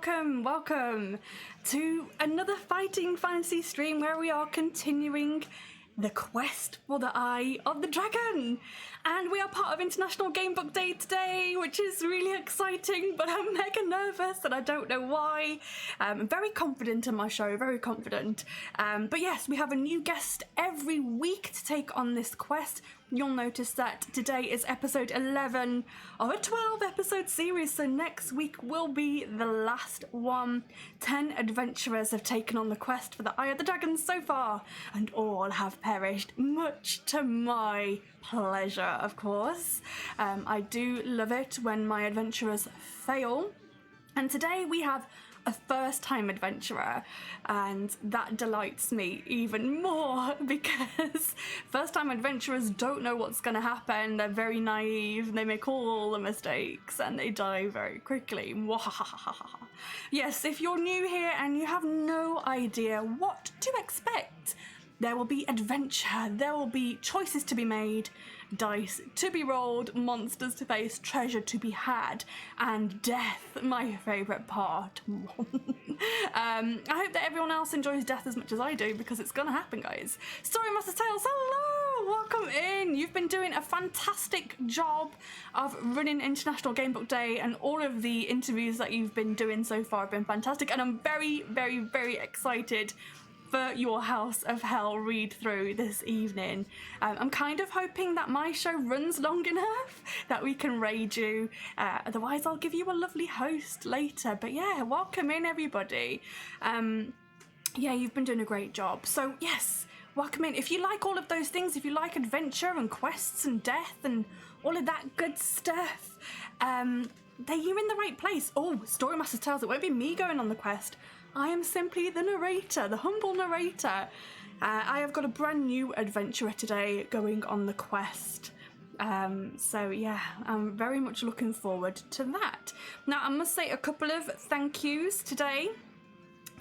welcome to another Fighting Fantasy stream where we are continuing the quest for the Eye of the Dragon. And we are part of International Gamebook Day today, which is really exciting, but I'm mega nervous and I don't know why. I'm very confident in my show, very confident. But yes, we have a new guest every week to take on this quest. You'll notice that today is episode 11 of a 12 episode series, so next week will be the last one. 10 adventurers have taken on the quest for the Eye of the Dragon so far, and all have perished, much to my pleasure, of course. I do love it when my adventurers fail, and today we have a first-time adventurer, and that delights me even more because first-time adventurers don't know what's going to happen. They're very naive, they make all the mistakes, and they die very quickly. Yes, if you're new here and you have no idea what to expect, there will be adventure, there will be choices to be made, dice to be rolled, monsters to face, treasure to be had, and death, my favourite part. I hope that everyone else enjoys death as much as I do, because it's gonna happen, guys. Story Master Tales, hello! Welcome in! You've been doing a fantastic job of running International Gamebook Day, and all of the interviews that you've been doing so far have been fantastic, and I'm very, very, very excited for your House of Hell read through this evening. I'm kind of hoping that my show runs long enough that we can raid you. Otherwise I'll give you a lovely host later. But yeah, welcome in everybody. Yeah, you've been doing a great job. So yes, welcome in. If you like all of those things, if you like adventure and quests and death and all of that good stuff, then you're in the right place. Oh, Story Master Tales, it won't be me going on the quest. I am simply the narrator, the humble narrator. I have got a brand new adventurer today going on the quest. So yeah, I'm very much looking forward to that. Now, I must say a couple of thank yous today.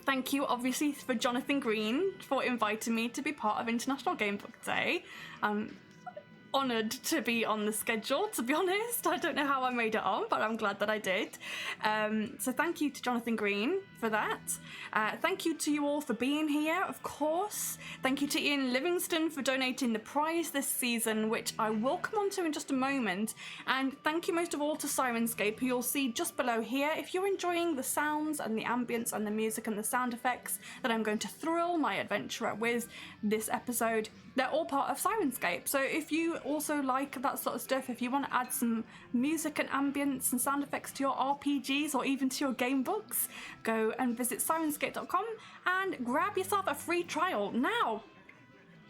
Thank you, obviously, for Jonathan Green for inviting me to be part of International Gamebook Day. I'm honoured to be on the schedule, to be honest. I don't know how I made it on, but I'm glad that I did. So thank you to Jonathan Green for that. Thank you to you all for being here, of course. Thank you to Ian Livingston for donating the prize this season, which I will come on to in just a moment. And thank you most of all to Sirenscape, who you'll see just below here. If you're enjoying the sounds and the ambience and the music and the sound effects that I'm going to thrill my adventurer with this episode, they're all part of Sirenscape. So if you also like that sort of stuff, if you want to add some music and ambience and sound effects to your RPGs or even to your game books, go and visit sirenscape.com and grab yourself a free trial. Now,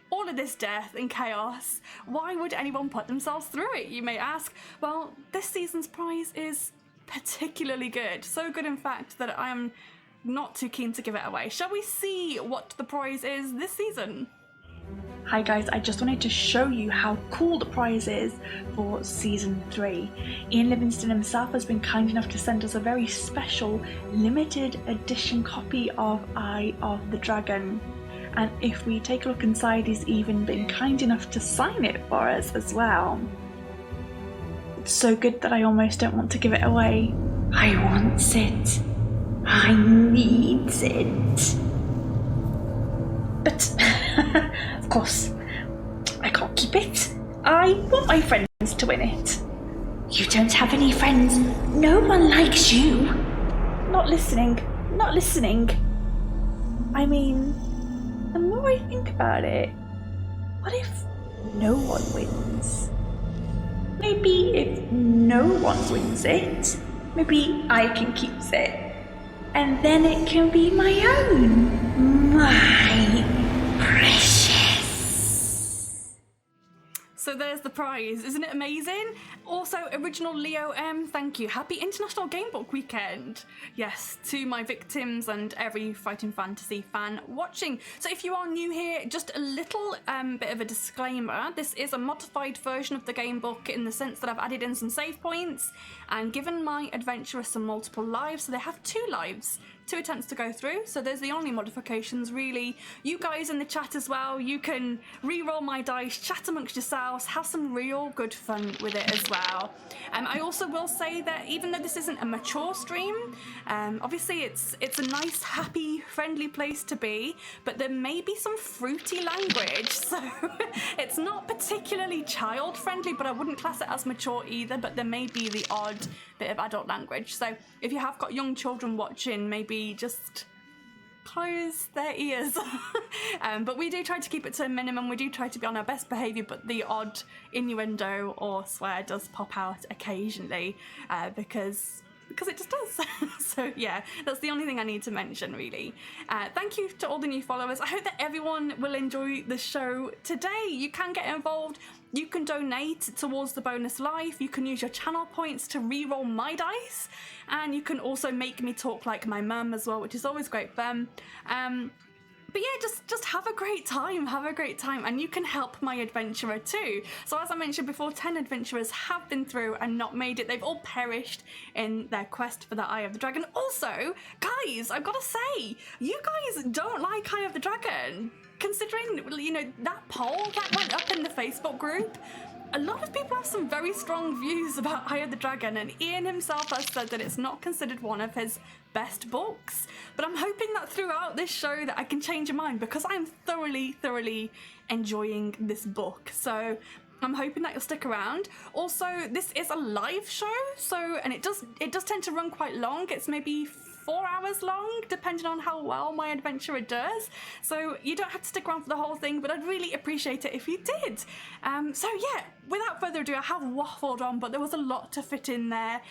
all of this death and chaos, why would anyone put themselves through it, you may ask? Well, this season's prize is particularly good. So good, in fact, that I am not too keen to give it away. Shall we see what the prize is this season? Hi guys, I just wanted to show you how cool the prize is for Season 3. Ian Livingston himself has been kind enough to send us a very special limited edition copy of Eye of the Dragon. And if we take a look inside, he's even been kind enough to sign it for us as well. It's so good that I almost don't want to give it away. I want it. I need it. But of course, I can't keep it. I want my friends to win it. You don't have any friends. No one likes you. Not listening. Not listening. I mean, the more I think about it, what if no one wins? Maybe if no one wins it, maybe I can keep it. And then it can be my own. My precious. So there's the prize. Isn't it amazing? Also, original Leo M, thank you. Happy International Gamebook Weekend. Yes, to my victims and every Fighting Fantasy fan watching. So if you are new here, just a little bit of a disclaimer. This is a modified version of the gamebook in the sense that I've added in some save points and given my adventurers some multiple lives. So they have 2 lives 2 attempts to go through, so there's the only modifications really. You guys in the chat as well, you can re-roll my dice, chat amongst yourselves, have some real good fun with it as well. I also will say that even though this isn't a mature stream, obviously it's a nice, happy, friendly place to be, but there may be some fruity language, so it's not particularly child friendly, but I wouldn't class it as mature either, but there may be the odd bit of adult language. So if you have got young children watching, maybe just close their ears. But we do try to keep it to a minimum. We do try to be on our best behaviour, but the odd innuendo or swear does pop out occasionally, because it just does. So yeah, that's the only thing I need to mention really. Thank you to all the new followers. I hope that everyone will enjoy the show today. You can get involved. You can donate towards the bonus life. You can use your channel points to re-roll my dice, and you can also make me talk like my mum as well, which is always great fun. But yeah, just have a great time, and you can help my adventurer too. So as I mentioned before, 10 adventurers have been through and not made it. They've all perished in their quest for the Eye of the Dragon. Also, guys, I've got to say, you guys don't like Eye of the Dragon. Considering, you know, that poll that went up in the Facebook group, a lot of people have some very strong views about Eye of the Dragon, and Ian himself has said that it's not considered one of his best books. But I'm hoping that throughout this show that I can change your mind, because I'm thoroughly enjoying this book. So I'm hoping that you'll stick around. Also, this is a live show, so, and it does tend to run quite long. It's maybe 4 hours long, depending on how well my adventurer does. So you don't have to stick around for the whole thing, but I'd really appreciate it if you did. So yeah, without further ado, I have waffled on, but there was a lot to fit in there.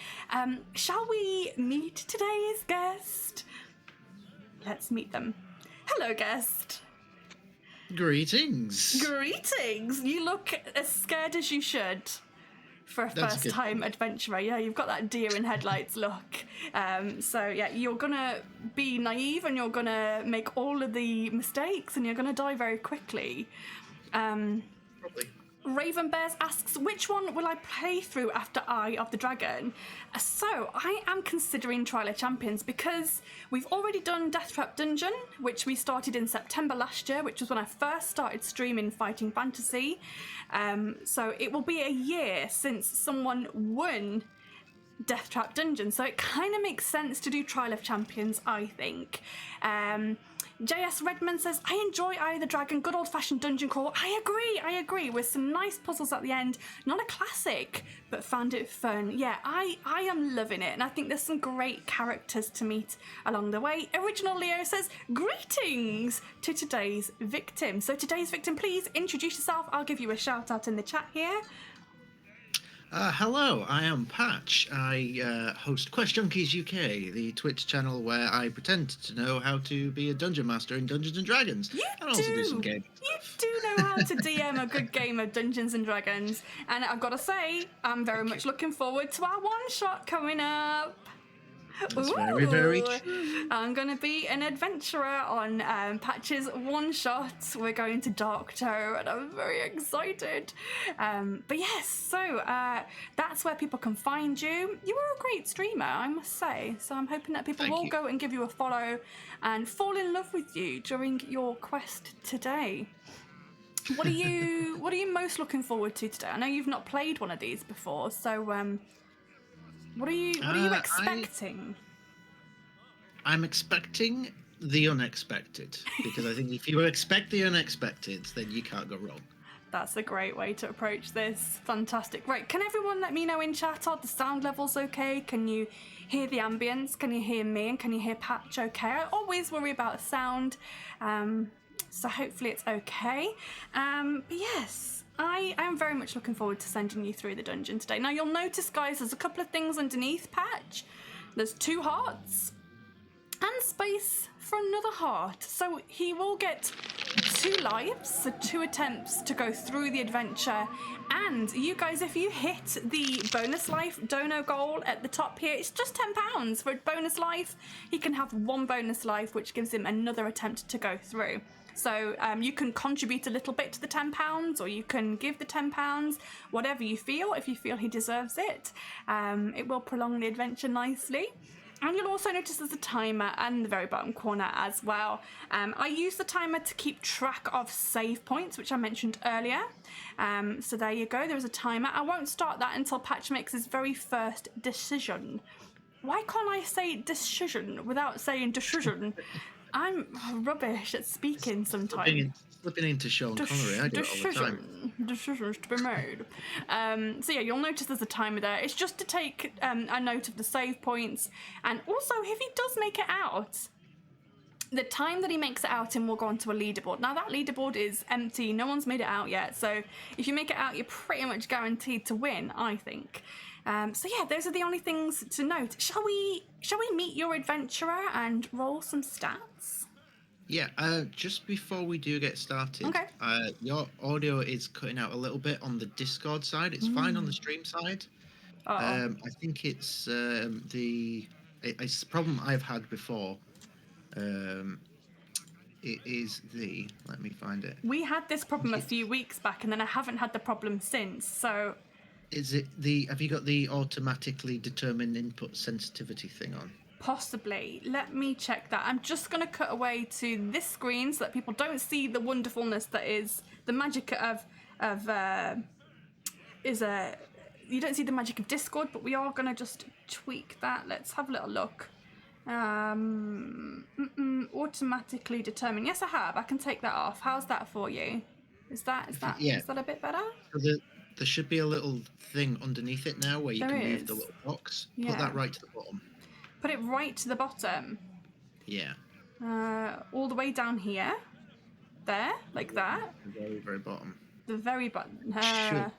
Shall we meet today's guest? Let's meet them. Hello, guest. Greetings. Greetings. You look as scared as you should for a first-time adventurer. Yeah, you've got that deer in headlights look. So yeah, you're gonna be naive and you're gonna make all of the mistakes and you're gonna die very quickly. Probably. Raven Bears asks, which one will I play through after Eye of the Dragon? So I am considering Trial of Champions because we've already done Death Trap Dungeon, which we started in September last year, which was when I first started streaming Fighting Fantasy. So it will be a year since someone won Death Trap Dungeon, so it kind of makes sense to do Trial of Champions, I think. JS Redmond says, I enjoy Eye of the Dragon, good old-fashioned dungeon crawl. I agree, with some nice puzzles at the end. Not a classic, but found it fun. Yeah, I am loving it, and I think there's some great characters to meet along the way. Original Leo says, greetings to today's victim. So today's victim, please introduce yourself. I'll give you a shout-out in the chat here. Hello, I am Patch. I host Quest Junkies UK, the Twitch channel where I pretend to know how to be a dungeon master in Dungeons and Dragons. And also do some games. You do know how to DM a good game of Dungeons and Dragons. And I've got to say, I'm very much looking forward to our one-shot coming up. That's very, very true. I'm going to be an adventurer on Patch's one-shot. We're going to Darktoe, and I'm very excited. But yes, so that's where people can find you. You are a great streamer, I must say. So I'm hoping that people will go and give you a follow and fall in love with you during your quest today. What are you most looking forward to today? I know you've not played one of these before, so what are you expecting? I'm expecting the unexpected, because I think if you expect the unexpected, then you can't go wrong. That's a great way to approach this. Fantastic. Right, can everyone let me know in chat, are the sound levels okay? Can you hear the ambience? Can you hear me? And can you hear Patch okay? I always worry about sound, so hopefully it's okay. But yes, I am very much looking forward to sending you through the dungeon today. Now you'll notice, guys, there's a couple of things underneath Patch. There's 2 hearts and space for another heart. So he will get 2 lives, so 2 attempts to go through the adventure. And you guys, if you hit the bonus life dono goal at the top here, it's just £10 for a bonus life. He can have 1 bonus life, which gives him another attempt to go through. So you can contribute a little bit to the £10, or you can give the £10, whatever you feel, if you feel he deserves it. It will prolong the adventure nicely. And you'll also notice there's a timer in the very bottom corner as well. I use the timer to keep track of save points, which I mentioned earlier. So there you go, there's a timer. I won't start that until Patch makes his very first decision. Why can't I say decision without saying decision? I'm rubbish at speaking sometimes. Slipping into Sean Connery, I do it all the time. Decisions to be made. So yeah, you'll notice there's a timer there. It's just to take a note of the save points, and also if he does make it out, the time that he makes it out in will go onto a leaderboard. Now that leaderboard is empty, no one's made it out yet, so if you make it out, you're pretty much guaranteed to win, I think. So yeah, those are the only things to note. Shall we meet your adventurer and roll some stats? Yeah, just before we do get started, Okay. Your audio is cutting out a little bit on the Discord side. It's fine on the stream side. I think it's it's the problem I've had before. It is let me find it. We had this problem a few weeks back, and then I haven't had the problem since, so... Is it have you got the automatically determined input sensitivity thing on? Possibly. Let me check that. I'm just going to cut away to this screen so that people don't see the wonderfulness that is the magic you don't see the magic of Discord, but we are going to just tweak that. Let's have a little look. Automatically determined. Yes, I have. I can take that off. How's that for you? Is that a bit better? So there should be a little thing underneath it now where you can move the little box. Yeah. Put that right to the bottom. Put it right to the bottom. Yeah. All the way down here. There, like that. The very, very bottom. The very bottom. Should.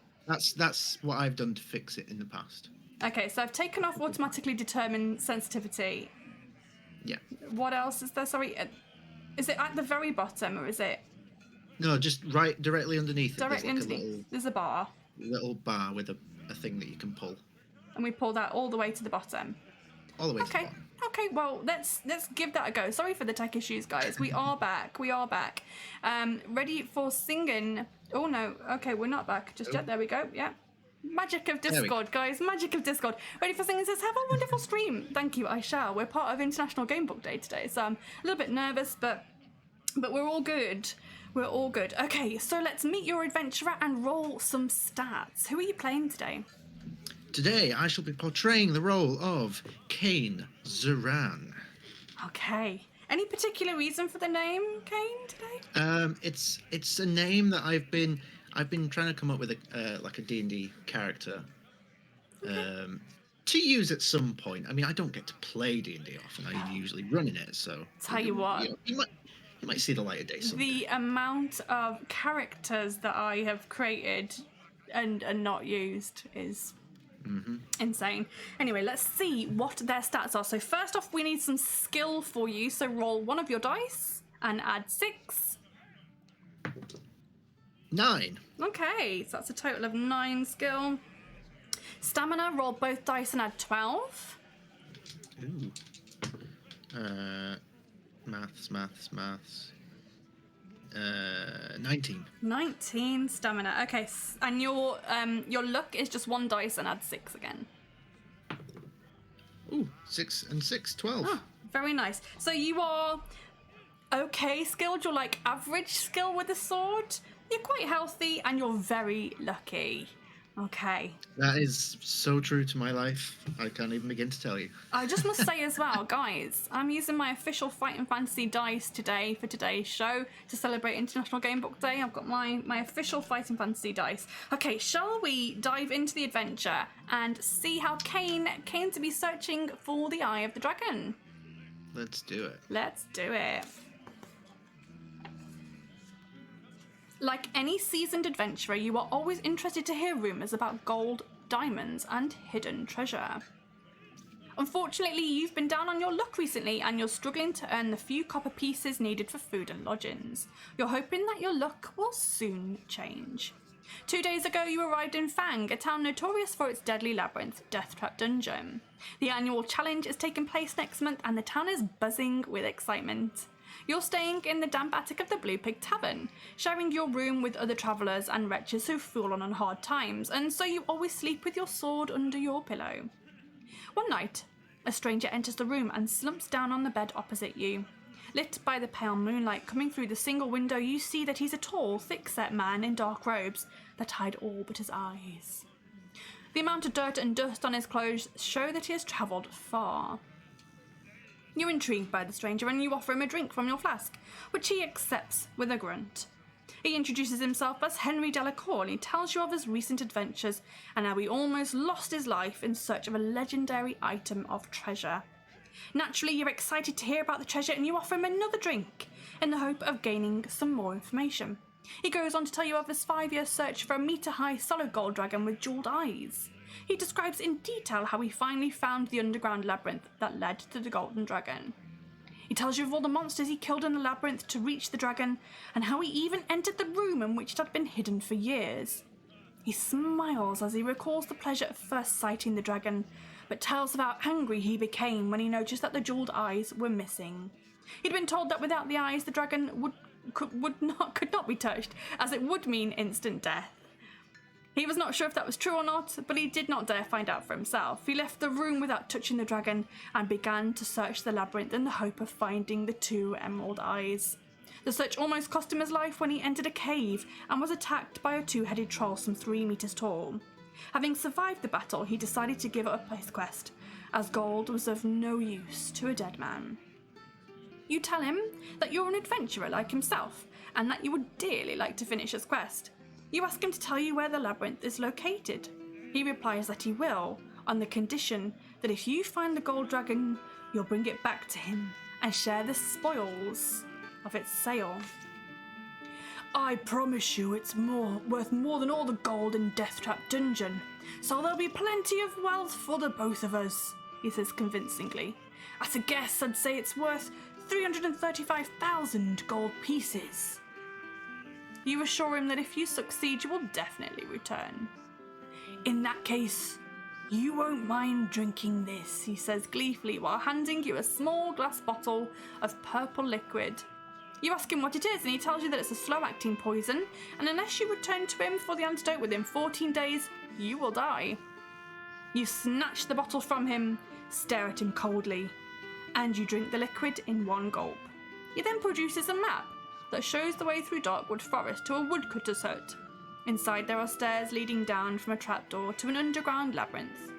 That's what I've done to fix it in the past. Okay, so I've taken off automatically determined sensitivity. Yeah. What else is there? Sorry, is it at the very bottom or is it? No, just right directly underneath. Directly underneath. There's a bar. Little bar with a thing that you can pull. And we pull that all the way to the bottom. All the way to the bottom. Okay, well, let's give that a go. Sorry for the tech issues, guys. We are back. Ready for singing. Oh, no. Okay, we're not back just yet. There we go. Yeah. Magic of Discord, guys. Magic of Discord. Ready for singing says, have a wonderful stream. Thank you, I shall. We're part of International Gamebook Day today, so I'm a little bit nervous, but we're all good. We're all good. Okay, so let's meet your adventurer and roll some stats. Who are you playing today? Today, I shall be portraying the role of Kane Zoran. Okay. Any particular reason for the name, Kane, today? It's a name that I've been trying to come up with a D&D character to use at some point. I mean, I don't get to play D&D often. I'm usually running it, so... Tell you what. You might see the light of day someday. The amount of characters that I have created and not used is insane. Anyway, let's see what their stats are. So first off, we need some skill for you. So roll one of your dice and add 6. 9. Okay, so that's a total of 9 skill. Stamina, roll both dice and add 12. Ooh. Maths. 19. 19 stamina. Okay, and your luck is just 1 dice and add 6 again. Ooh, 6 and 6, 12. Oh, very nice. So you are okay skilled. You're like average skill with the sword. You're quite healthy and you're very lucky. Okay. That is so true to my life. I can't even begin to tell you. I just must say as well, guys, I'm using my official Fighting Fantasy dice today for today's show to celebrate International Gamebook Day. I've got my official Fighting Fantasy dice. Okay, shall we dive into the adventure and see how Kane came to be searching for the Eye of the Dragon? Let's do it. Let's do it. Like any seasoned adventurer, you are always interested to hear rumours about gold, diamonds, and hidden treasure. Unfortunately, you've been down on your luck recently and you're struggling to earn the few copper pieces needed for food and lodgings. You're hoping that your luck will soon change. 2 days ago, you arrived in Fang, a town notorious for its deadly labyrinth, Death Trap Dungeon. The annual challenge is taking place next month and the town is buzzing with excitement. You're staying in the damp attic of the Blue Pig Tavern, sharing your room with other travellers and wretches who've fallen on hard times, and so you always sleep with your sword under your pillow. One night, A stranger enters the room and slumps down on the bed opposite you. Lit by the pale moonlight coming through the single window, you see that he's a tall, thick-set man in dark robes that hide all but his eyes. The amount of dirt and dust on his clothes show that he has travelled far. You're intrigued by the stranger and you offer him a drink from your flask, which he accepts with a grunt. He introduces himself as Henry Delacour and he tells you of his recent adventures and how he almost lost his life in search of a legendary item of treasure. Naturally, you're excited to hear about the treasure and you offer him another drink in the hope of gaining some more information. He goes on to tell you of his 5-year search for a metre-high solid gold dragon with jewelled eyes. He describes in detail how he finally found the underground labyrinth that led to the golden dragon. He tells you of all the monsters he killed in the labyrinth to reach the dragon, and how he even entered the room in which it had been hidden for years. He smiles as he recalls the pleasure of first sighting the dragon, but tells of how angry he became when he noticed that the jewelled eyes were missing. He'd been told that without the eyes the dragon could not be touched, as it would mean instant death. He was not sure if that was true or not, but he did not dare find out for himself. He left the room without touching the dragon and began to search the labyrinth in the hope of finding the 2 emerald eyes. The search almost cost him his life when he entered a cave and was attacked by a 2-headed troll some 3 meters tall. Having survived the battle, he decided to give up his quest, as gold was of no use to a dead man. You tell him that you're an adventurer like himself, and that you would dearly like to finish his quest. You ask him to tell you where the labyrinth is located. He replies that he will, on the condition that if you find the gold dragon, you'll bring it back to him and share the spoils of its sale. I promise you it's worth more than all the gold in Deathtrap Dungeon, so there'll be plenty of wealth for the both of us, he says convincingly. At a guess, I'd say it's worth 335,000 gold pieces. You assure him that if you succeed, you will definitely return. In that case, you won't mind drinking this, he says gleefully while handing you a small glass bottle of purple liquid. You ask him what it is and he tells you that it's a slow-acting poison, and unless you return to him for the antidote within 14 days, you will die. You snatch the bottle from him, stare at him coldly, and you drink the liquid in one gulp. He then produces a map that shows the way through Darkwood Forest to a Woodcutters Hut. Inside there are stairs leading down from a trapdoor to an underground labyrinth.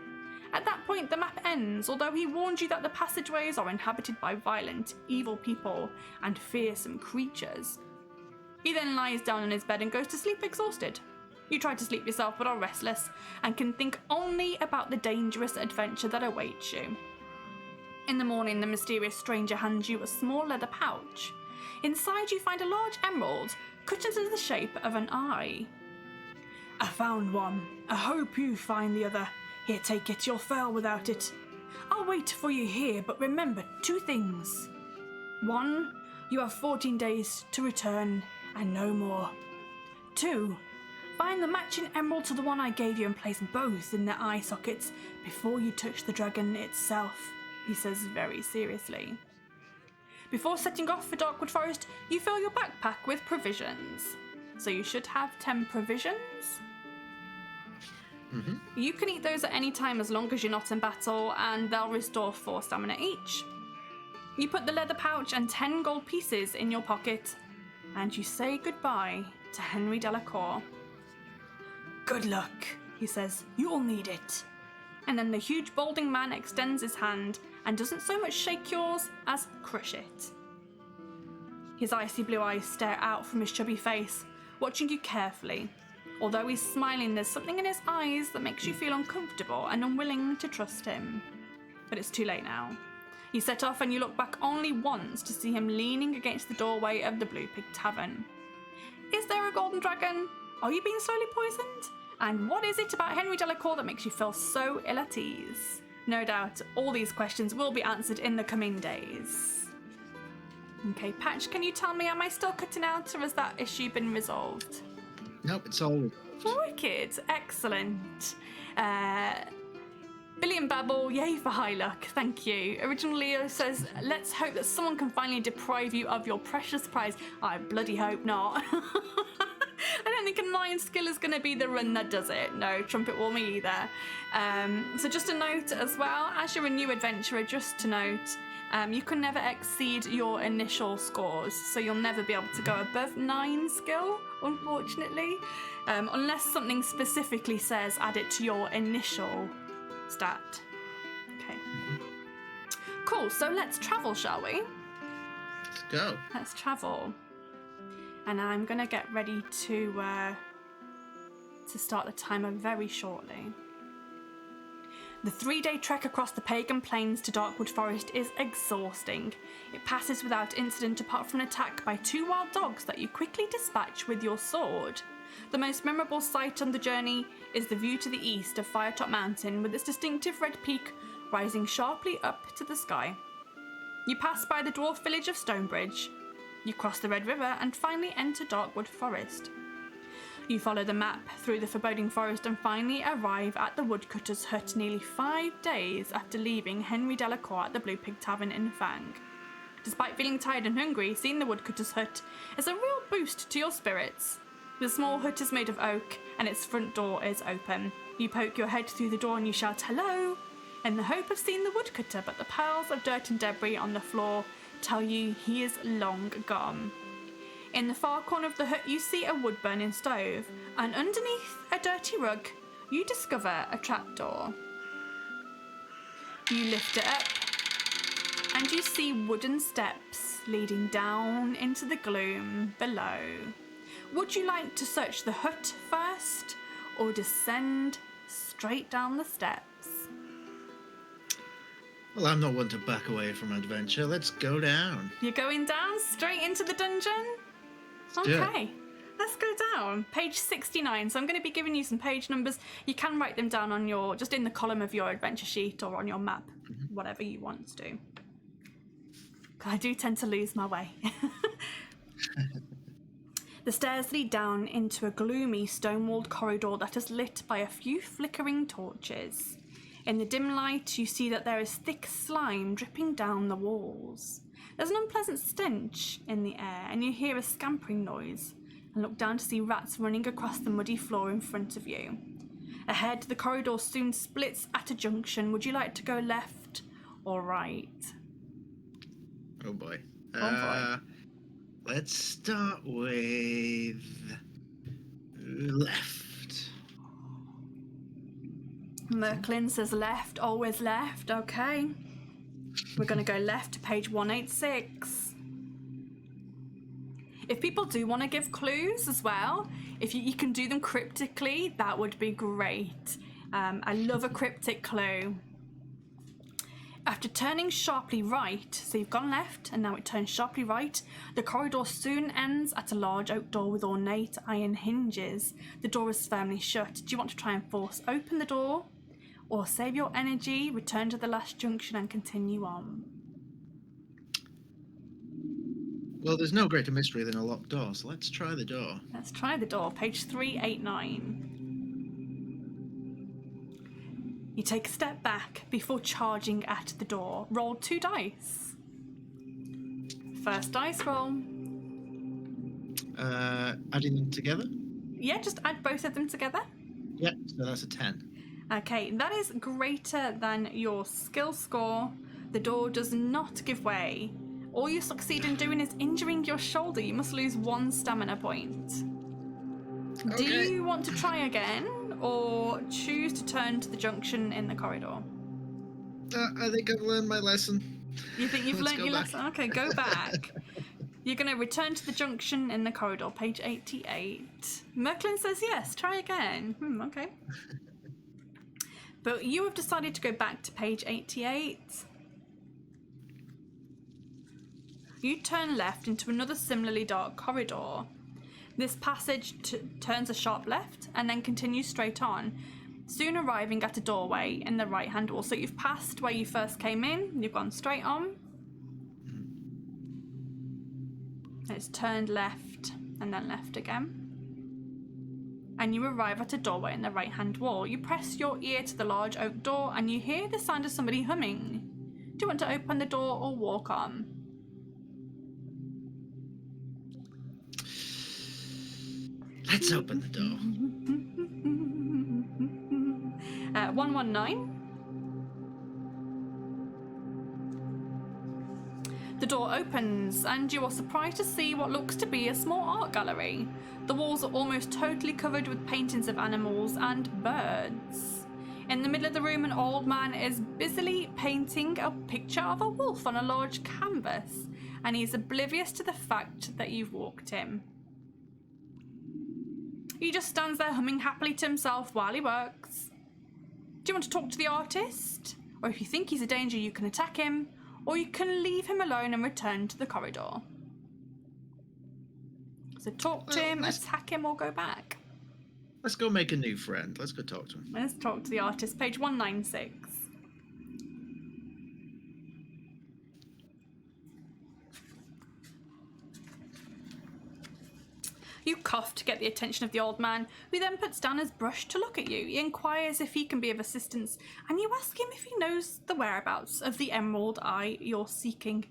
At that point the map ends, although he warned you that the passageways are inhabited by violent, evil people and fearsome creatures. He then lies down on his bed and goes to sleep exhausted. You try to sleep yourself but are restless and can think only about the dangerous adventure that awaits you. In the morning the mysterious stranger hands you a small leather pouch. Inside you find a large emerald cut into the shape of an eye. I found one. I hope you find the other. Here, take it. You'll fail without it. I'll wait for you here, but remember 2 things. 1, you have 14 days to return and no more. 2, find the matching emerald to the one I gave you and place both in their eye sockets before you touch the dragon itself, he says very seriously. Before setting off for Darkwood Forest, you fill your backpack with provisions. So you should have 10 provisions. Mm-hmm. You can eat those at any time as long as you're not in battle, and they'll restore 4 stamina each. You put the leather pouch and 10 gold pieces in your pocket, and you say goodbye to Henry Delacour. Good luck, he says. You'll need it. And then the huge balding man extends his hand and doesn't so much shake yours as crush it. His icy blue eyes stare out from his chubby face, watching you carefully. Although he's smiling, there's something in his eyes that makes you feel uncomfortable and unwilling to trust him. But it's too late now. You set off and you look back only once to see him leaning against the doorway of the Blue Pig Tavern. Is there a golden dragon? Are you being slowly poisoned? And what is it about Henry Delacour that makes you feel so ill at ease? No doubt all these questions will be answered in the coming days. Okay, Patch, can you tell me, am I still cutting out or has that issue been resolved? Nope, it's all wicked. Excellent. Billy and Babble, yay for high luck. Thank you. Original Leo says, let's hope that someone can finally deprive you of your precious prize. I bloody hope not. I don't think a 9 skill is going to be the run that does it. No, trumpet will me either. So just a note as well, as you're a new adventurer, just to note, you can never exceed your initial scores. So you'll never be able to go above 9 skill, unfortunately, unless something specifically says add it to your initial stat. Okay. Cool, so let's travel, shall we? Let's go. Let's travel. And I'm going to get ready to start the timer very shortly. The 3-day trek across the pagan plains to Darkwood Forest is exhausting. It passes without incident apart from an attack by 2 wild dogs that you quickly dispatch with your sword. The most memorable sight on the journey is the view to the east of Firetop Mountain with its distinctive red peak rising sharply up to the sky. You pass by the dwarf village of Stonebridge. You cross the Red River and finally enter Darkwood Forest. You follow the map through the foreboding forest and finally arrive at the Woodcutters Hut nearly 5 days after leaving Henry Delacour at the Blue Pig Tavern in Fang. Despite feeling tired and hungry, seeing the Woodcutters Hut is a real boost to your spirits. The small hut is made of oak and its front door is open. You poke your head through the door and you shout hello in the hope of seeing the woodcutter, but the piles of dirt and debris on the floor tell you he is long gone. In the far corner of the hut you see a wood-burning stove, and underneath a dirty rug you discover a trapdoor. You lift it up and you see wooden steps leading down into the gloom below. Would you like to search the hut first or descend straight down the steps? Well, I'm not one to back away from adventure. Let's go down. You're going down straight into the dungeon? Okay, let's go down. Page 69. So I'm going to be giving you some page numbers. You can write them down on your, just in the column of your adventure sheet or on your map, whatever you want to do. I do tend to lose my way. The stairs lead down into a gloomy stone-walled corridor that is lit by a few flickering torches. In the dim light, you see that there is thick slime dripping down the walls. There's an unpleasant stench in the air, and you hear a scampering noise, and look down to see rats running across the muddy floor in front of you. Ahead, the corridor soon splits at a junction. Would you like to go left or right? Oh boy. Oh boy. Let's start with left. Merklin says left, always left. Okay. We're going to go left to page 186. If people do want to give clues as well, if you can do them cryptically, that would be great. I love a cryptic clue. After turning sharply right, so you've gone left and now it turns sharply right, the corridor soon ends at a large oak door with ornate iron hinges. The door is firmly shut. Do you want to try and force open the door? Or save your energy, return to the last junction and continue on? Well, there's no greater mystery than a locked door, so let's try the door. Let's try the door, page 389. You take a step back before charging at the door. Roll 2 dice. First dice roll. Adding them together? Yeah, just add both of them together. Yep, so that's a 10. Okay, that is greater than your skill score. The door does not give way. All you succeed in doing is injuring your shoulder. You must lose 1 stamina point. Okay. Do you want to try again, or choose to turn to the junction in the corridor? I think I've learned my lesson. You think you've learned your lesson? Okay, go back. You're going to return to the junction in the corridor, page 88. Merklin says yes, try again. Okay. But you have decided to go back to page 88. You turn left into another similarly dark corridor. This passage turns a sharp left and then continues straight on, soon arriving at a doorway in the right-hand wall. So you've passed where you first came in, you've gone straight on. It's turned left and then left again. And you arrive at a doorway in the right-hand wall. You press your ear to the large oak door and you hear the sound of somebody humming. Do you want to open the door or walk on? Let's open the door. 119. The door opens, and you are surprised to see what looks to be a small art gallery. The walls are almost totally covered with paintings of animals and birds. In the middle of the room, an old man is busily painting a picture of a wolf on a large canvas, and he's oblivious to the fact that you've walked in. He just stands there humming happily to himself while he works. Do you want to talk to the artist? Or if you think he's a danger, you can attack him, or you can leave him alone and return to the corridor. So talk to him, attack him, or go back. Let's go make a new friend. Let's go talk to him. Let's talk to the artist, page 196. You cough to get the attention of the old man, who then puts down his brush to look at you. He inquires if he can be of assistance, and you ask him if he knows the whereabouts of the emerald eye you're seeking.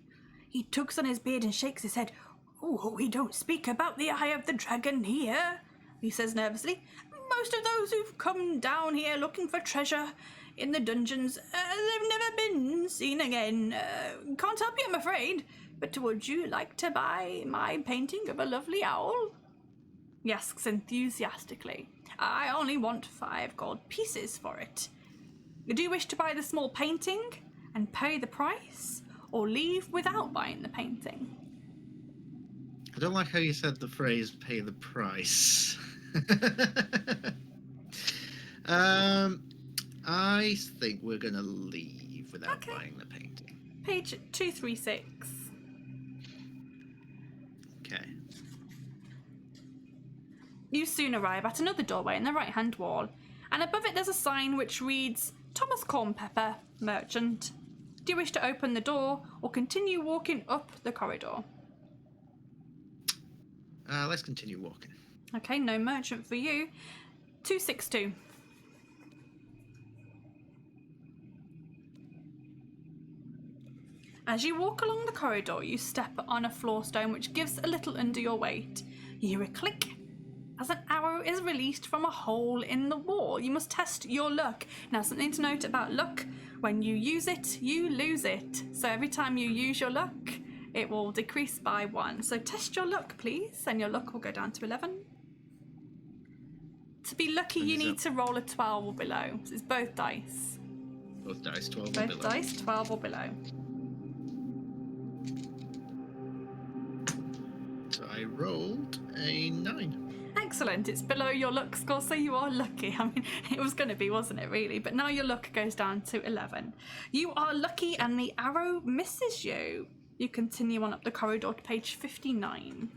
He tugs on his beard and shakes his head. "Oh, we don't speak about the eye of the dragon here," he says nervously. "Most of those who've come down here looking for treasure in the dungeons, they've never been seen again. Can't help you, I'm afraid. But would you like to buy my painting of a lovely owl?" He asks enthusiastically. "I only want 5 gold pieces for it. Do you wish to buy the small painting and pay the price, or leave without buying the painting?" I don't like how you said the phrase "pay the price." I think we're gonna leave without buying the painting. Page 236. Okay. You soon arrive at another doorway in the right-hand wall, and above it there's a sign which reads, "Thomas Cornpepper, Merchant." Do you wish to open the door or continue walking up the corridor? Let's continue walking. Okay, no merchant for you. 262. As you walk along the corridor, you step on a floor stone which gives a little under your weight. You hear a click as an arrow is released from a hole in the wall. You must test your luck. Now, something to note about luck: when you use it, you lose it. So every time you use your luck, it will decrease by 1. So test your luck, please, and your luck will go down to 11. To be lucky, you need to roll a 12 or below. So it's both dice. Both dice, 12 or below. Both dice, 12 or below. So I rolled a 9. Excellent, it's below your luck score, so you are lucky. I mean, it was going to be, wasn't it, really? But now your luck goes down to 11. You are lucky, and the arrow misses you. You continue on up the corridor to page 59.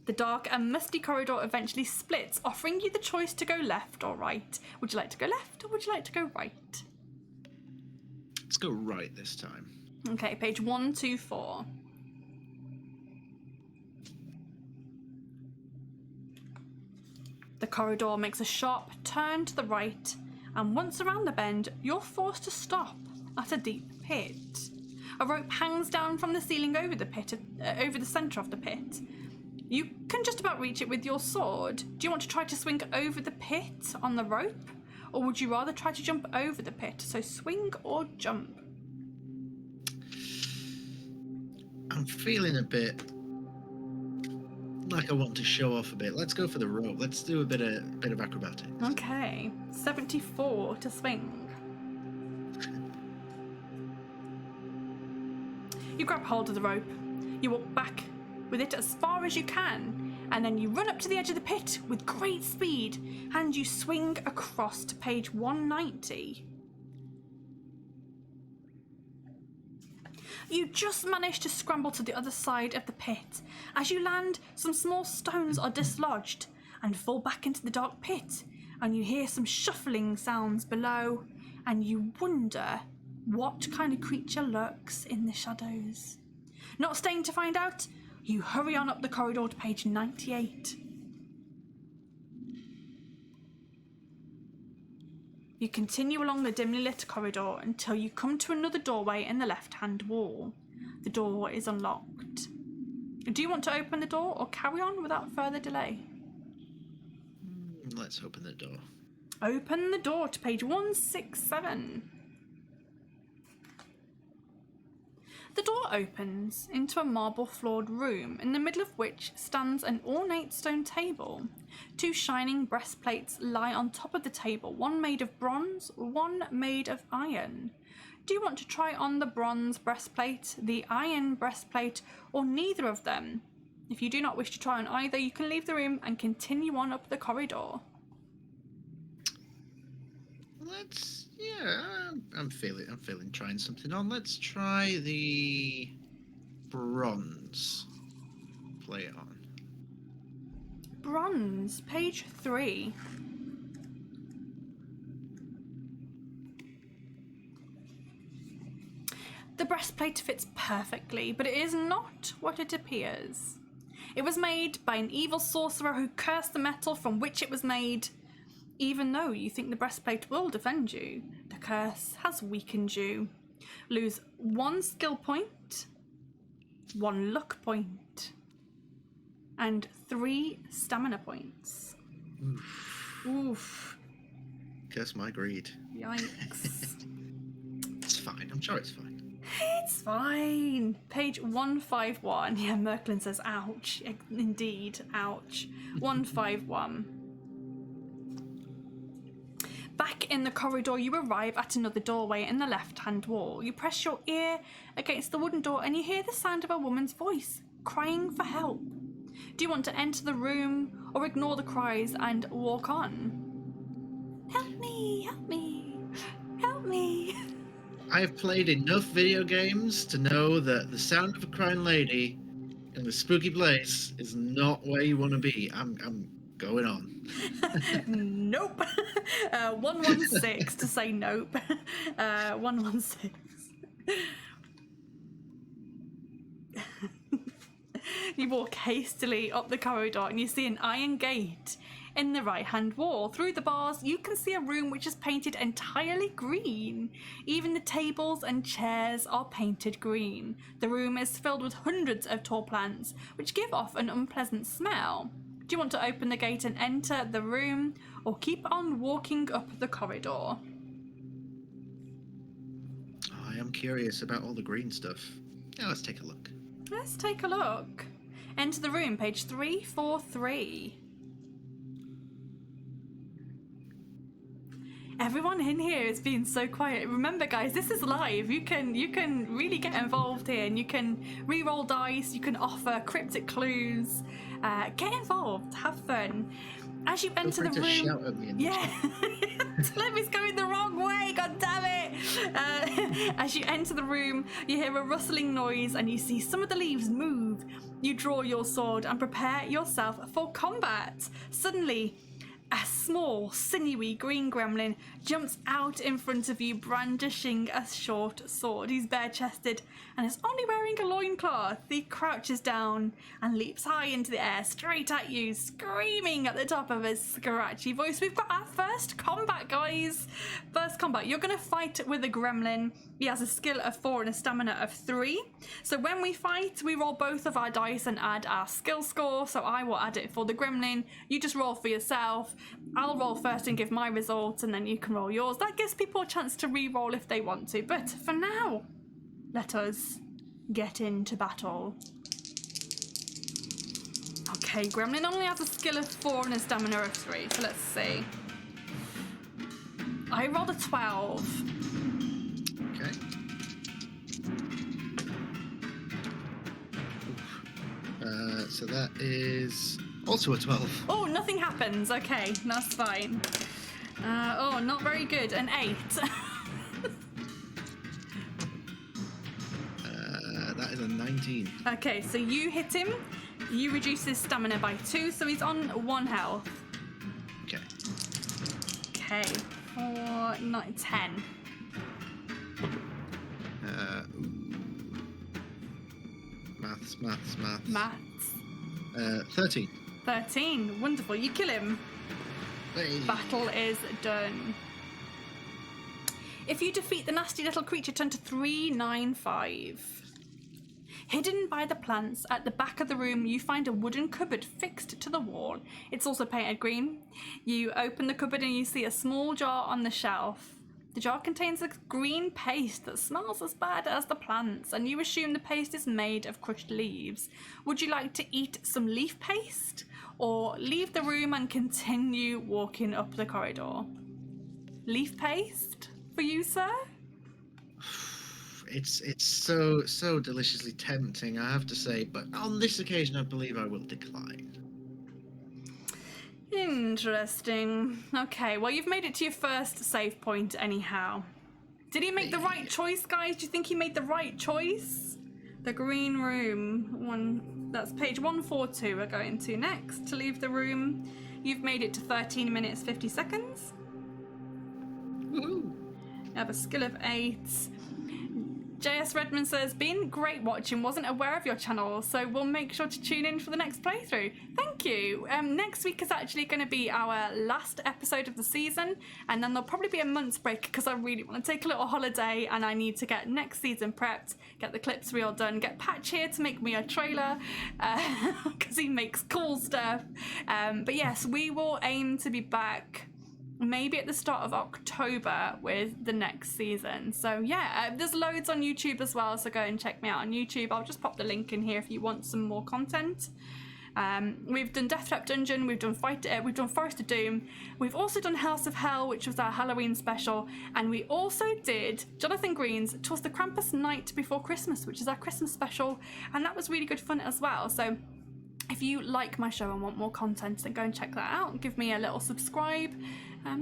The dark and musty corridor eventually splits, offering you the choice to go left or right. Would you like to go left, or would you like to go right? Let's go right this time. Okay, page 124. The corridor makes a sharp turn to the right, and once around the bend, you're forced to stop at a deep pit. A rope hangs down from the ceiling over the pit, over the centre of the pit. You can just about reach it with your sword. Do you want to try to swing over the pit on the rope, or would you rather try to jump over the pit? So swing or jump. I'm feeling a bit like I want to show off a bit. Let's go for the rope. Let's do a bit of acrobatics. Okay, 74 to swing. You grab hold of the rope. You walk back with it as far as you can, and then you run up to the edge of the pit with great speed, and you swing across to page 190. You just manage to scramble to the other side of the pit. As you land, some small stones are dislodged and fall back into the dark pit, and you hear some shuffling sounds below, and you wonder what kind of creature lurks in the shadows. Not staying to find out, you hurry on up the corridor to page 98. You continue along the dimly lit corridor until you come to another doorway in the left-hand wall. The door is unlocked. Do you want to open the door or carry on without further delay? Let's open the door. Open the door to page 167. The door opens into a marble-floored room, in the middle of which stands an ornate stone table. 2 shining breastplates lie on top of the table, one made of bronze, one made of iron. Do you want to try on the bronze breastplate, the iron breastplate, or neither of them? If you do not wish to try on either, you can leave the room and continue on up the corridor. I'm feeling trying something on. Let's try the bronze. Play it on. Bronze, page 3. The breastplate fits perfectly, but it is not what it appears. It was made by an evil sorcerer who cursed the metal from which it was made. Even though you think the breastplate will defend you, the curse has weakened you. Lose 1 skill point, 1 luck point, and 3 stamina points. Oof. Curse my greed. Yikes. It's fine. I'm sure it's fine. It's fine. Page 151. Yeah, Merklin says, ouch. Indeed, ouch. 151. Back in the corridor, you arrive at another doorway in the left-hand wall. You press your ear against the wooden door and you hear the sound of a woman's voice, crying for help. Do you want to enter the room or ignore the cries and walk on? Help me, help me, help me. I have played enough video games to know that the sound of a crying lady in a spooky place is not where you want to be. I'm going on. Nope. 116 to say nope. 116. You walk hastily up the corridor and you see an iron gate in the right-hand wall. Through the bars, you can see a room which is painted entirely green. Even the tables and chairs are painted green. The room is filled with hundreds of tall plants, which give off an unpleasant smell. Do you want to open the gate and enter the room, or keep on walking up the corridor? I am curious about all the green stuff. Yeah, let's take a look. Let's take a look. Enter the room, page 343. Everyone in here is being so quiet. Remember, guys, this is live. You can really get involved here, and you can re-roll dice. You can offer cryptic clues. Get involved. Have fun. As you enter the room, shout at me in Slim is going the wrong way. God damn it! As you enter the room, you hear a rustling noise, and you see some of the leaves move. You draw your sword and prepare yourself for combat. Suddenly, a small, sinewy green gremlin jumps out in front of you, brandishing a short sword. He's bare-chested and is only wearing a loincloth. He crouches down and leaps high into the air, straight at you, screaming at the top of his scratchy voice. We've got our first combat, guys. First combat. You're going to fight with a gremlin. He has a skill of 4 and a stamina of 3. So when we fight, we roll both of our dice and add our skill score. So I will add it for the gremlin. You just roll for yourself. I'll roll first and give my results, and then you can roll yours. That gives people a chance to re-roll if they want to. But for now, let us get into battle. Okay, gremlin only has a skill of 4 and a stamina of 3. So let's see. I rolled a 12. Okay. So that is also a 12. Oh, nothing happens. Okay, that's fine. Oh, not very good. An 8. That is a 19. Okay, so you hit him. You reduce his stamina by 2, so he's on 1 health. Okay. Okay, 4, 9, 10. Maths. 13. 13. Wonderful. You kill him. Hey. Battle is done. If you defeat the nasty little creature, turn to 395. Hidden by the plants at the back of the room, you find a wooden cupboard fixed to the wall. It's also painted green. You open the cupboard and you see a small jar on the shelf. The jar contains a green paste that smells as bad as the plants, and you assume the paste is made of crushed leaves. Would you like to eat some leaf paste, or leave the room and continue walking up the corridor? Leaf paste for you, sir? It's so deliciously tempting, I have to say, but on this occasion I believe I will decline. Interesting. Okay, well, you've made it to your first save point anyhow. Did he make the right choice, guys? Do you think he made the right choice? The green room. That's page 142 we're going to next. To leave the room, you've made it to 13 minutes 50 seconds. Woohoo! You have a skill of 8. JS Redmond says, been great watching, wasn't aware of your channel, so we'll make sure to tune in for the next playthrough. Thank you. Next week is actually going to be our last episode of the season, and then there'll probably be a month's break because I really want to take a little holiday and I need to get next season prepped, get the clips reel done, get Patch here to make me a trailer because he makes cool stuff. But yes, we will aim to be back maybe at the start of October with the next season. So yeah, there's loads on YouTube as well, so go and check me out on YouTube. I'll just pop the link in here if you want some more content. We've done Death Trap Dungeon, we've done Forest of Doom, we've also done House of Hell, which was our Halloween special, and we also did Jonathan Green's "'Twas the Krampus Night Before Christmas," which is our Christmas special, and that was really good fun as well. So if you like my show and want more content, then go and check that out. Give me a little subscribe.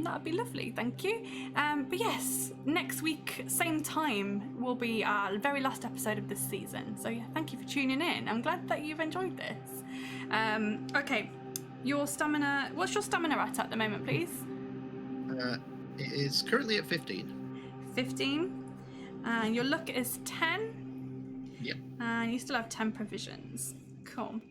That would be lovely, thank you. But yes, next week, same time, will be our very last episode of this season. So yeah, thank you for tuning in. I'm glad that you've enjoyed this. Okay, your stamina, what's your stamina at the moment, please? It's currently at 15. 15. And your luck is 10. Yep. And you still have 10 provisions. Cool.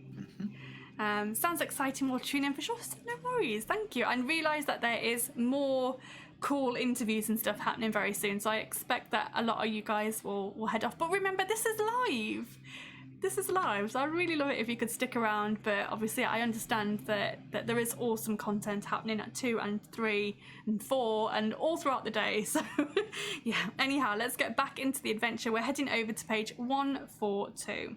Sounds exciting. We'll tune in for sure. So no worries, thank you. And realise that there is more cool interviews and stuff happening very soon, so I expect that a lot of you guys will head off. But remember, this is live. This is live, so I'd really love it if you could stick around. But obviously I understand that there is awesome content happening at 2 and 3 and 4 and all throughout the day. So yeah, anyhow, let's get back into the adventure. We're heading over to page 142.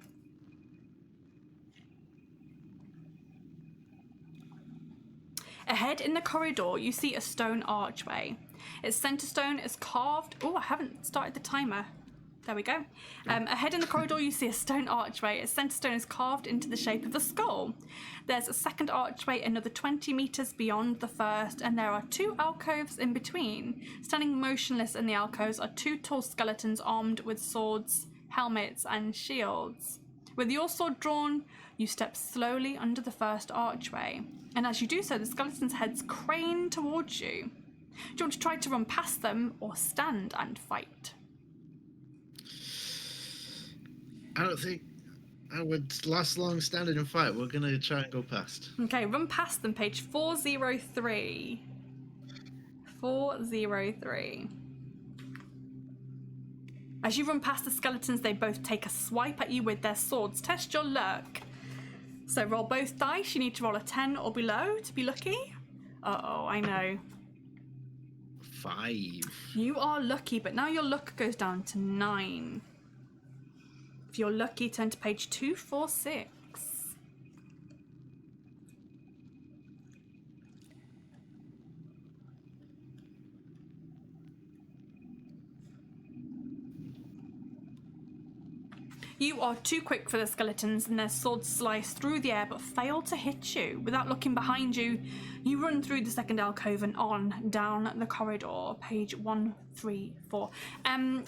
Ahead in the corridor, you see a stone archway. Its center stone is carved. Oh, I haven't started the timer. There we go. Ahead in the corridor, you see a stone archway. Its center stone is carved into the shape of a skull. There's a second archway another 20 meters beyond the first, and there are 2 alcoves in between. Standing motionless in the alcoves are 2 tall skeletons armed with swords, helmets, and shields. With your sword drawn, you step slowly under the first archway, and as you do so, the skeletons' heads crane towards you. Do you want to try to run past them or stand and fight? I don't think I would last long standing and fight. We're going to try and go past. Okay, run past them, page 403. 403. As you run past the skeletons, they both take a swipe at you with their swords. Test your luck. So roll both dice. You need to roll a 10 or below to be lucky. Uh-oh, I know. 5. You are lucky, but now your luck goes down to 9. If you're lucky, turn to page 246. You are too quick for the skeletons, and their swords slice through the air but fail to hit you. Without looking behind you, you run through the second alcove and on down the corridor. Page 134.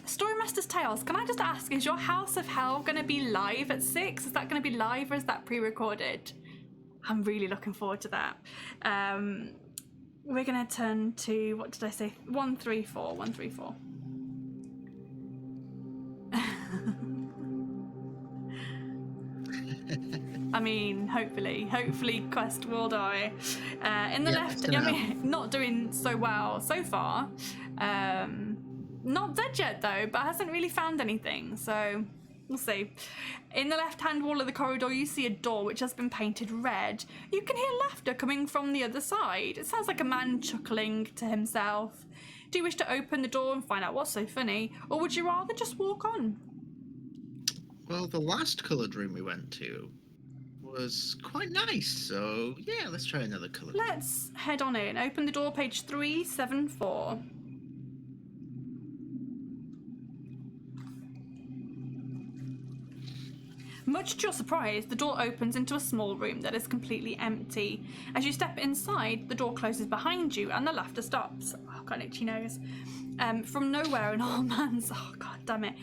Storymaster's Tales, can I just ask, is your House of Hell going to be live at 6? Is that going to be live or is that pre-recorded? I'm really looking forward to that. We're going to turn to, what did I say? 134. 134. I mean, hopefully Quest will die. In the left, I mean, not doing so well so far. Not dead yet though, but hasn't really found anything. So We'll see. In the left-hand wall of the corridor, you see a door which has been painted red. You can hear laughter coming from the other side. It sounds like a man chuckling to himself. Do you wish to open the door and find out what's so funny, or would you rather just walk on? Well, the last coloured room we went to was quite nice, so yeah, let's try another colour. Let's head on in. Open the door, page 374. Much to your surprise, the door opens into a small room that is completely empty. As you step inside, the door closes behind you and the laughter stops. Oh, I've got an itchy nose. From nowhere, an old man's... Oh, god damn it.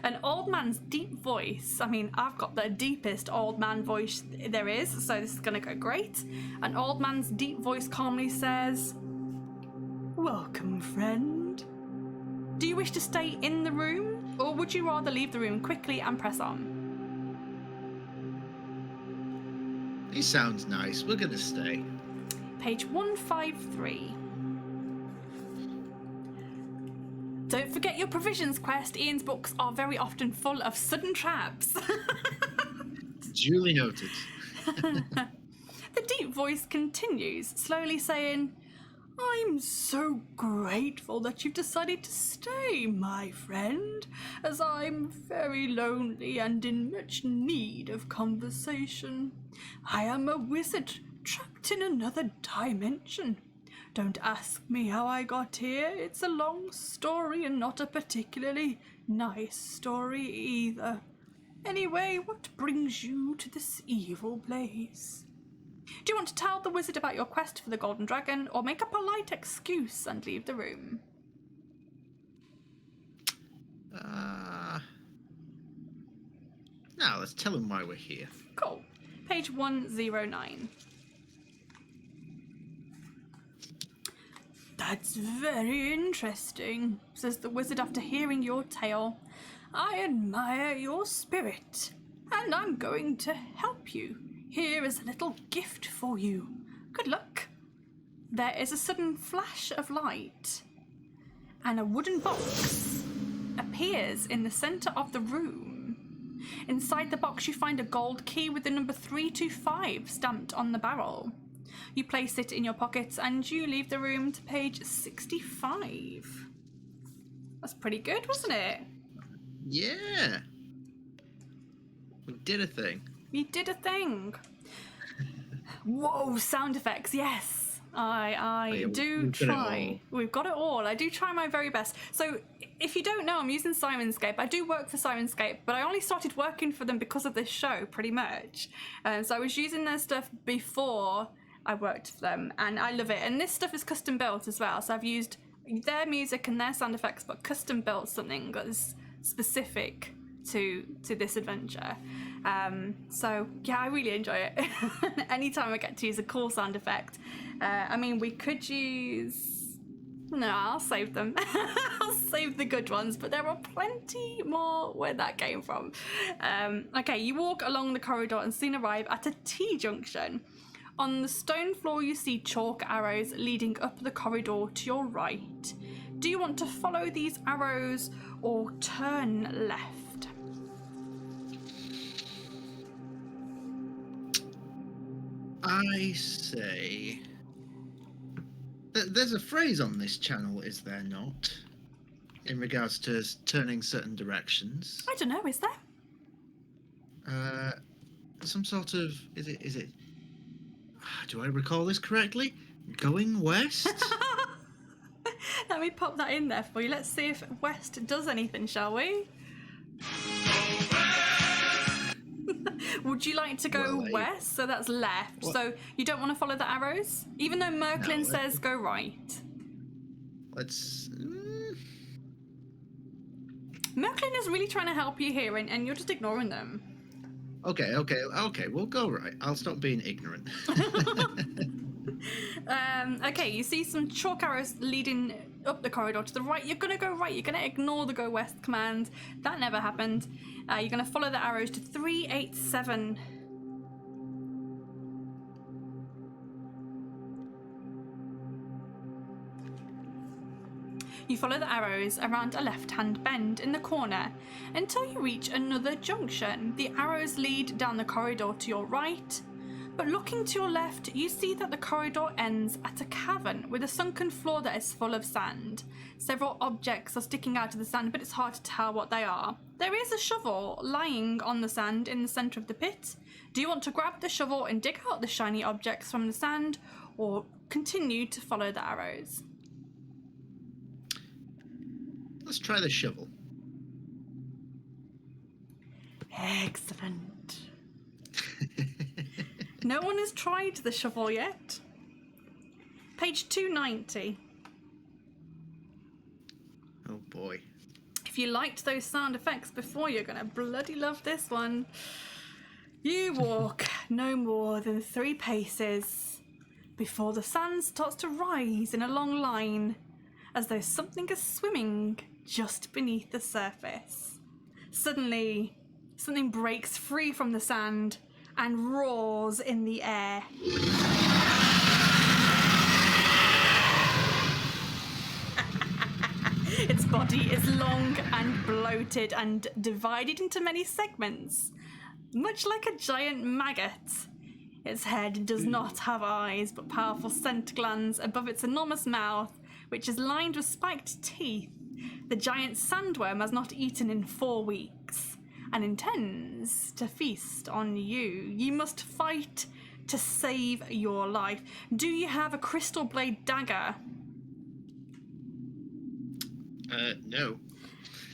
An old man's deep voice. I mean, I've got the deepest old man voice there is, so this is going to go great. An old man's deep voice calmly says, "Welcome, friend. Do you wish to stay in the room, or would you rather leave the room quickly and press on?" He sounds nice. We're gonna stay. Page 153. Don't forget your provisions quest. Ian's books are very often full of sudden traps. Duly noted. The deep voice continues, slowly saying, "I'm so grateful that you've decided to stay, my friend, as I'm very lonely and in much need of conversation. I am a wizard trapped in another dimension. Don't ask me how I got here. It's a long story and not a particularly nice story either. Anyway, what brings you to this evil place? Do you want to tell the wizard about your quest for the golden dragon, or make a polite excuse and leave the room?" Now let's tell him why we're here. Cool. Page 109. "That's very interesting," says the wizard after hearing your tale. "I admire your spirit, and I'm going to help you. Here is a little gift for you. Good luck." There is a sudden flash of light, and a wooden box appears in the centre of the room. Inside the box, you find a gold key with the number 325 stamped on the barrel. You place it in your pocket and you leave the room to page 65. That's pretty good, wasn't it? Yeah. We did a thing. You did a thing. Whoa, sound effects, yes. I do try. We've got it all. I do try my very best. So if you don't know, I'm using Sirenscape. I do work for Sirenscape, but I only started working for them because of this show, pretty much. So I was using their stuff before I worked for them, and I love it. And this stuff is custom built as well. So I've used their music and their sound effects, but custom built something that is specific to this adventure. So yeah, I really enjoy it. Anytime I get to use a cool sound effect. I mean, we could use... No, I'll save them. I'll save the good ones, but there are plenty more where that came from. Okay, you walk along the corridor and soon arrive at a T-junction. On the stone floor, you see chalk arrows leading up the corridor to your right. Do you want to follow these arrows or turn left? I say... There's a phrase on this channel, is there not? In regards to turning certain directions. I don't know, is there? Some sort of... Is it... Do I recall this correctly? Going west? Let me pop that in there for you. Let's see if west does anything, shall we? Would you like to go west? So that's left. What? So you don't want to follow the arrows? Even though Merklin says go right. Let's... Merklin is really trying to help you here, and you're just ignoring them. Okay, we'll go right. I'll stop being ignorant. Okay, you see some chalk arrows leading up the corridor to the right. You're going to go right. You're going to ignore the go west command. That never happened. You're going to follow the arrows to 387. You follow the arrows around a left-hand bend in the corner until you reach another junction. The arrows lead down the corridor to your right, but looking to your left, you see that the corridor ends at a cavern with a sunken floor that is full of sand. Several objects are sticking out of the sand, but it's hard to tell what they are. There is a shovel lying on the sand in the centre of the pit. Do you want to grab the shovel and dig out the shiny objects from the sand, or continue to follow the arrows? Let's try the shovel. Excellent. No one has tried the shovel yet. Page 290. Oh boy. If you liked those sound effects before, you're going to bloody love this one. You walk no more than 3 paces before the sand starts to rise in a long line, as though something is swimming just beneath the surface. Suddenly, something breaks free from the sand and roars in the air. Its body is long and bloated and divided into many segments, much like a giant maggot. Its head does not have eyes, but powerful scent glands above its enormous mouth, which is lined with spiked teeth. The giant sandworm has not eaten in 4 weeks and intends to feast on you. You must fight to save your life. Do you have a crystal blade dagger? No.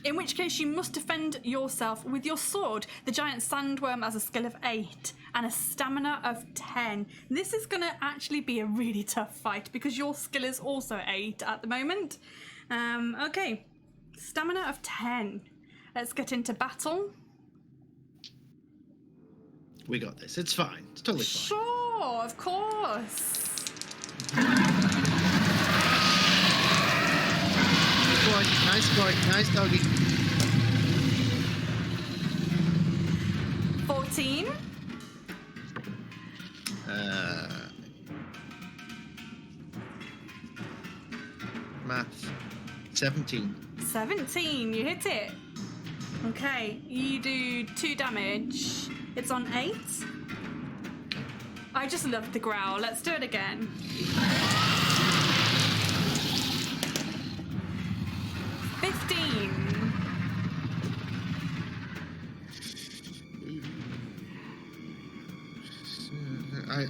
In which case you must defend yourself with your sword. The giant sandworm has a skill of 8 and a stamina of 10. This is going to actually be a really tough fight because your skill is also 8 at the moment. Okay, stamina of 10. Let's get into battle. We got this. It's fine. It's totally fine. Sure, of course. Boy, nice doggy. 14. Maths. 17. 17, you hit it. Okay, you do 2 damage. It's on 8. I just love the growl. Let's do it again. 15.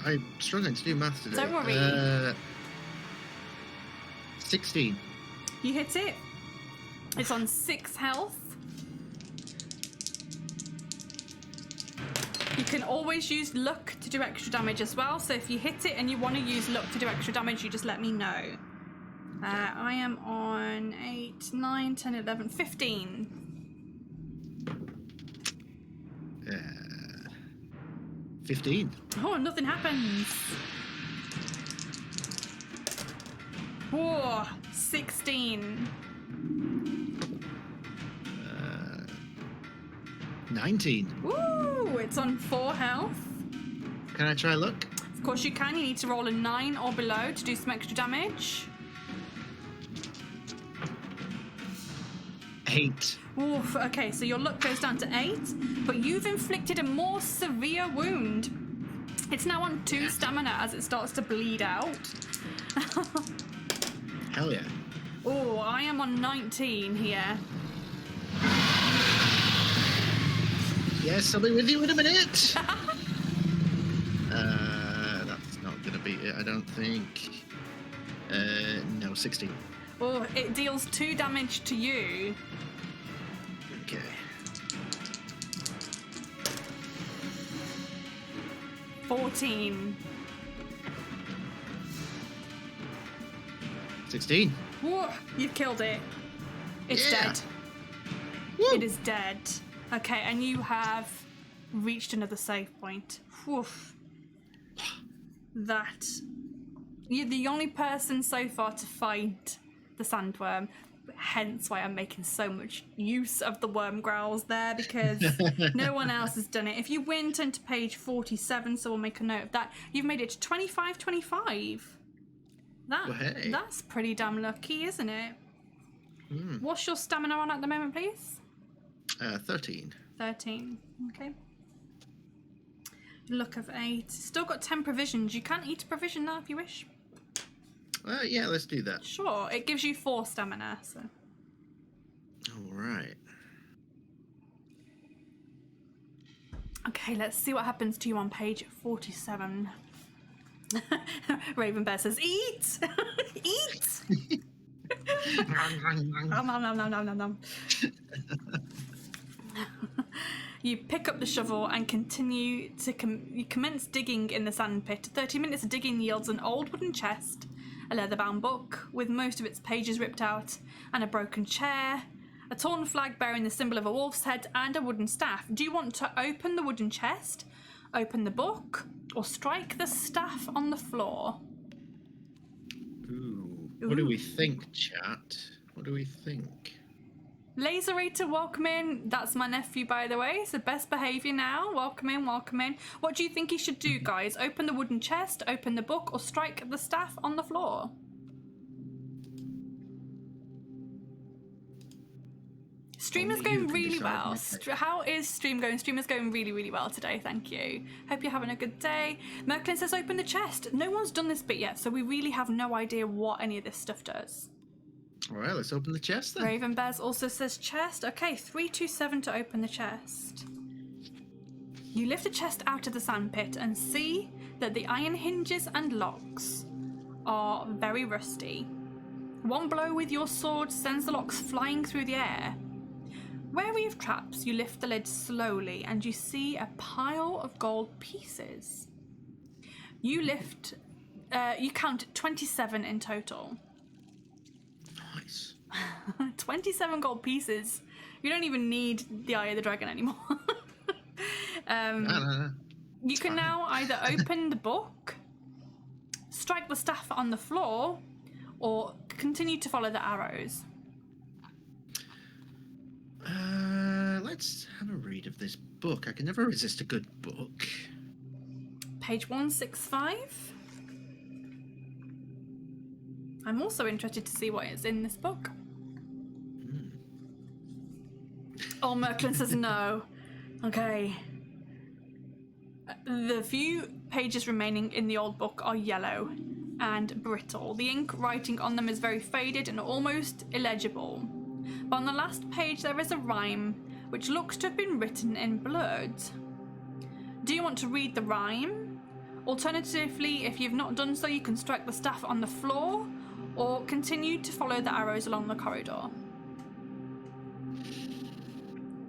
I'm struggling to do maths today. Don't worry. 16. You hit it. It's on 6 health. You can always use luck to do extra damage as well. So if you hit it and you want to use luck to do extra damage, you just let me know. I am on 8, 9, 10, 11, 15. 15. Oh, nothing happens. Whoa, 16. 19. Ooh, it's on 4 health. Can I try luck? Of course you can. You need to roll a 9 or below to do some extra damage. 8. Oof, okay, so your luck goes down to 8, but you've inflicted a more severe wound. It's now on 2 stamina as it starts to bleed out. Hell yeah. Oh, I am on 19 here. Yes, I'll be with you in a minute. That's not going to be it, I don't think. No, 16. Oh, it deals 2 damage to you. Okay. 14. 16. Whoa, you've killed it. It's dead. Woo. It is dead. Okay, and you have reached another save point. Woof. That. You're the only person so far to fight the sandworm, hence why I'm making so much use of the worm growls there, because no one else has done it. If you win, turn to page 47, so we'll make a note of that. You've made it to 25-25. Well, hey. That's pretty damn lucky, isn't it? What's your stamina on at the moment, please? 13. 13. Okay. Look of 8. Still got 10 provisions. You can eat a provision now if you wish. Yeah, let's do that. Sure. It gives you 4 stamina, so. All right. Okay, let's see what happens to you on page 47. Raven Bear says, eat! Eat! Nom, nom, nom, nom, nom, nom, nom. You pick up the shovel and continue to you commence digging in the sand pit. 30 minutes of digging yields an old wooden chest, a leather-bound book with most of its pages ripped out, and a broken chair, a torn flag bearing the symbol of a wolf's head, and a wooden staff. Do you want to open the wooden chest, open the book, or strike the staff on the floor? Ooh. What do we think, chat? What do we think? Laserator, welcome in. That's my nephew, by the way. So best behaviour now. Welcome in, welcome in. What do you think he should do, guys? Open the wooden chest, open the book, or strike the staff on the floor? Stream is going really well. How is stream going? Stream is going really, really well today, thank you. Hope you're having a good day. Merklin says open the chest. No one's done this bit yet, so we really have no idea what any of this stuff does. All right, let's open the chest then. Raven Bears also says chest. Okay, 327 to open the chest. You lift the chest out of the sandpit and see that the iron hinges and locks are very rusty. One blow with your sword sends the locks flying through the air. Wary of traps, you lift the lid slowly and you see a pile of gold pieces. You count 27 in total. Nice. 27 gold pieces. You don't even need the Eye of the Dragon anymore. No. You can now either open the book, strike the staff on the floor, or continue to follow the arrows. Let's have a read of this book. I can never resist a good book. Page 165. I'm also interested to see what is in this book. Oh, Merklin says no. Okay. The few pages remaining in the old book are yellow and brittle. The ink writing on them is very faded and almost illegible. But on the last page there is a rhyme which looks to have been written in blood. Do you want to read the rhyme? Alternatively, if you've not done so, you can strike the staff on the floor or continue to follow the arrows along the corridor.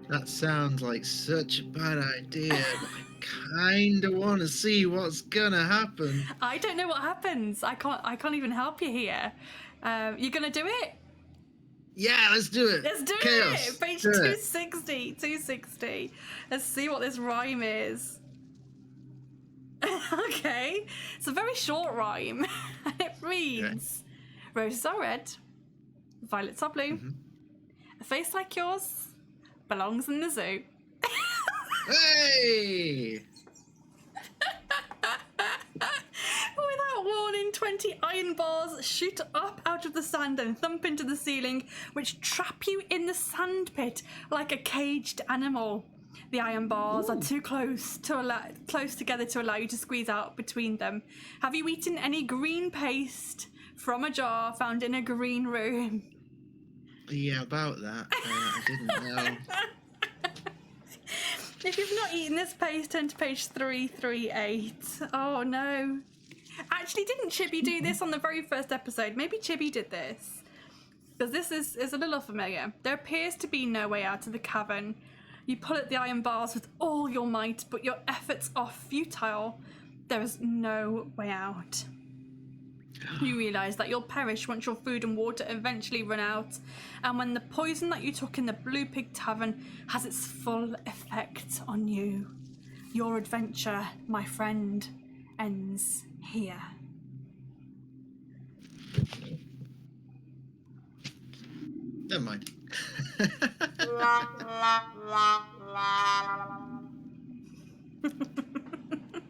That sounds like such a bad idea, but I kinda want to see what's gonna happen. I don't know what happens. I can't even help you here. You gonna do it? Yeah, let's do it. Let's do Chaos. it. Page Do it. 260. Let's see what this rhyme is. Okay, it's a very short rhyme. It reads: roses are red, violets are blue. A face like yours belongs in the zoo. Hey! Without warning, 20 iron bars shoot up out of the sand and thump into the ceiling, which trap you in the sand pit like a caged animal. The iron bars are too close together to allow you to squeeze out between them. Have you eaten any green paste from a jar found in a green room? Yeah, about that. I didn't know. If you've not eaten this paste, turn to page 338. Oh no. Actually, didn't Chibi do this on the very first episode? Maybe Chibi did this. Because this is a little familiar. There appears to be no way out of the cavern. You pull at the iron bars with all your might, but your efforts are futile. There is no way out. You realise that you'll perish once your food and water eventually run out, and when the poison that you took in the Blue Pig Tavern has its full effect on you. Your adventure, my friend, ends here. Never mind.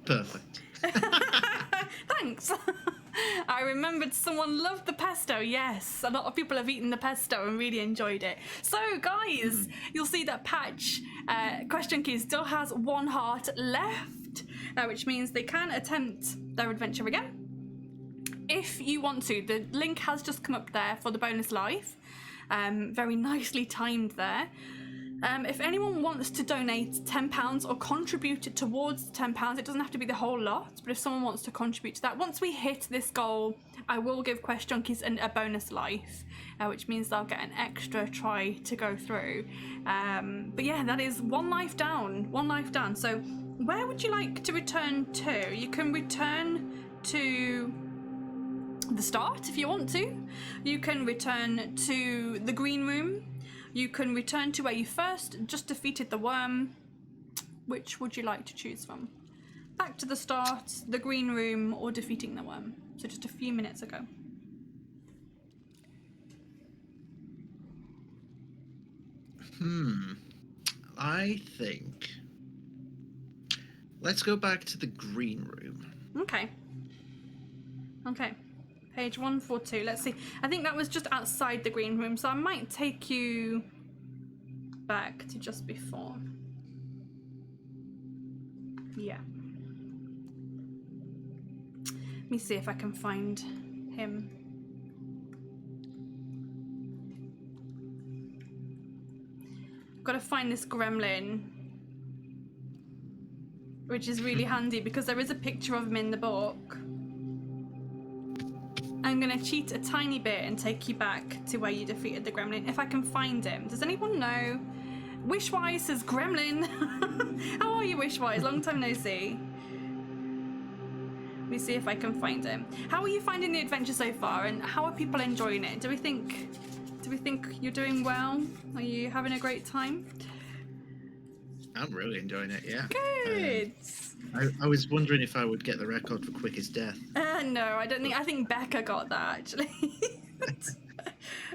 Perfect. Thanks. I remembered someone loved the pesto. Yes, a lot of people have eaten the pesto and really enjoyed it. So, guys, you'll see that Patch, Quest Junkies, still has 1 heart left, which means they can attempt their adventure again. If you want to, the link has just come up there for the bonus life. Very nicely timed there. If anyone wants to donate £10 or contribute towards £10, it doesn't have to be the whole lot, but if someone wants to contribute to that, once we hit this goal, I will give Quest Junkies a bonus life, which means they'll get an extra try to go through. But yeah, that is 1 life down, 1 life down. So where would you like to return to? You can return to the start if you want to. You can return to the green room. You can return to where you first just defeated the worm. Which would you like to choose from? Back to the start, the green room, or defeating the worm? So just a few minutes ago. I think let's go back to the green room. Okay. Okay. Page 142. Let's see. I think that was just outside the green room, so I might take you back to just before. Yeah. Let me see if I can find him. I've got to find this gremlin, which is really handy because there is a picture of him in the book. I'm going to cheat a tiny bit and take you back to where you defeated the gremlin, if I can find him. Does anyone know? Wishwise says gremlin. How are you, Wishwise? Long time no see. Let me see if I can find him. How are you finding the adventure so far, and how are people enjoying it? Do we think you're doing well? Are you having a great time? I'm really enjoying it, yeah. Good. I was wondering if I would get the record for quickest death. No, I don't think. I think Becca got that, actually.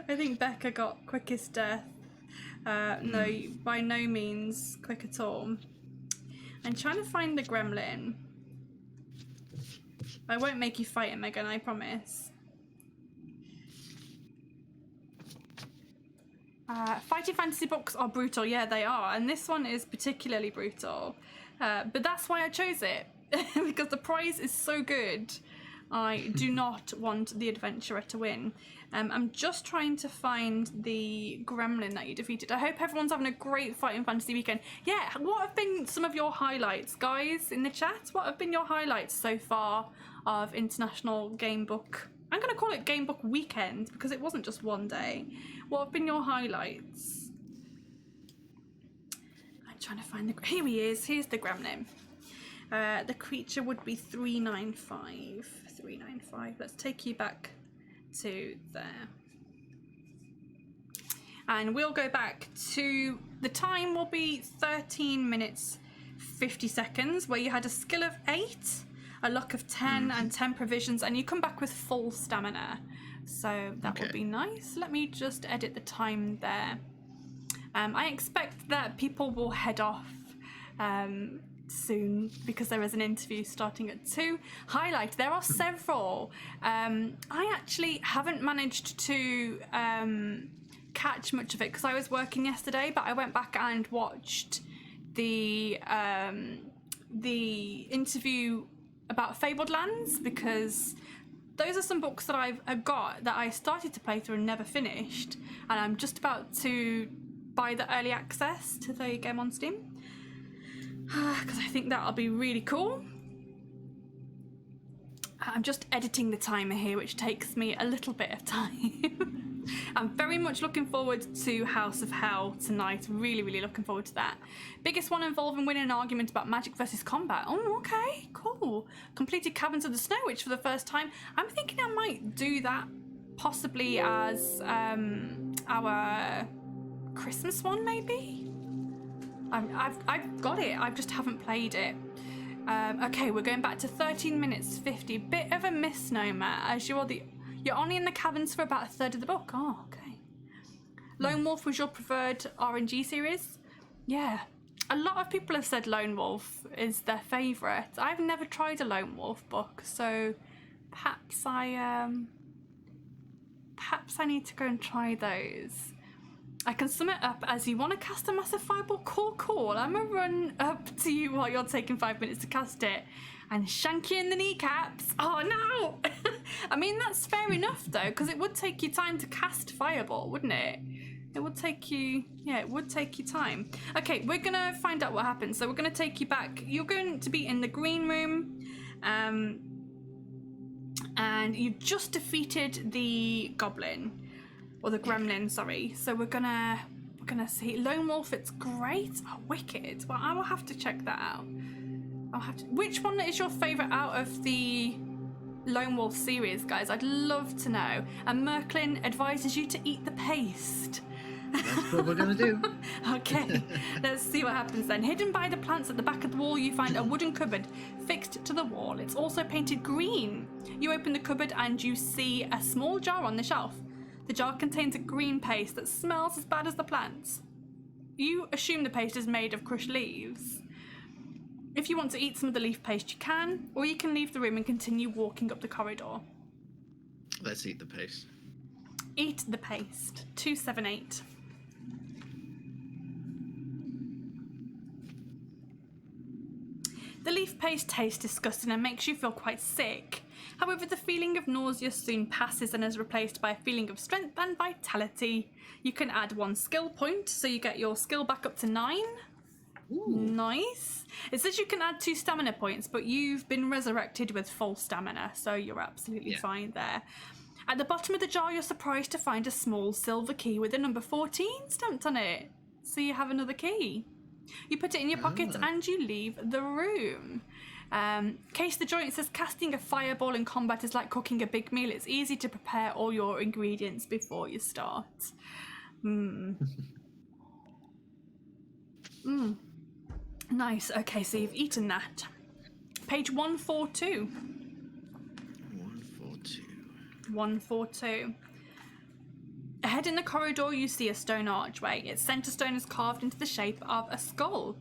I think Becca got quickest death. No, by no means quick at all. I'm trying to find the gremlin. I won't make you fight him again, I promise. Fighting fantasy books are brutal, yeah, they are, and this one is particularly brutal. But that's why I chose it, because the prize is so good. I do not want the adventurer to win. I'm just trying to find the gremlin that you defeated. I hope everyone's having a great Fighting Fantasy weekend. Yeah, what have been some of your highlights, guys, in the chat? What have been your highlights so far of International Gamebook? I'm going to call it Gamebook Weekend because it wasn't just one day. What have been your highlights? I'm trying to find the... Here he is. Here's the gremlin. The creature would be 395. 395. Let's take you back to there. And we'll go back to... The time will be 13 minutes 50 seconds, where you had a skill of 8, a luck of 10, and 10 provisions, and you come back with full stamina. So that would be nice. Let me just edit the time there. I expect that people will head off soon because there is an interview starting at 2. Highlight, there are several. I actually haven't managed to catch much of it because I was working yesterday, but I went back and watched the interview about Fabled Lands, because those are some books that I've got that I started to play through and never finished, and I'm just about to buy the early access to the game on Steam because I think that'll be really cool. I'm just editing the timer here, which takes me a little bit of time. I'm very much looking forward to House of Hell tonight. Really, really looking forward to that. Biggest one involving winning an argument about magic versus combat. Oh, okay, cool. Completed Caverns of the Snow Witch for the first time. I'm thinking I might do that possibly as our Christmas one, maybe? I've got it, I just haven't played it. Okay, we're going back to 13 minutes 50. Bit of a misnomer, as you're only in the caverns for about a third of the book. Oh, okay. Lone Wolf was your preferred RNG series? Yeah. A lot of people have said Lone Wolf is their favourite. I've never tried a Lone Wolf book, so Perhaps I need to go and try those. I can sum it up as you want to cast a massive fireball. Cool. I'm gonna run up to you while you're taking 5 minutes to cast it and shank you in the kneecaps. Oh no! I mean, that's fair enough though, because it would take you time to cast fireball, wouldn't it? It would take you, it would take you time. Okay, we're gonna find out what happens. So we're gonna take you back. You're going to be in the green room, and you just defeated the goblin, or the gremlin, sorry. So we're gonna see Lone Wolf. It's great. Oh, wicked. Well, I will have to check that out. I'll have to. Which one is your favourite out of the Lone Wolf series, guys? I'd love to know. And Merklin advises you to eat the paste. That's what we're going to do. Okay, let's see what happens then. Hidden by the plants at the back of the wall, you find a wooden cupboard fixed to the wall. It's also painted green. You open the cupboard and you see a small jar on the shelf. The jar contains a green paste that smells as bad as the plants. You assume the paste is made of crushed leaves. If you want to eat some of the leaf paste, you can, or you can leave the room and continue walking up the corridor. Let's eat the paste. Eat the paste. 278. The leaf paste tastes disgusting and makes you feel quite sick. However, the feeling of nausea soon passes and is replaced by a feeling of strength and vitality. You can add 1 skill point, so you get your skill back up to 9. Ooh. Nice. It says you can add 2 stamina points, but you've been resurrected with full stamina, so you're absolutely fine there. At the bottom of the jar, you're surprised to find a small silver key with the number 14 stamped on it. So you have another key. You put it in your pocket and you leave the room. Case the Joint says casting a fireball in combat is like cooking a big meal. It's easy to prepare all your ingredients before you start. Nice. Okay, so you've eaten that. Page 142. 142. Ahead in the corridor, you see a stone archway. Its centre stone is carved into the shape of a skull.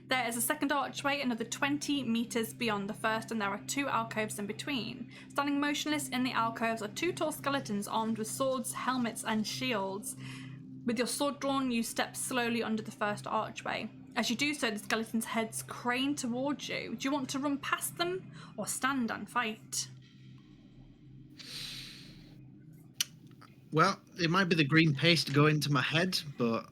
There is a second archway, another 20 metres beyond the first, and there are 2 alcoves in between. Standing motionless in the alcoves are 2 tall skeletons armed with swords, helmets, and shields. With your sword drawn, you step slowly under the first archway. As you do so, the skeletons' heads crane towards you. Do you want to run past them or stand and fight? Well, it might be the green paste going to my head, but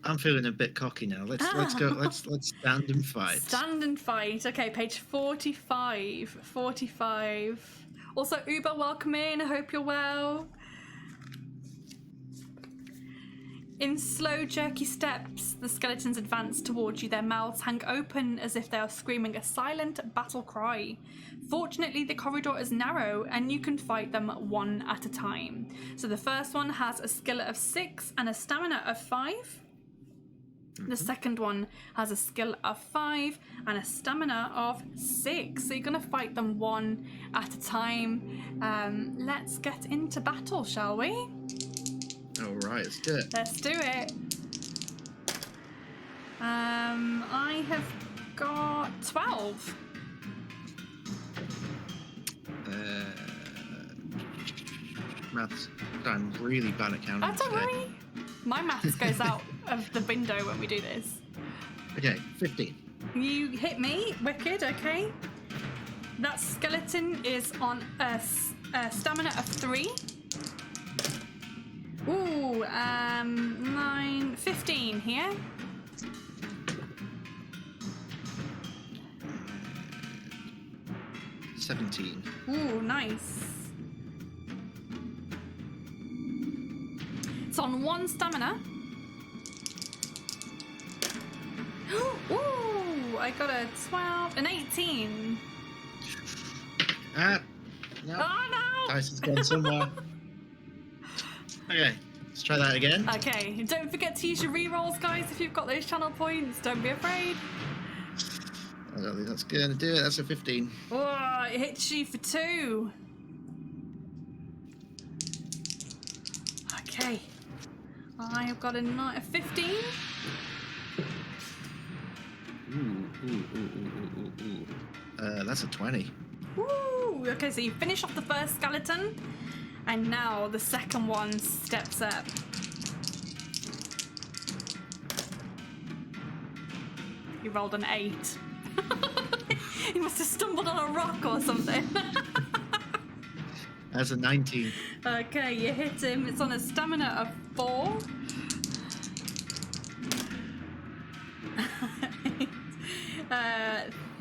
I'm feeling a bit cocky now. Let's go. Let's stand and fight. Stand and fight. Okay, page 45. 45. Also, Uber, welcome in. I hope you're well. In slow, jerky steps, the skeletons advance towards you. Their mouths hang open as if they are screaming a silent battle cry. Fortunately, the corridor is narrow and you can fight them one at a time. So the first one has a skill of 6 and a stamina of 5. The second one has a skill of 5 and a stamina of 6. So you're going to fight them one at a time. Let's get into battle, shall we? All right, let's do it. Let's do it. I have got 12. Maths. I'm really bad at counting. Don't worry. My maths goes out of the window when we do this. Okay, 15. You hit me. Wicked, okay. That skeleton is on a stamina of 3. Ooh, 9, 15 here. 17. Ooh, nice. It's on 1 stamina. Ooh, I got a 12, an 18. No. Oh no! Dice has gone somewhere. Okay, let's try that again. Okay, don't forget to use your rerolls, guys, if you've got those channel points. Don't be afraid. I don't think that's going to do it. That's a 15. Oh, it hits you for 2. Okay. I have got a 15. Ooh. That's a 20. Woo! Woo! Okay, so you finish off the first skeleton, and now the second one steps up. You rolled an 8. You must have stumbled on a rock or something. That's a 19. Okay, you hit him. It's on a stamina of 4.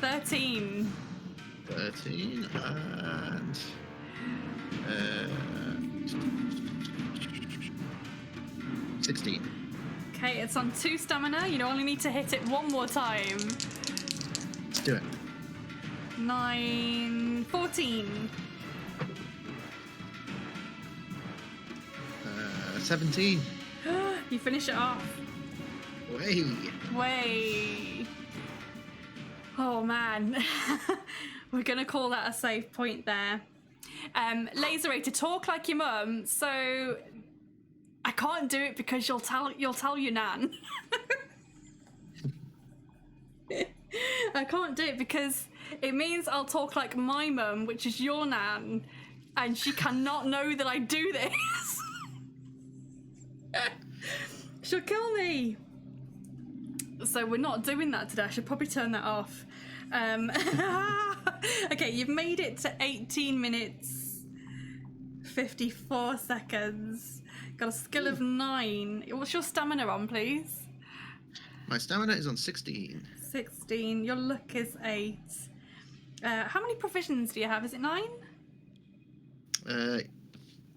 13. 13 and 16. Okay, it's on 2 stamina. You only need to hit it one more time. Let's do it. 9, 14. 17. You finish it off. Way. Oh man. We're gonna call that a save point there. Laserate, talk like your mum. So I can't do it because you'll tell your nan. I can't do it because it means I'll talk like my mum, which is your nan, and she cannot know that I do this. She'll kill me. So we're not doing that today. I should probably turn that off. Okay, you've made it to 18 minutes 54 seconds. Got a skill of 9. What's your stamina on, please? My stamina is on 16. 16. Your luck is 8. How many provisions do you have? Is it 9?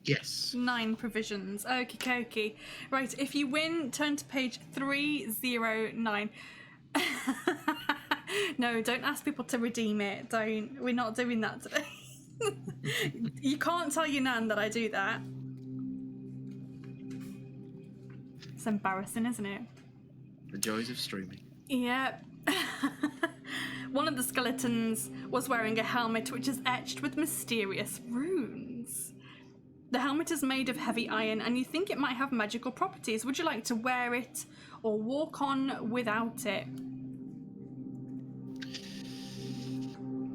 Yes. 9 provisions. Okie dokie. Right, if you win, turn to page 309. No, don't ask people to redeem it. Don't. We're not doing that today. You can't tell your nan that I do that. It's embarrassing, isn't it? The joys of streaming. Yep. One of the skeletons was wearing a helmet which is etched with mysterious runes. The helmet is made of heavy iron and you think it might have magical properties. Would you like to wear it or walk on without it?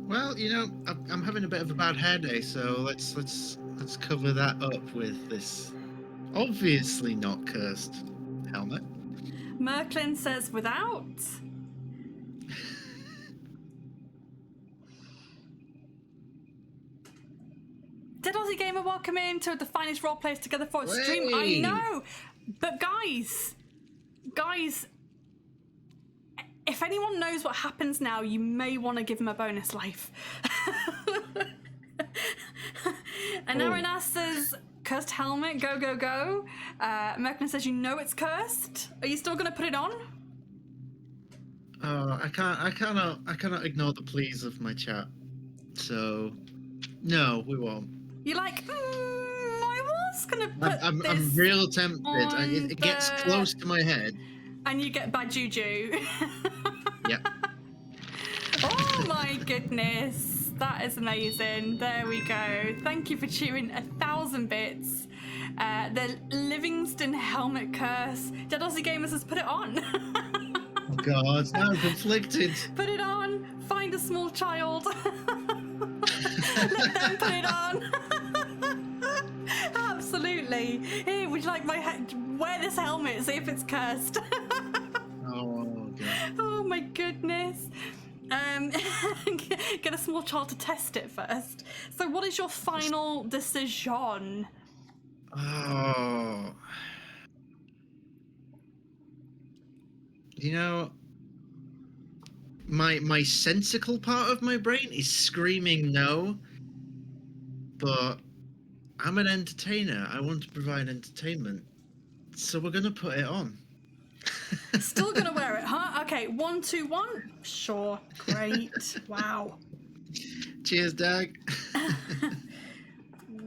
Well, you know, I'm having a bit of a bad hair day, so let's cover that up with this obviously not cursed helmet. Merklin says without. Dead Aussie Gamer, welcome in to the finest role players together for a stream. I know, but guys, if anyone knows what happens now, you may want to give him a bonus life. And Aaron says, cursed helmet, go, go, go. Merklin says, you know it's cursed. Are you still going to put it on? Oh, I cannot ignore the pleas of my chat. So, no, we won't. You're like, I was going to put I'm this real tempted. It gets close to my head. And you get bad juju. Yep. Oh my goodness. That is amazing. There we go. Thank you for cheering 1,000 bits. The Livingston helmet curse. Dead Aussie Gamers has put it on. Oh God, now I'm conflicted. Put it on. Find a small child. Let them put it on. Absolutely. Here, would you like my wear this helmet, see if it's cursed. Oh God. Oh my goodness. Get a small child to test it first. So what is your final decision? Oh. You know, my sensical part of my brain is screaming no, but I'm an entertainer. I want to provide entertainment. So we're going to put it on. Still going to wear it, huh? Okay, 1, 2, 1. Sure. Great. Wow. Cheers, Dag.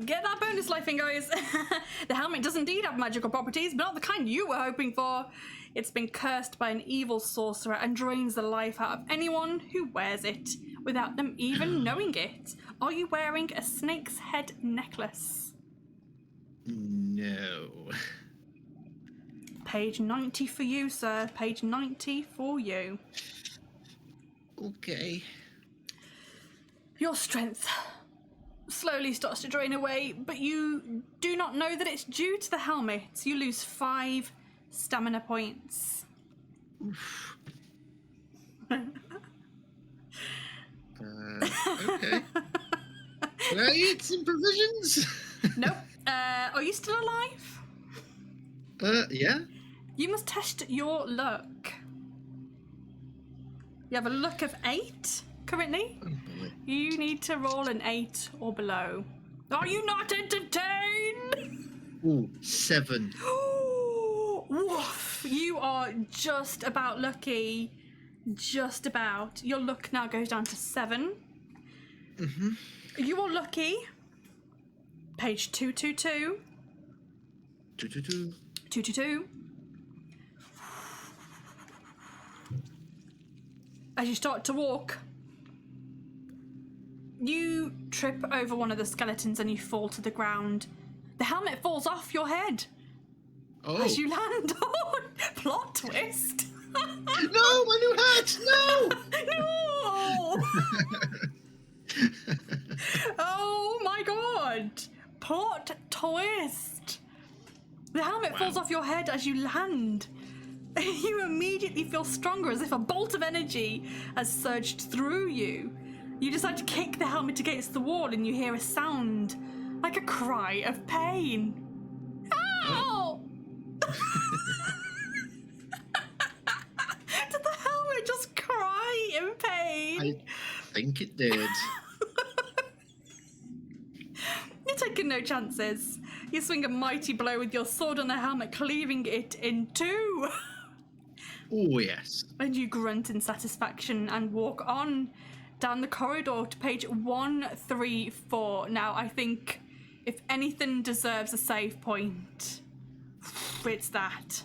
Get that bonus life in, guys. The helmet does indeed have magical properties, but not the kind you were hoping for. It's been cursed by an evil sorcerer and drains the life out of anyone who wears it without them even knowing it. Are you wearing a snake's head necklace? No. Page 90 for you, sir. Page 90 for you. Okay. Your strength slowly starts to drain away, but you do not know that it's due to the helmet. You lose 5 stamina points. Okay. Can I eat some provisions? Nope. Are you still alive? Yeah. You must test your luck. You have a luck of 8 currently. Oh, boy. You need to roll an 8 or below. Are you not entertained? Ooh, 7. Woof. You are just about lucky. Just about. Your luck now goes down to 7. Mm-hmm. You are lucky. Page 222. 222. 222. As you start to walk, you trip over one of the skeletons and you fall to the ground. The helmet falls off your head. Oh. As you land on. Plot twist. No, my new hat! No! No! Oh my god! Plot twist! The helmet falls off your head as you land. You immediately feel stronger, as if a bolt of energy has surged through you. You decide to kick the helmet against the wall and you hear a sound like a cry of pain. Ow! Did the helmet just cry in pain? I think it did. You're taking no chances. You swing a mighty blow with your sword on the helmet, cleaving it in 2. Oh, yes. And you grunt in satisfaction and walk on down the corridor to page 134. Now, I think if anything deserves a save point, it's that.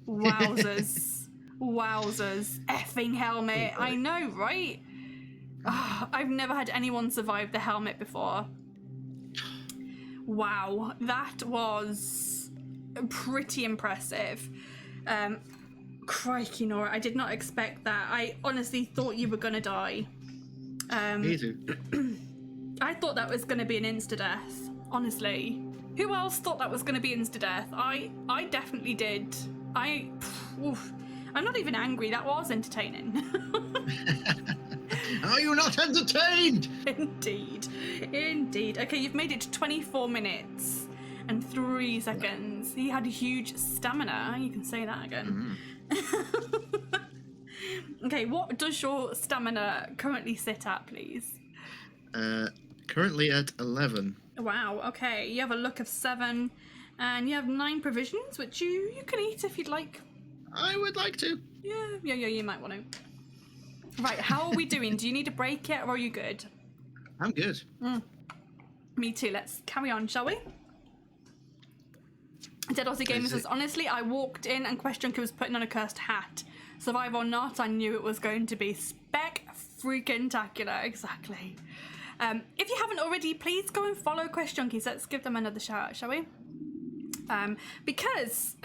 Wowzers. Wowzers. Effing helmet. I know, right? Oh, I've never had anyone survive the helmet before. Wow, that was pretty impressive. Crikey, Nora, I did not expect that. I honestly thought you were gonna die. Me too. I thought that was gonna be an insta-death, honestly. Who else thought that was gonna be insta-death? I definitely did. I'm not even angry, that was entertaining. Are you not entertained? Indeed. Indeed. Okay, you've made it to 24 minutes and 3 seconds. You had a huge stamina. You can say that again. Okay, what does your stamina currently sit at, please? Currently at 11. Wow, okay. You have a luck of 7 and you have 9 provisions, which you can eat if you'd like. I would like to. Yeah, you might want to. Right, how are we doing? Do you need a break yet, or are you good? I'm good. Me too. Let's carry on, shall we? Dead Aussie Gamer says, honestly, I walked in and Quest Junkies was putting on a cursed hat. Survive or not, I knew it was going to be spec-freaking-tacular. Exactly. If you haven't already, please go and follow Quest Junkies. Let's give them another shout out, shall we? Because,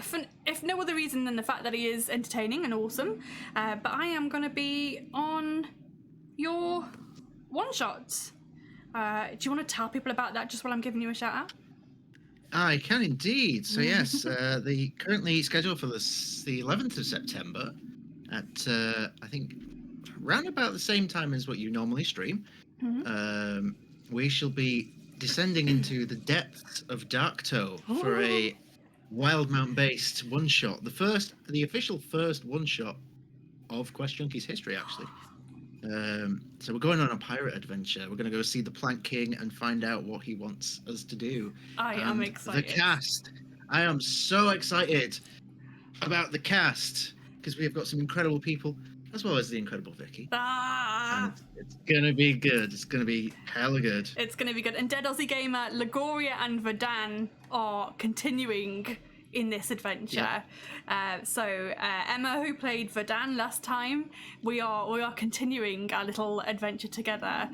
if no other reason than the fact that he is entertaining and awesome, but I am going to be on your one-shots. Do you want to tell people about that just while I'm giving you a shout-out? I can indeed. So yes, the currently scheduled for the 11th of September at, I think, around about the same time as what you normally stream. We shall be descending into the depths of Darktoe for a Wildmount-based one-shot. The official first one-shot of Quest Junkies history, actually. So we're going on a pirate adventure. We're going to go see the Plank King and find out what he wants us to do. I am excited. The cast. I am so excited about the cast because we have got some incredible people, as well as the incredible Vicky. And it's gonna be good. It's gonna be hella good. It's gonna be good. And Dead Aussie Gamer, Lagoria and Verdan are continuing in this adventure. So Emma, who played Verdan last time, we are continuing our little adventure together,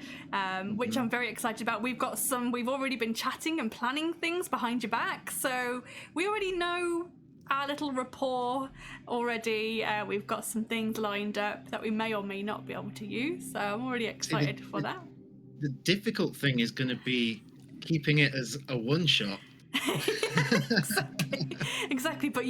which I'm very excited about. We've already been chatting and planning things behind your back, so we already know our little rapport already. We've got some things lined up that we may or may not be able to use, so I'm already excited for that. the difficult thing is going to be keeping it as a one-shot. Exactly. But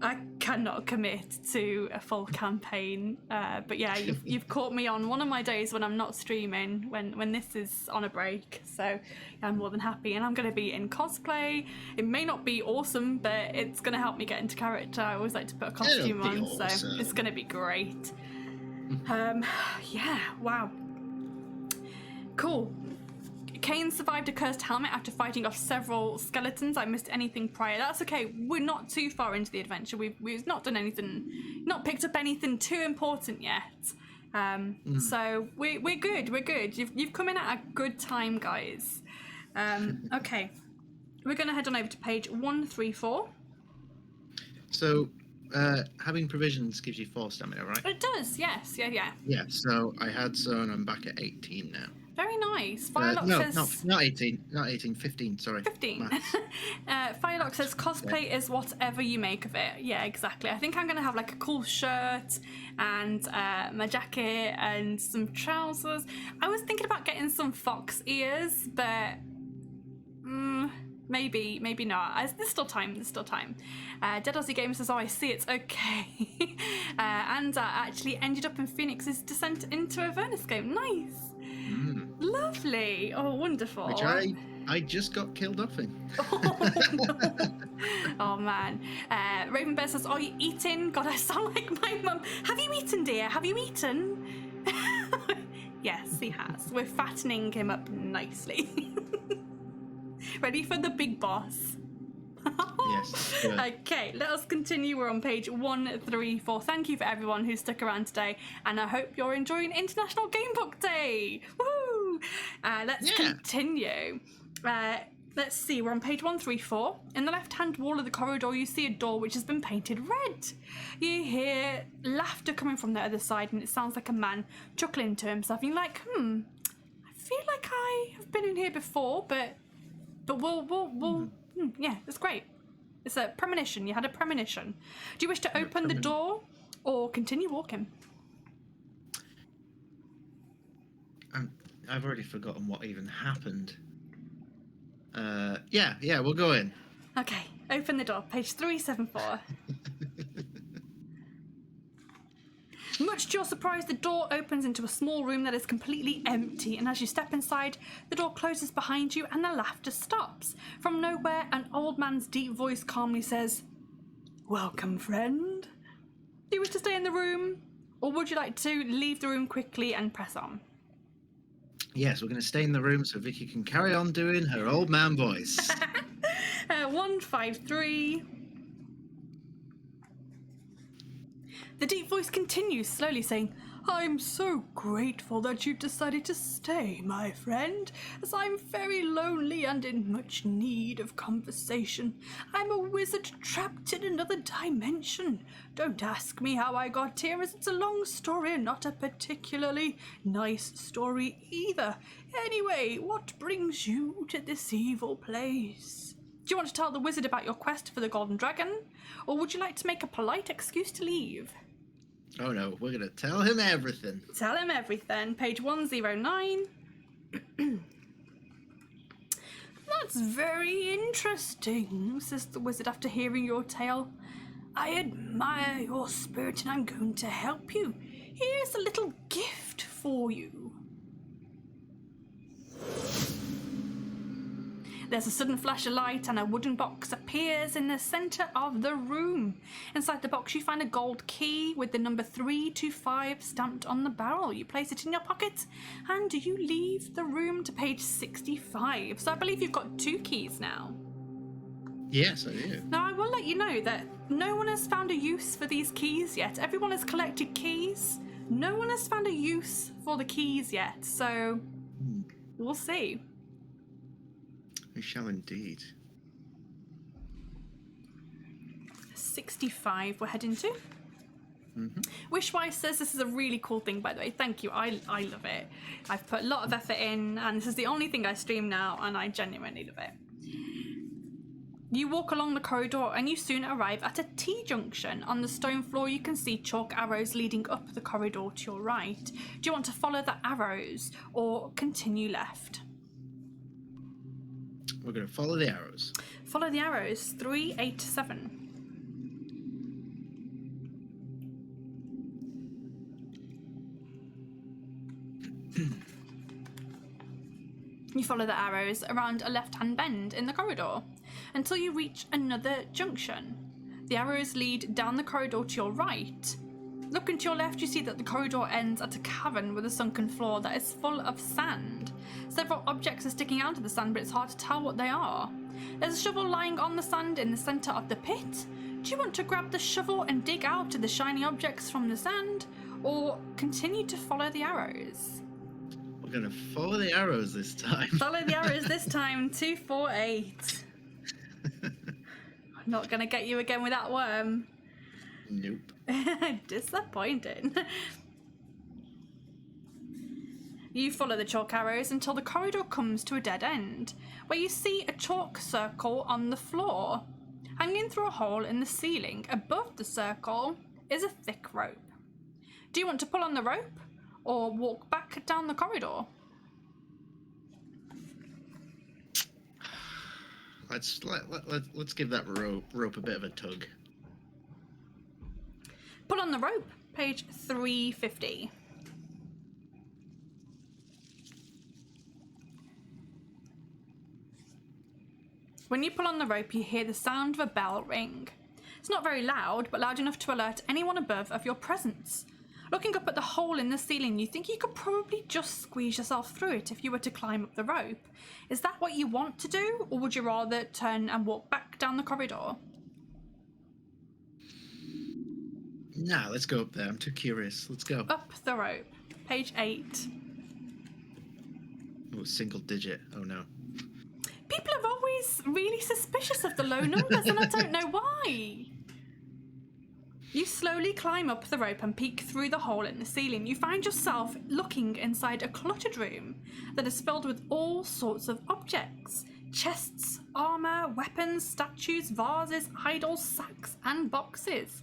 I cannot commit to a full campaign. But yeah, you've caught me on one of my days when I'm not streaming, when this is on a break. So I'm more than happy, and I'm going to be in cosplay. It may not be awesome, but it's going to help me get into character. I always like to put a costume on, awesome. so it's going to be great. Yeah, wow. Cool. Kane survived a cursed helmet after fighting off several skeletons. I missed anything prior. That's okay. We're not too far into the adventure. We've not done anything, not picked up anything too important yet. So we're good. We're good. You've come in at a good time, guys. Okay, we're going to head on over to page 134. So, having provisions gives you 4 stamina, right? It does. Yes. Yeah. Yeah. So I had and I'm back at 18 now. Very nice. Not 18, 15, sorry. 15. Firelock says cosplay is whatever you make of it. Yeah, exactly. I think I'm going to have like a cool shirt and my jacket and some trousers. I was thinking about getting some fox ears, but maybe not. There's still time. Dead Aussie Gamer says, I see, it's okay. And actually ended up in Phoenix's descent into Avernus game. Nice. Lovely. Oh, wonderful. Which I just got killed off in. Oh, no. Oh man. Raven Bear says, are you eating? God, I sound like my mum. Have you eaten, dear? Have you eaten? Yes, he has. We're fattening him up nicely. Ready for the big boss. Yes. Good. Okay, let us continue. We're on page 134. Thank you for everyone who stuck around today, and I hope you're enjoying International Gamebook Day. Woo! Let's continue. Let's see, we're on page 134. In the left-hand wall of the corridor, you see a door which has been painted red. You hear laughter coming from the other side, and it sounds like a man chuckling to himself. And you're like, I feel like I have been in here before, but we'll yeah, it's great. It's a premonition. You had a premonition. Do you wish to open the door or continue walking? I've already forgotten what even happened. Yeah, we'll go in. Okay, open the door. Page 374. Much to your surprise, the door opens into a small room that is completely empty, and as you step inside, the door closes behind you and the laughter stops. From nowhere, an old man's deep voice calmly says, "Welcome, friend. Do you wish to stay in the room, or would you like to leave the room quickly and press on?" Yes, we're going to stay in the room so Vicky can carry on doing her old man voice. 153. The deep voice continues, slowly saying, "I'm so grateful that you've decided to stay, my friend, as I'm very lonely and in much need of conversation. I'm a wizard trapped in another dimension. Don't ask me how I got here, as it's a long story and not a particularly nice story either. Anyway, what brings you to this evil place? Do you want to tell the wizard about your quest for the Golden Dragon, or would you like to make a polite excuse to leave?" Oh no, we're going to tell him everything. Tell him everything. Page 109. "That's very interesting," says the wizard after hearing your tale. "I admire your spirit and I'm going to help you. Here's a little gift for you." There's a sudden flash of light and a wooden box appears in the centre of the room. Inside the box you find a gold key with the number 325 stamped on the barrel. You place it in your pocket and you leave the room to page 65. So I believe you've got 2 keys now. Yes, I do. Now I will let you know that no one has found a use for these keys yet. Everyone has collected keys. No one has found a use for the keys yet, so we'll see. We shall indeed. 65 we're heading to. Wishwise says this is a really cool thing, by the way. Thank you. I love it. I've put a lot of effort in, and this is the only thing I stream now, and I genuinely love it. You walk along the corridor and you soon arrive at a T-junction. On the stone floor you can see chalk arrows leading up the corridor to your right. Do you want to follow the arrows or continue left? We're going to follow the arrows. Follow the arrows. 3, 8, 7. You follow the arrows around a left-hand bend in the corridor until you reach another junction. The arrows lead down the corridor to your right. Looking to your left, you see that the corridor ends at a cavern with a sunken floor that is full of sand. Several objects are sticking out of the sand, but it's hard to tell what they are. There's a shovel lying on the sand in the centre of the pit. Do you want to grab the shovel and dig out the shiny objects from the sand, or continue to follow the arrows? We're going to follow the arrows this time. Follow the arrows this time. 2, 4, 8. I'm not going to get you again with that worm. Nope. Disappointing. You follow the chalk arrows until the corridor comes to a dead end, where you see a chalk circle on the floor. Hanging through a hole in the ceiling above the circle is a thick rope. Do you want to pull on the rope or walk back down the corridor? Let's give that rope a bit of a tug. Pull on the rope, page 350. When you pull on the rope, you hear the sound of a bell ring. It's not very loud, but loud enough to alert anyone above of your presence. Looking up at the hole in the ceiling, you think you could probably just squeeze yourself through it if you were to climb up the rope. Is that what you want to do, or would you rather turn and walk back down the corridor? Nah, let's go up there. I'm too curious. Let's go. Up the rope, page 8. Oh, single digit. Oh no. People are always really suspicious of the low numbers, and I don't know why. You slowly climb up the rope and peek through the hole in the ceiling. You find yourself looking inside a cluttered room that is filled with all sorts of objects. Chests, armour, weapons, statues, vases, idols, sacks and boxes.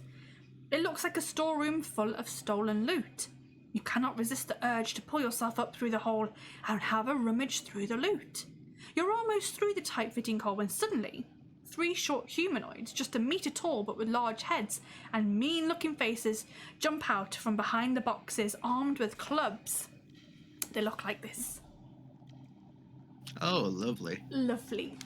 It looks like a storeroom full of stolen loot. You cannot resist the urge to pull yourself up through the hole and have a rummage through the loot. You're almost through the tight-fitting hole when suddenly 3 short humanoids, just a metre tall but with large heads and mean-looking faces, jump out from behind the boxes armed with clubs. They look like this. Oh, lovely. Lovely.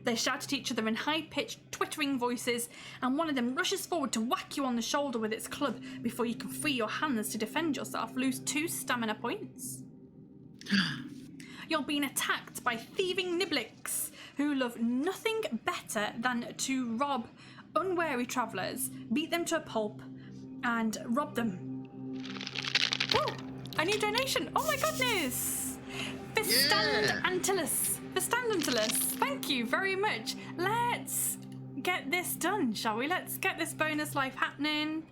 They shout at each other in high-pitched, twittering voices, and one of them rushes forward to whack you on the shoulder with its club before you can free your hands to defend yourself. Lose 2 stamina points. You're being attacked by thieving niblicks who love nothing better than to rob unwary travellers, beat them to a pulp, and rob them. Oh, a new donation! Oh my goodness! Antilus. Thank you very much. Let's get this done, shall we? Let's get this bonus life happening.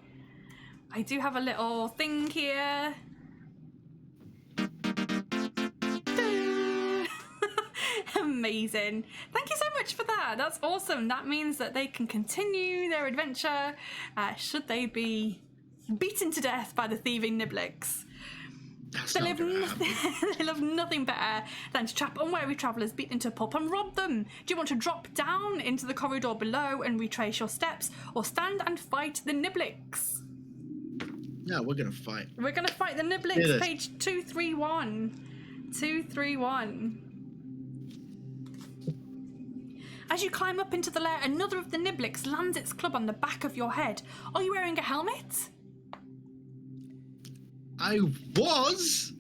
I do have a little thing here. Amazing. Thank you so much for that. That's awesome. That means that they can continue their adventure should they be beaten to death by the thieving niblicks. They love nothing better than to trap unwary travellers, beat them to a pulp and rob them. Do you want to drop down into the corridor below and retrace your steps, or stand and fight the niblicks? No, we're going to fight. We're going to fight the niblicks, page 231. 231. As you climb up into the lair, another of the niblicks lands its club on the back of your head. Are you wearing a helmet? I was.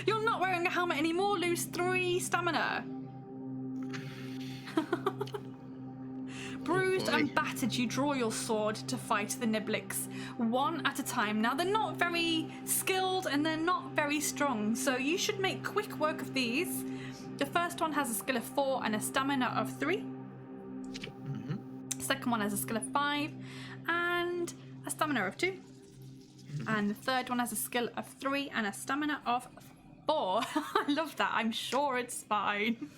You're not wearing a helmet anymore. Lose 3 stamina. Bruised and battered, you draw your sword to fight the niblicks, one at a time. Now, they're not very skilled and they're not very strong, so you should make quick work of these. The first one has a skill of 4 and a stamina of 3. Second one has a skill of 5 and a stamina of 2. And the third one has a skill of 3 and a stamina of 4. I love that. I'm sure it's fine.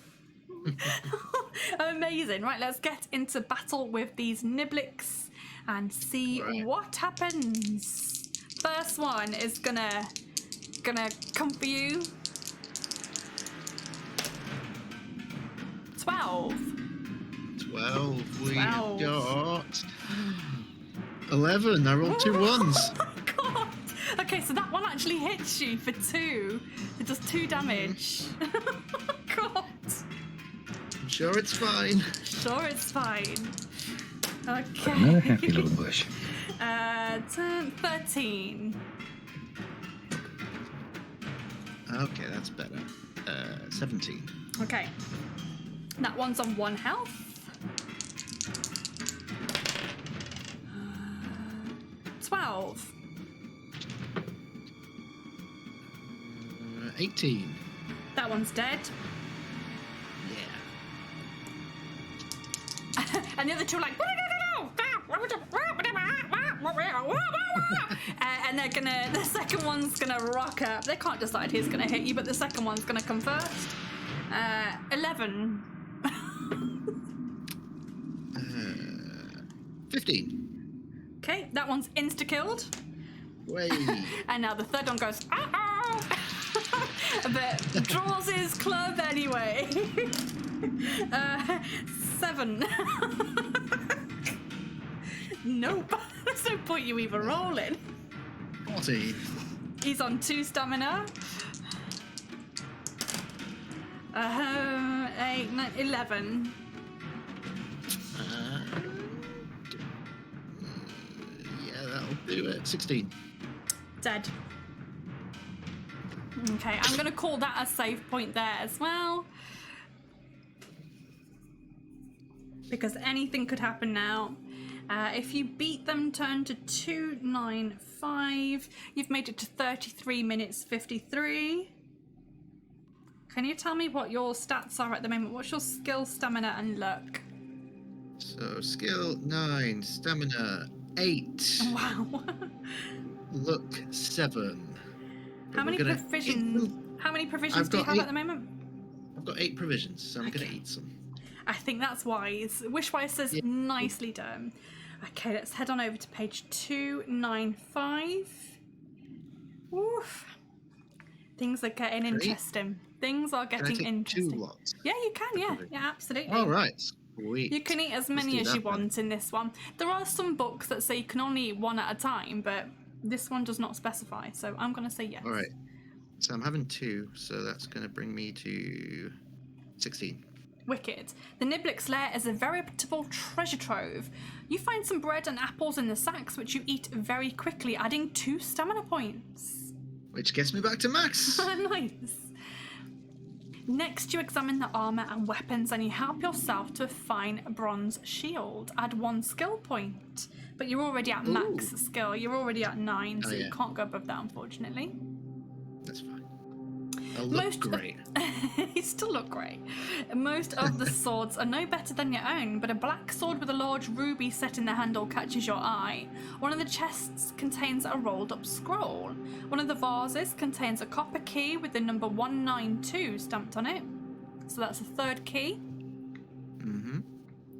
Amazing. Right, let's get into battle with these Niblix and see what happens. First one is gonna come for you. 12. 12. We got 11. I rolled 2 ones. Oh god. Okay, so that one actually hits you for 2. It does 2 damage. God. I'm sure it's fine. Sure it's fine. Okay. Another happy little bush. 13. Okay, that's better. 17. Okay. That one's on 1 health. 12. 18. That one's dead. Yeah. And the other two are like, and they're gonna, the second one's gonna rock up. They can't decide who's gonna hit you, but the second one's gonna come first. 11. 15. Okay, that one's insta-killed. Way. And now the third one goes, uh-oh! But draws his club anyway. 7. Nope. There's no point you even rolling. 14. He's on 2 stamina. 8, 9, 11. Yeah, that'll do it. 16. Dead. Okay, I'm going to call that a save point there as well. Because anything could happen now. If you beat them, turn to 295. You've made it to 33 minutes 53. Can you tell me what your stats are at the moment? What's your skill, stamina, and luck? So, skill 9, stamina 8. Wow. Look 7. How many provisions? How many provisions do you have at the moment? I've got 8 provisions, so I'm gonna eat some. I think that's wise. Wishwise says nicely done. Okay, let's head on over to page 295. Oof. Things are getting interesting. Things are getting interesting. 2 lots? Yeah, you can. Yeah, absolutely. All right, sweet. You can eat as many as you want in this one. There are some books that say you can only eat 1 at a time, but this one does not specify, so I'm going to say yes. All right. So I'm having 2, so that's going to bring me to 16. Wicked. The Niblix lair is a veritable treasure trove. You find some bread and apples in the sacks, which you eat very quickly, adding 2 stamina points. Which gets me back to max. Nice. Next, you examine the armour and weapons and you help yourself to a fine bronze shield. Add 1 skill point. But you're already at max skill. You're already at 9, so you can't go above that, unfortunately. That's fine. I'll look great. You still look great. Most of the swords are no better than your own, but a black sword with a large ruby set in the handle catches your eye. One of the chests contains a rolled up scroll. One of the vases contains a copper key with the number 192 stamped on it. So that's a 3rd key. Mm-hmm.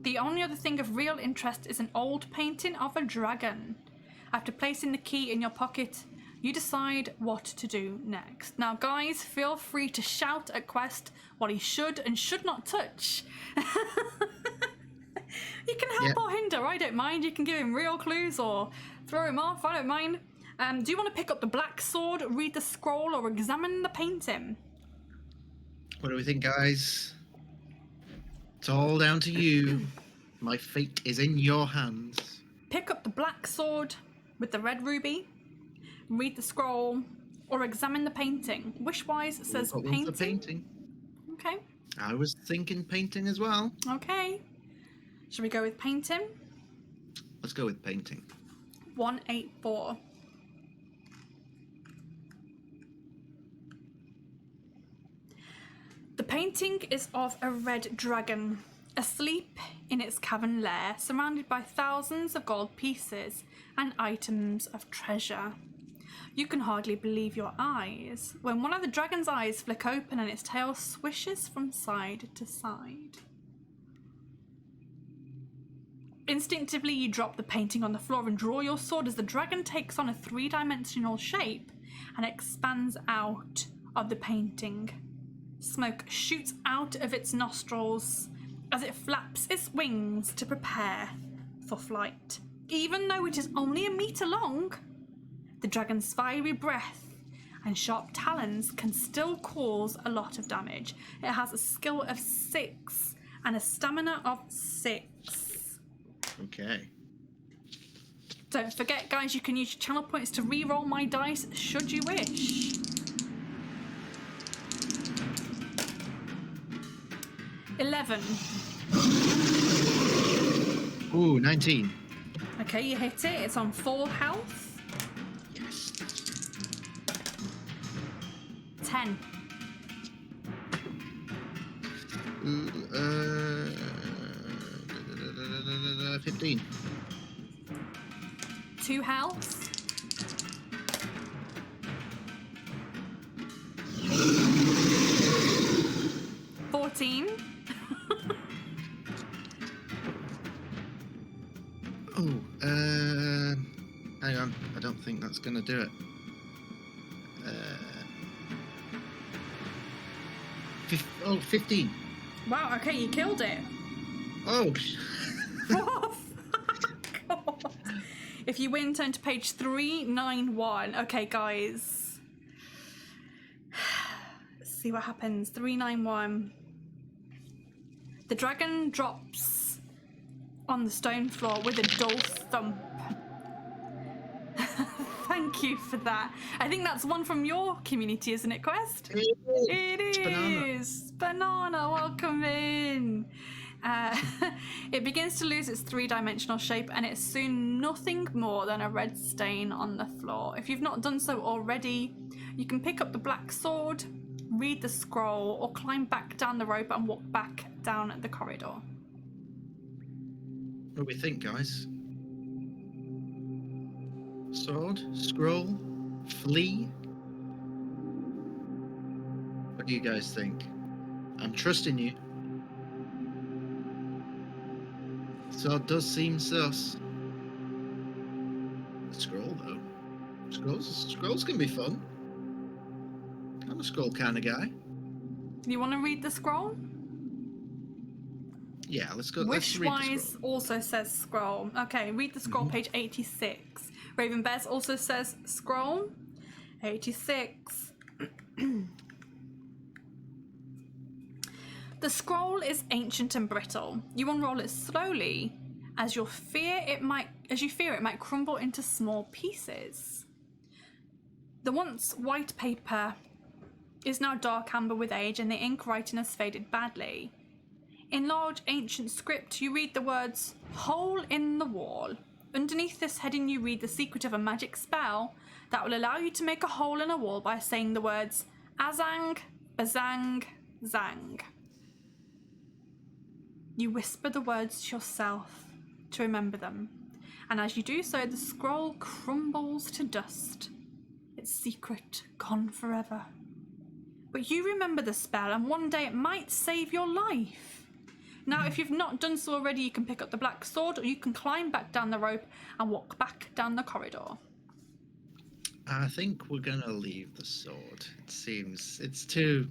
The only other thing of real interest is an old painting of a dragon. After placing the key in your pocket, you decide what to do next. Now, guys, feel free to shout at Quest what he should and should not touch. You can help or hinder, I don't mind. You can give him real clues or throw him off, I don't mind. Do you want to pick up the black sword, read the scroll, or examine the painting? What do we think, guys? It's all down to you. My fate is in your hands. Pick up the black sword with the red ruby, read the scroll, or examine the painting. Wishwise says painting. The painting. Okay. I was thinking painting as well. Okay. Shall we go with painting? Let's go with painting. 184. The painting is of a red dragon, asleep in its cavern lair, surrounded by thousands of gold pieces and items of treasure. You can hardly believe your eyes when one of the dragon's eyes flick open and its tail swishes from side to side. Instinctively, you drop the painting on the floor and draw your sword as the dragon takes on a three-dimensional shape and expands out of the painting. Smoke shoots out of its nostrils as it flaps its wings to prepare for flight. Even though it is only a meter long, the dragon's fiery breath and sharp talons can still cause a lot of damage. It has a skill of 6 and a stamina of 6. Okay. Don't forget, guys, you can use your channel points to re-roll my dice should you wish. 11. Ooh, 19. Okay, you hit it. It's on full health. Yes. 10. 15. 2 health. 14. Hang on. I don't think that's going to do it. 15. Wow, okay, you killed it. Oh. Oh, God. If you win, turn to page 391. Okay, guys. Let's see what happens. 391. The dragon drops on the stone floor with a dull thump. Thank you for that. I think that's one from your community, isn't it, Quest? It is. Banana, welcome in. It begins to lose its three-dimensional shape and it's soon nothing more than a red stain on the floor. If you've not done so already, you can pick up the black sword, read the scroll, or climb back down the rope and walk back down the corridor. What do we think, guys? Sword, scroll, flee? What do you guys think? I'm trusting you. Sword does seem sus. The scroll, though. Scrolls can be fun. I'm a scroll kind of guy. You want to read the scroll? Yeah, let's go. Let's read the Wishwise scroll. also says scroll. Okay, read the scroll, page 86. Raven Bears also says scroll. 86. The scroll is ancient and brittle. You unroll it slowly as you fear it might crumble into small pieces. The once white paper is now dark amber with age and the ink writing has faded badly. In large ancient script, you read the words, "Hole in the wall." Underneath this heading, you read the secret of a magic spell that will allow you to make a hole in a wall by saying the words, "Azang, Bazang, Zang." You whisper the words to yourself to remember them, and as you do so, the scroll crumbles to dust, its secret gone forever. But you remember the spell, and one day it might save your life. Now, if you've not done so already, you can pick up the black sword, or you can climb back down the rope and walk back down the corridor. I think we're gonna leave the sword. It seems it's too.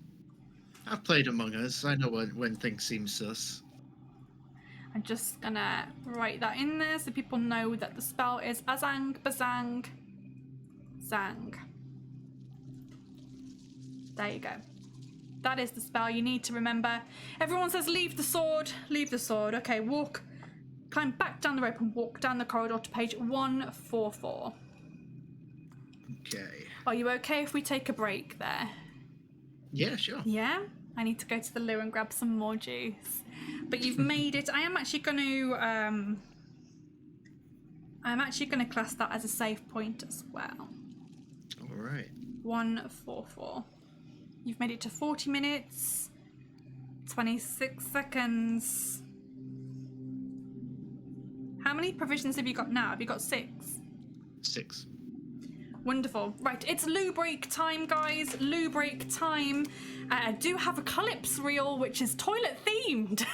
I've played Among Us. I know when things seem sus. I'm just gonna write that in there so people know that the spell is Azang, Bazang, Zang. There you go. That is the spell you need to remember. Everyone says leave the sword, leave the sword. Okay, climb back down the rope and walk down the corridor to page 144. Okay. Are you okay if we take a break there? Yeah, sure. Yeah? I need to go to the loo and grab some more juice. But you've made it. I am actually going to class that as a save point as well. All right. 144. You've made it to 40 minutes, 26 seconds. How many provisions have you got now? Have you got 6? 6. Wonderful. Right, it's loo break time, guys. Loo break time. I do have a Calypse reel, which is toilet themed.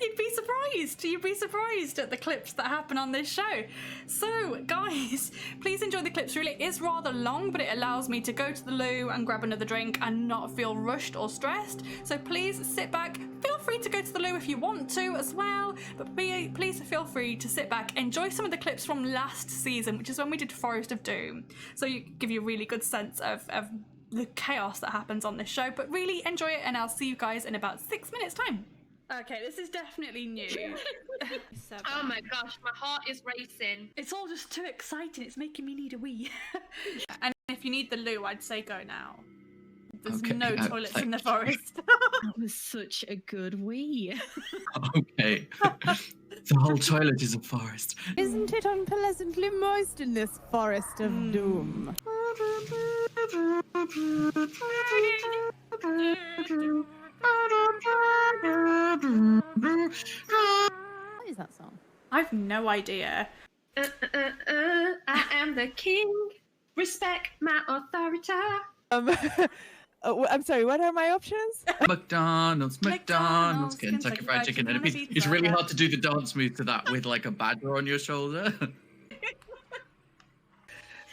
You'd be surprised. You'd be surprised at the clips that happen on this show. So, guys, please enjoy the clips reel. It is rather long, but it allows me to go to the loo and grab another drink and not feel rushed or stressed. So please sit back. Feel free to go to the loo if you want to as well, but please feel free to sit back, enjoy some of the clips from last season, which is when we did Forest of Doom. So you give you a really good sense of the chaos that happens on this show, but really enjoy it, and I'll see you guys in about 6 minutes time. Okay, this is definitely new. Oh my gosh, my heart is racing. It's all just too exciting. It's making me need a wee. And if you need the loo, I'd say go now. There's no toilets in the forest. That was such a good wee. Okay. The whole toilet is a forest. Isn't it unpleasantly moist in this forest of doom? What is that song? I've no idea. I am the king. Respect my authority. I'm sorry, what are my options? McDonald's, Kentucky Fried Chicken. And it's really hard to do the dance move to that with like a badger on your shoulder.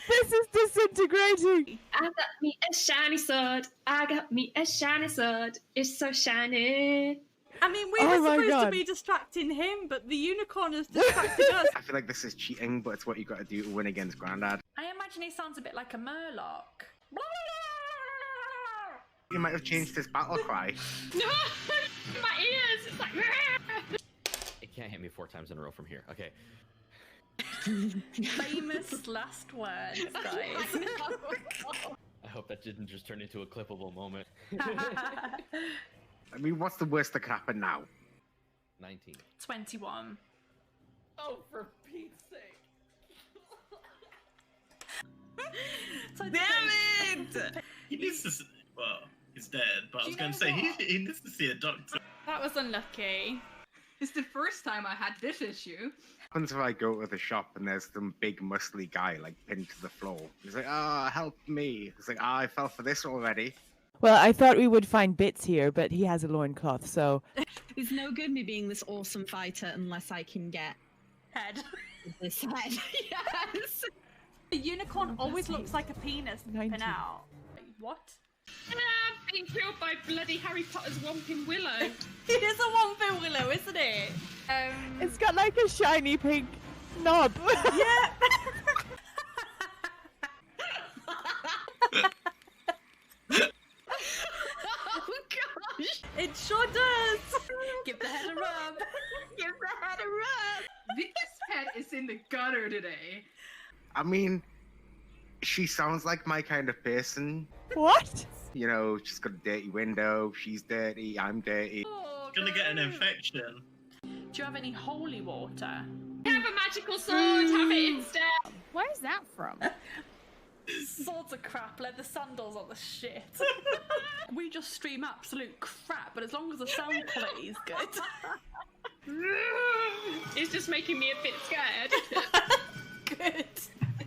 This is disintegrating! I got me a shiny sword. I got me a shiny sword. It's so shiny. I mean, we were supposed to be distracting him, but the unicorn has distracted us. I feel like this is cheating, but it's what you got to do to win against Grandad. I imagine he sounds a bit like a murloc. You might have changed his battle cry. No, my ears. It's like. It can't hit me 4 times in a row from here. Okay. Famous last words, guys. I hope that didn't just turn into a clippable moment. I mean, what's the worst that could happen now? 19. 21. Oh, for Pete's sake. So Damn it! He needs to. Well, he's dead, but I was going to say he needs to see a doctor. that was unlucky. It's the first time I had this issue. What happens if I go to the shop and there's some big muscly guy like pinned to the floor? He's like, help me. It's like, I fell for this already. Well, I thought we would find Bits here, but he has a loincloth, so... It's no good me being this awesome fighter unless I can get Head. this head. Yes! The unicorn always looks like a penis popping 19. out. What? I'm being killed by bloody Harry Potter's Whomping Willow. It is a Whomping Willow, isn't it? It's got like a shiny pink knob. Yeah. Oh gosh! It sure does. Give the head a rub. Give the head a rub! This head is in the gutter today. I mean, she sounds like my kind of person. What? You know, she's got a dirty window, she's dirty, I'm dirty. Oh, Gonna get an no. infection. Do you have any holy water? Have a magical sword. Have it instead. Where's that from? Swords are crap, leather sandals are the shit. We just stream absolute crap, but as long as the sound quality is good. It's just making me a bit scared. Good.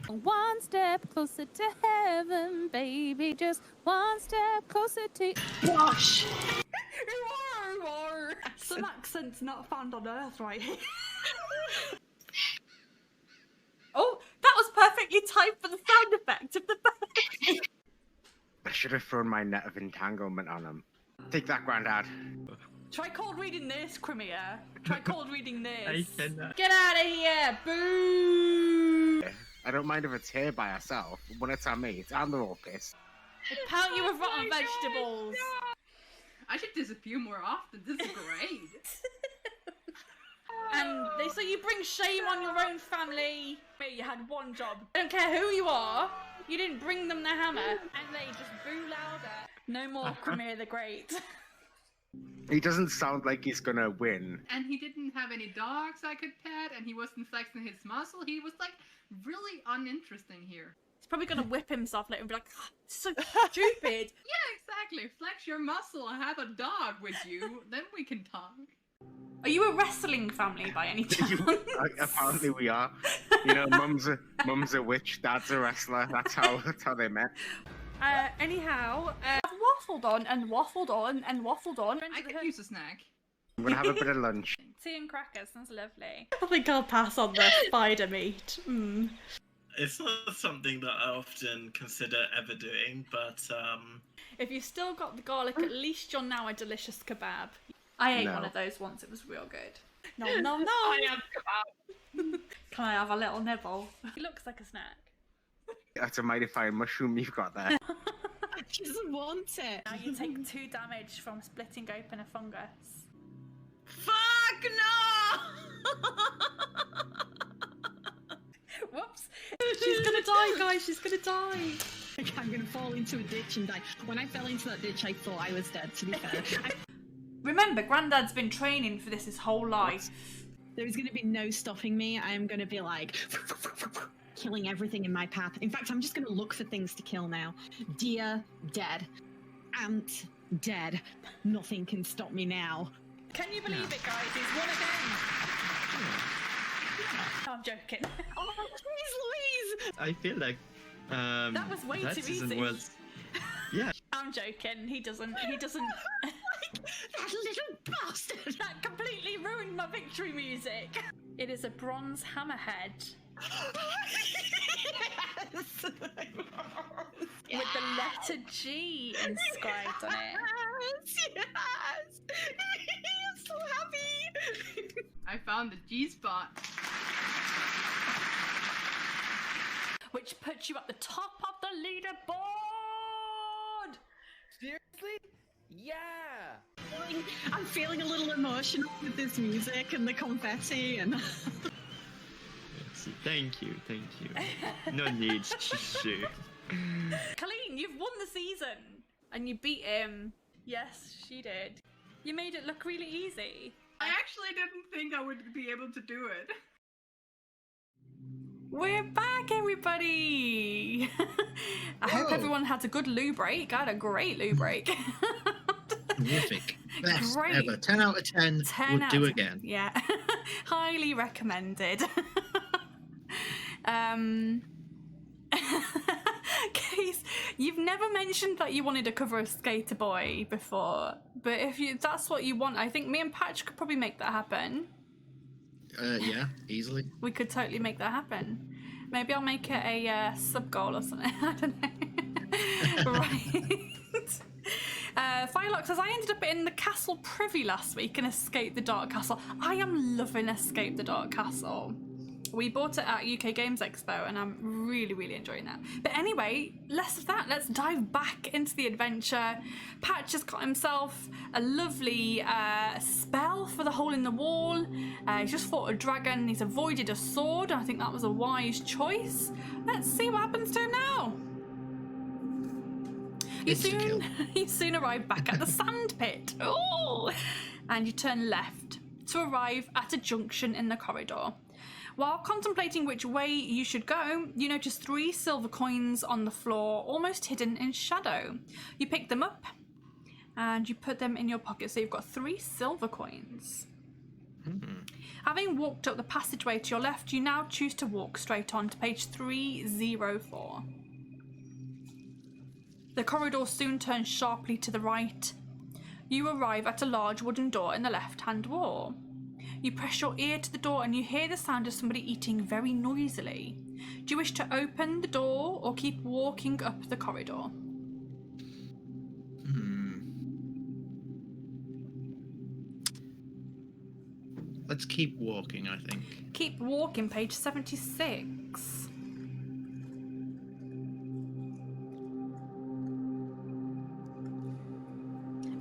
One step closer to heaven, baby. Just one step closer to... Wash. Some accents not found on Earth right here. Oh, that was perfectly timed for the sound effect of the bird. I should have thrown my net of entanglement on him. Take that, Grandad. Try cold reading this, Crimea. Try cold reading this. I cannot. Get out of here! Boo! I don't mind if it's here by herself, but when it's on me, it's on the all piss. Pound you with rotten vegetables. I should disappear more often. This is great. And so you bring shame on your own family. But you had one job. I don't care who you are. You didn't bring them the hammer, and they just boo louder. No more Crimea the Great. He doesn't sound like he's gonna win. And he didn't have any dogs I could pet, and he wasn't flexing his muscle. He was like really uninteresting here. He's probably gonna whip himself later and be like, oh, so stupid. Yeah, exactly. Flex your muscle and have a dog with you, then we can talk. Are you a wrestling family by any chance? Apparently we are. You know, mum's a witch, dad's a wrestler. That's how they met. Anyhow, I've waffled on and waffled on and waffled on. I could use a snack. I'm gonna have a bit of lunch. Tea and crackers, sounds lovely. I think I'll pass on the spider meat. It's not something that I often consider ever doing, but If you've still got the garlic, at least you're now a delicious kebab. I ate one of those once, it was real good. No. I am kebab. Can I have a little nibble? It looks like a snack. That's a mighty fine mushroom you've got there. She doesn't want it. Now you take 2 damage from splitting open a fungus. Fuck no! Whoops! She's gonna die, guys, she's gonna die! I'm gonna fall into a ditch and die. When I fell into that ditch, I thought I was dead, to be fair. Remember, Grandad's been training for this his whole life. There's gonna be no stopping me. I am gonna be like killing everything in my path. In fact, I'm just gonna look for things to kill now. Deer, dead. Ant, dead. Nothing can stop me now. Can you believe it, guys? He's won again! No, I'm joking. Oh, please, Louise! I feel like that was way that too season easy. was. Yeah. I'm joking. He doesn't. Like, that little bastard! That completely ruined my victory music. It is a bronze hammerhead. Yes. With the letter G inscribed on it. Yes! I'm so happy! I found the G spot. Which puts you at the top of the leaderboard! Seriously? Yeah! I'm feeling a little emotional with this music and the confetti and... Thank you. No need to shoot. Colleen, you've won the season! And you beat him. Yes, she did. You made it look really easy. I actually didn't think I would be able to do it. We're back, everybody! I hope everyone had a good loo break. I had a great loo break. Terrific. Best Great. ever. 10 out of 10. 10 Would out do of- again. Yeah. Highly recommended. Case, you've never mentioned that you wanted to cover a Skater Boy before, but if that's what you want, I think me and Patch could probably make that happen. Yeah, easily. We could totally make that happen. Maybe I'll make it a sub goal or something. I don't know. Right. Firelock says, I ended up in the Castle Privy last week and Escape the Dark Castle. I am loving Escape the Dark Castle. We bought it at UK Games Expo and I'm really, really enjoying that. But anyway, less of that. Let's dive back into the adventure. Patch has got himself a lovely spell for the hole in the wall. He's just fought a dragon. He's avoided a sword. I think that was a wise choice. Let's see what happens to him now. You soon arrive back at the sand pit. Oh! And you turn left to arrive at a junction in the corridor. While contemplating which way you should go, you notice 3 silver coins on the floor, almost hidden in shadow. You pick them up and you put them in your pocket, so you've got 3 silver coins. Having walked up the passageway to your left, you now choose to walk straight on to page 304. The corridor soon turns sharply to the right. You arrive at a large wooden door in the left-hand wall. You press your ear to the door and you hear the sound of somebody eating very noisily. Do you wish to open the door or keep walking up the corridor? Let's keep walking, I think. Keep walking, page 76.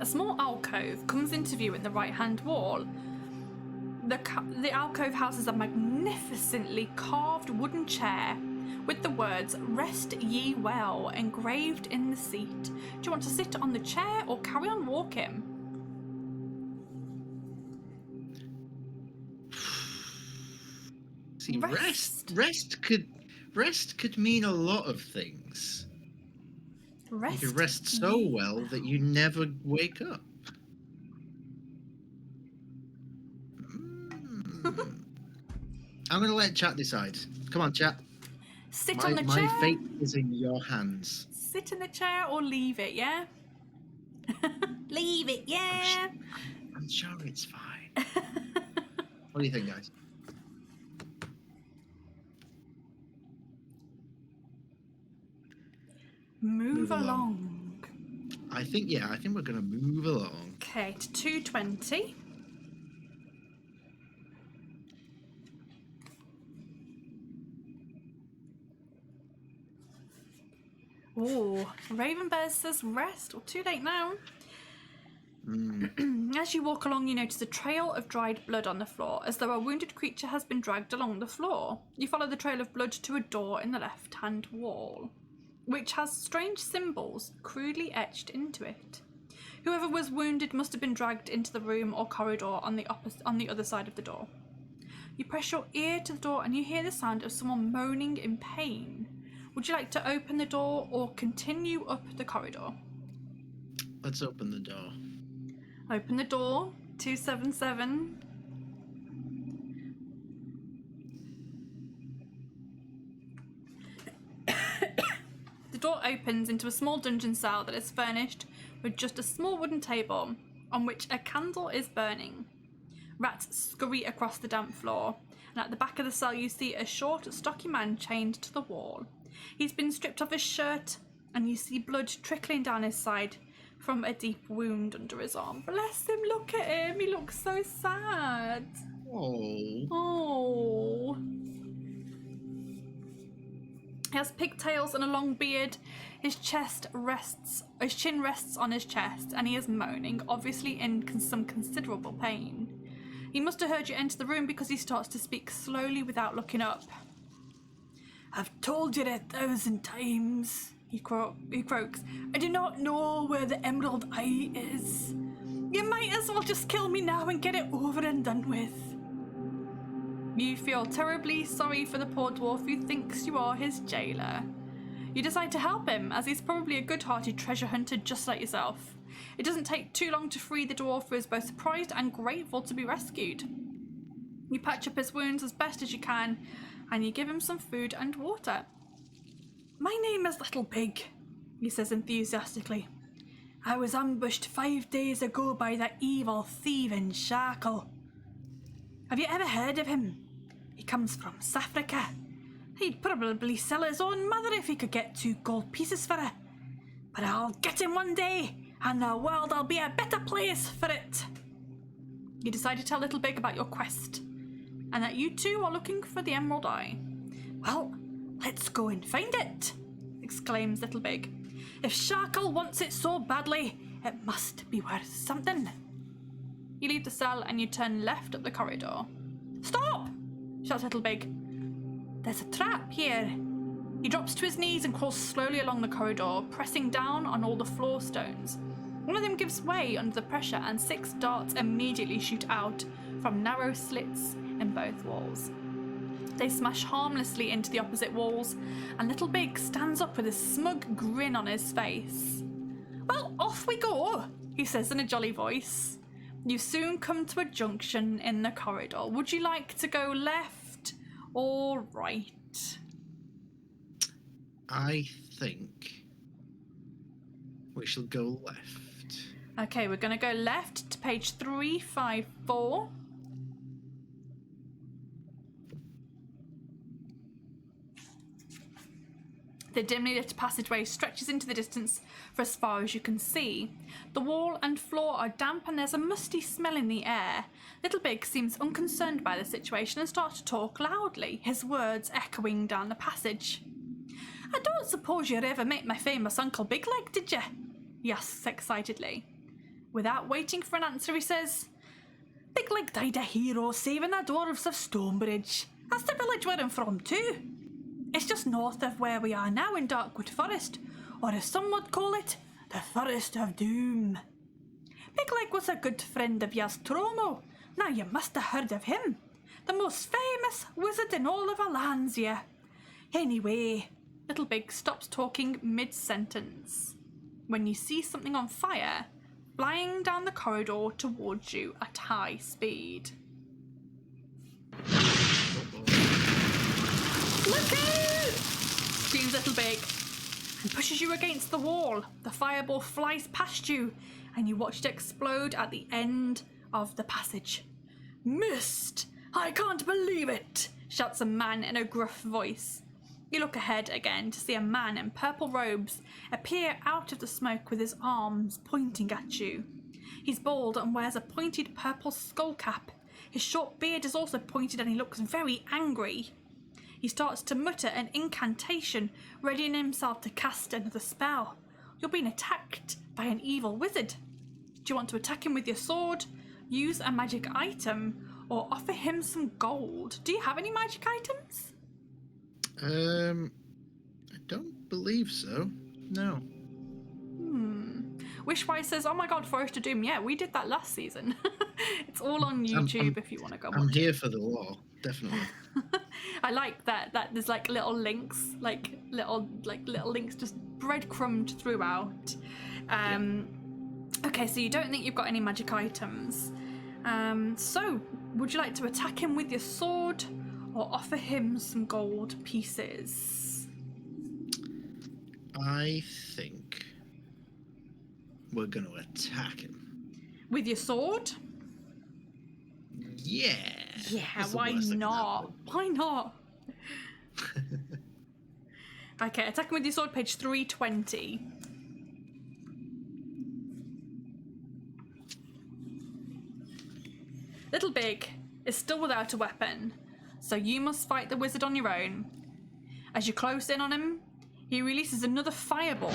A small alcove comes into view in the right-hand wall. The alcove houses a magnificently carved wooden chair with the words "Rest ye well" engraved in the seat. Do you want to sit on the chair or carry on walking? See, rest could mean a lot of things. You could rest so well that you never wake up. I'm going to let chat decide. Come on, chat. Sit on the chair. My fate is in your hands. Sit in the chair or leave it, yeah? Leave it, yeah? I'm sure it's fine. What do you think, guys? Move along. I think we're going to move along. Okay, to 220. Oh, Ravenbear says rest, or too late now. As you walk along, you notice a trail of dried blood on the floor, as though a wounded creature has been dragged along the floor. You follow the trail of blood to a door in the left-hand wall, which has strange symbols crudely etched into it. Whoever was wounded must have been dragged into the room or corridor on the other side of the door. You press your ear to the door and you hear the sound of someone moaning in pain. Would you like to open the door or continue up the corridor? Let's open the door. Open the door, 277. The door opens into a small dungeon cell that is furnished with just a small wooden table on which a candle is burning. Rats scurry across the damp floor, and at the back of the cell you see a short, stocky man chained to the wall. He's been stripped of his shirt, and you see blood trickling down his side from a deep wound under his arm. Bless him, look at him, he looks so sad. Oh. He has pigtails and a long beard. His chin rests on his chest, and he is moaning, obviously in some considerable pain. He must have heard you enter the room because he starts to speak slowly without looking up. I've told you 1,000 times, he croaks. I do not know where the Emerald Eye is. You might as well just kill me now and get it over and done with. You feel terribly sorry for the poor dwarf who thinks you are his jailer. You decide to help him, as he's probably a good-hearted treasure hunter just like yourself. It doesn't take too long to free the dwarf, who is both surprised and grateful to be rescued. You patch up his wounds as best as you can, and you give him some food and water. My name is Little Pig, he says enthusiastically. I was ambushed 5 days ago by that evil thieving Shackle. Have you ever heard of him? He comes from Safrika. He'd probably sell his own mother if he could get 2 gold pieces for her. But I'll get him one day, and the world'll be a better place for it. You decide to tell Little Pig about your quest, and that you two are looking for the Emerald Eye. Well, let's go and find it, exclaims Little Pig. If Shackle wants it so badly, it must be worth something. You leave the cell and you turn left up the corridor. Stop! Shouts Little Pig. There's a trap here. He drops to his knees and crawls slowly along the corridor, pressing down on all the floor stones. One of them gives way under the pressure and 6 darts immediately shoot out from narrow slits in both walls. They smash harmlessly into the opposite walls, and Little Pig stands up with a smug grin on his face. Well, off we go, he says in a jolly voice. You soon come to a junction in the corridor. Would you like to go left or right? I think we shall go left. Okay, we're going to go left to page 354. The dimly lit passageway stretches into the distance for as far as you can see. The wall and floor are damp and there's a musty smell in the air. Little Pig seems unconcerned by the situation and starts to talk loudly, his words echoing down the passage. I don't suppose you ever met my famous Uncle Bigleg, did you? He asks excitedly. Without waiting for an answer, he says, Bigleg died a hero saving the dwarves of Stonebridge. That's the village where I'm from too. It's just north of where we are now in Darkwood Forest, or as some would call it, the Forest of Doom. Bigleg was a good friend of Yastromo. Now you must have heard of him. The most famous wizard in all of Alanzia. Anyway, Little Pig stops talking mid-sentence when you see something on fire flying down the corridor towards you at high speed. Look out! Screams Little Big and pushes you against the wall. The fireball flies past you and you watch it explode at the end of the passage. Missed! I can't believe it! Shouts a man in a gruff voice. You look ahead again to see a man in purple robes appear out of the smoke with his arms pointing at you. He's bald and wears a pointed purple skull cap. His short beard is also pointed and he looks very angry. He starts to mutter an incantation, readying himself to cast another spell. You're being attacked by an evil wizard. Do you want to attack him with your sword, use a magic item, or offer him some gold? Do you have any magic items? I don't believe so. No. Wishwise says, oh my god, Forest of Doom. Yeah, we did that last season. It's all on YouTube if you want to go I'm watch here it. for the lore, definitely. I like that there's like little links, like little links just breadcrumbed throughout. Okay, so you don't think you've got any magic items. So would you like to attack him with your sword or offer him some gold pieces? I think we're going to attack him. With your sword? Yeah. Yeah, That's the why worst that can not? happen. Why not? Okay, attack him with your sword, page 320. Little Big is still without a weapon, so you must fight the wizard on your own. As you close in on him, he releases another fireball.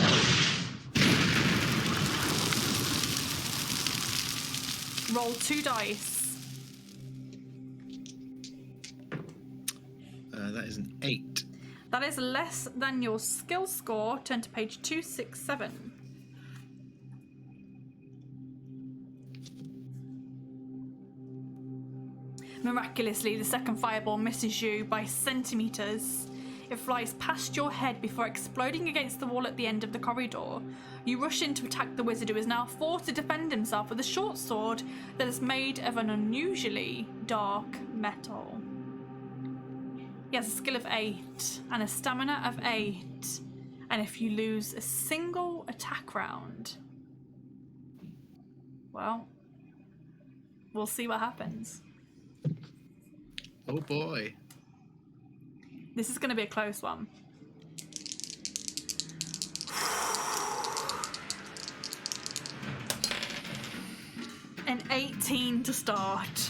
Roll 2 dice. That is an 8. That is less than your skill score. Turn to page 267. Miraculously, the second fireball misses you by centimeters. It flies past your head before exploding against the wall at the end of the corridor. You rush in to attack the wizard, who is now forced to defend himself with a short sword that is made of an unusually dark metal. He has a skill of 8 and a stamina of 8. And if you lose a single attack round, well, we'll see what happens. Oh boy. This is going to be a close one. An 18 to start.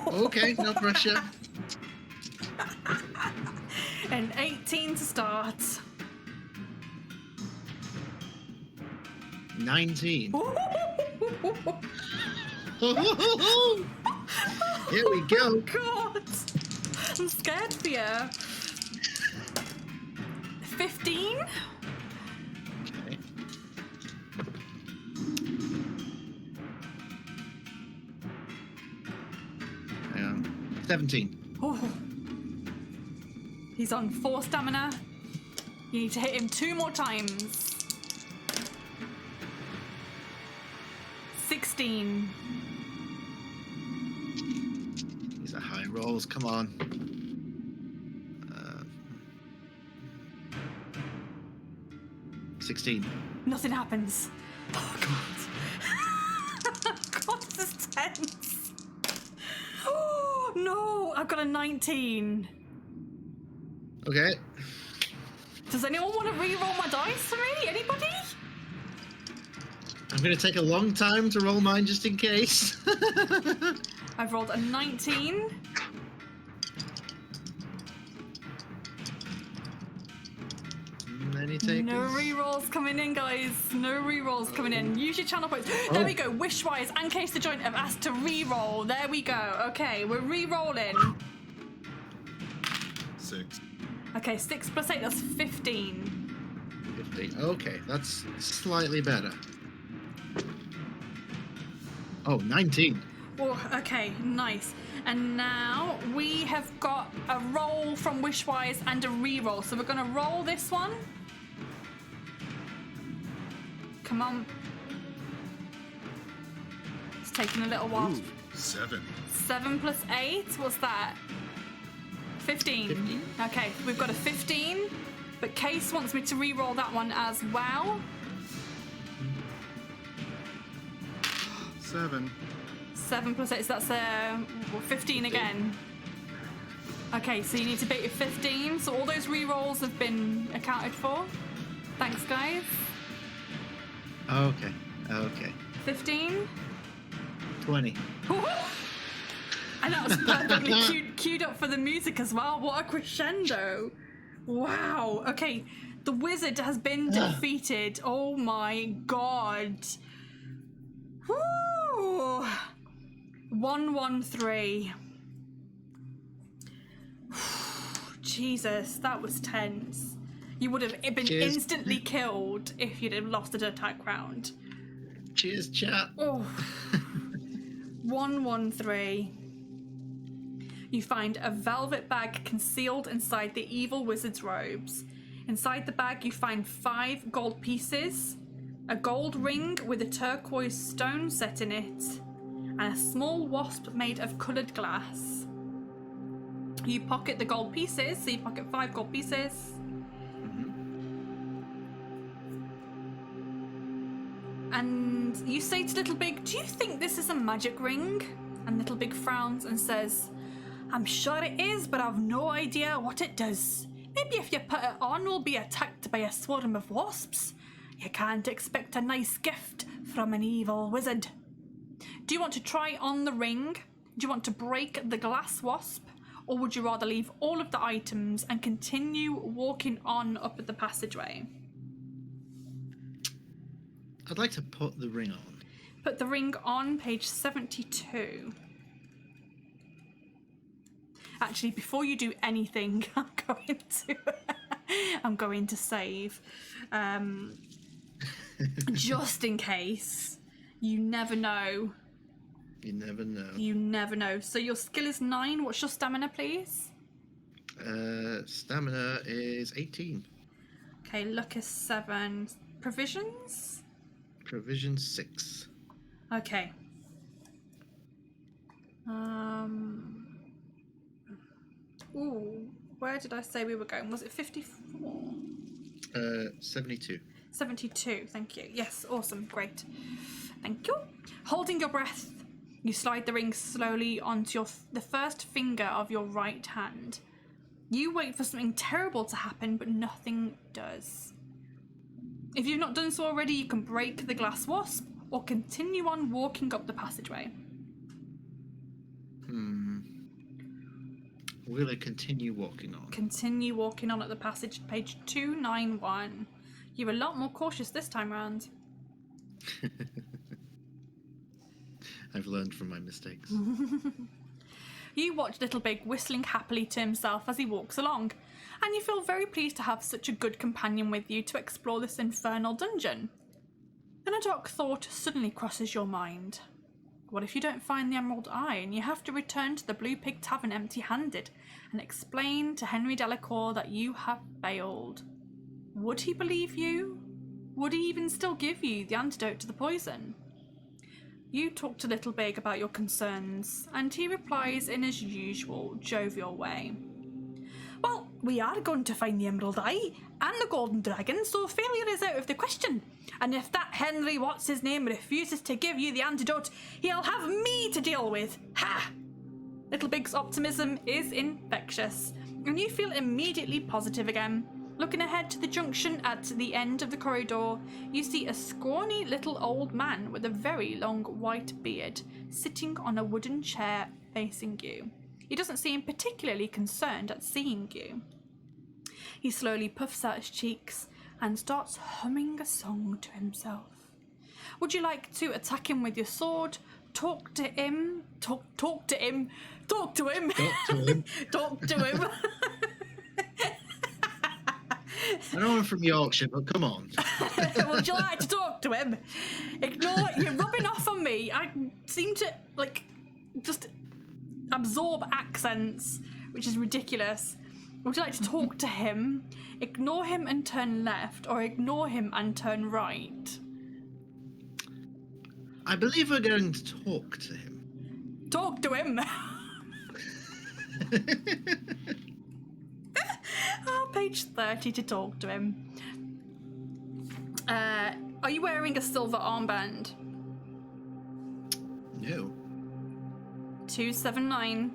Okay, no pressure. An 18 to start. 19. Here we go. God, I'm scared for you. 15. Okay. Hang on. 17. Oh. He's on 4 stamina. You need to hit him 2 more times. 16. These are high rolls. Come on. 16. Nothing happens. Oh god. God, this is tense. Oh no, I've got a 19. Okay. Does anyone want to re-roll my dice for me? Anybody? I'm going to take a long time to roll mine just in case. I've rolled a 19. Any takers? No re-rolls coming in, guys. No re-rolls coming in. Use your channel points. There we go. Wishwise and Case the Joint have asked to re-roll. There we go. Okay, we're re-rolling. 6. Okay, 6 plus 8, that's 15. 15. Okay, that's slightly better. Oh, 19. Oh, okay, nice. And now we have got a roll from Wishwise and a re-roll. So we're going to roll this one. Come on. It's taking a little while. Ooh, 7. 7 plus 8, what's that? 15. Okay, we've got a 15, but Case wants me to re-roll that one as well. 7. 7 plus 8, so that's 15 again. Okay, so you need to beat your 15. So all those re-rolls have been accounted for. Thanks, guys. Okay. 15. 20. And that was perfectly queued up for the music as well. What a crescendo. Wow. Okay, the wizard has been defeated. Oh my god. Woo! 113. Jesus, that was tense. You would have been instantly killed if you'd have lost an attack round. Cheers, chat. Oh. 113. You find a velvet bag concealed inside the evil wizard's robes. Inside the bag, you find 5 gold pieces, a gold ring with a turquoise stone set in it, and a small wasp made of coloured glass. You pocket the gold pieces, so you pocket 5 gold pieces. And you say to Little Big, do you think this is a magic ring? And Little Big frowns and says, I'm sure it is, but I've no idea what it does. Maybe if you put it on, we'll be attacked by a swarm of wasps. You can't expect a nice gift from an evil wizard. Do you want to try on the ring? Do you want to break the glass wasp? Or would you rather leave all of the items and continue walking on up the passageway? I'd like to put the ring on. Put the ring on, page 72. Actually, before you do anything, I'm going to save. Just in case. You never know. You never know. You never know. So your skill is 9. What's your stamina, please? Stamina is 18. Okay, luck is 7. Provisions? Provision 6. Okay. Ooh, where did I say we were going? Was it 54? 72. 72, thank you. Yes, awesome, great. Thank you. Holding your breath, you slide the ring slowly onto the first finger of your right hand. You wait for something terrible to happen, but nothing does. If you've not done so already, you can break the glass wasp or continue on walking up the passageway. We're going to continue walking on. Continue walking on at the passage, page 291. You're a lot more cautious this time round. I've learned from my mistakes. You watch Little Big whistling happily to himself as he walks along, and you feel very pleased to have such a good companion with you to explore this infernal dungeon. Then a dark thought suddenly crosses your mind. What if you don't find the Emerald Eye and you have to return to the Blue Pig Tavern empty-handed and explain to Henry Delacour that you have failed? Would he believe you? Would he even still give you the antidote to the poison? You talk to Little Big about your concerns, and he replies in his usual jovial way. Well, we are going to find the Emerald Eye and the Golden Dragon, so failure is out of the question. And if that Henry what's-his-name refuses to give you the antidote, he'll have me to deal with. Ha! Little Big's optimism is infectious, and you feel immediately positive again. Looking ahead to the junction at the end of the corridor, you see a scrawny little old man with a very long white beard sitting on a wooden chair facing you. He doesn't seem particularly concerned at seeing you. He slowly puffs out his cheeks and starts humming a song to himself. Would you like to attack him with your sword? Talk to him? Talk to him? Talk to him? Talk to him? I know I'm from Yorkshire, but come on. Would you like to talk to him? Ignore, you're rubbing off on me. I seem to, just absorb accents, which is ridiculous. Would you like to talk to him? Ignore him and turn left, or ignore him and turn right? I believe we're going to talk to him. Talk to him! page 30 to talk to him. Are you wearing a silver armband? No. 279.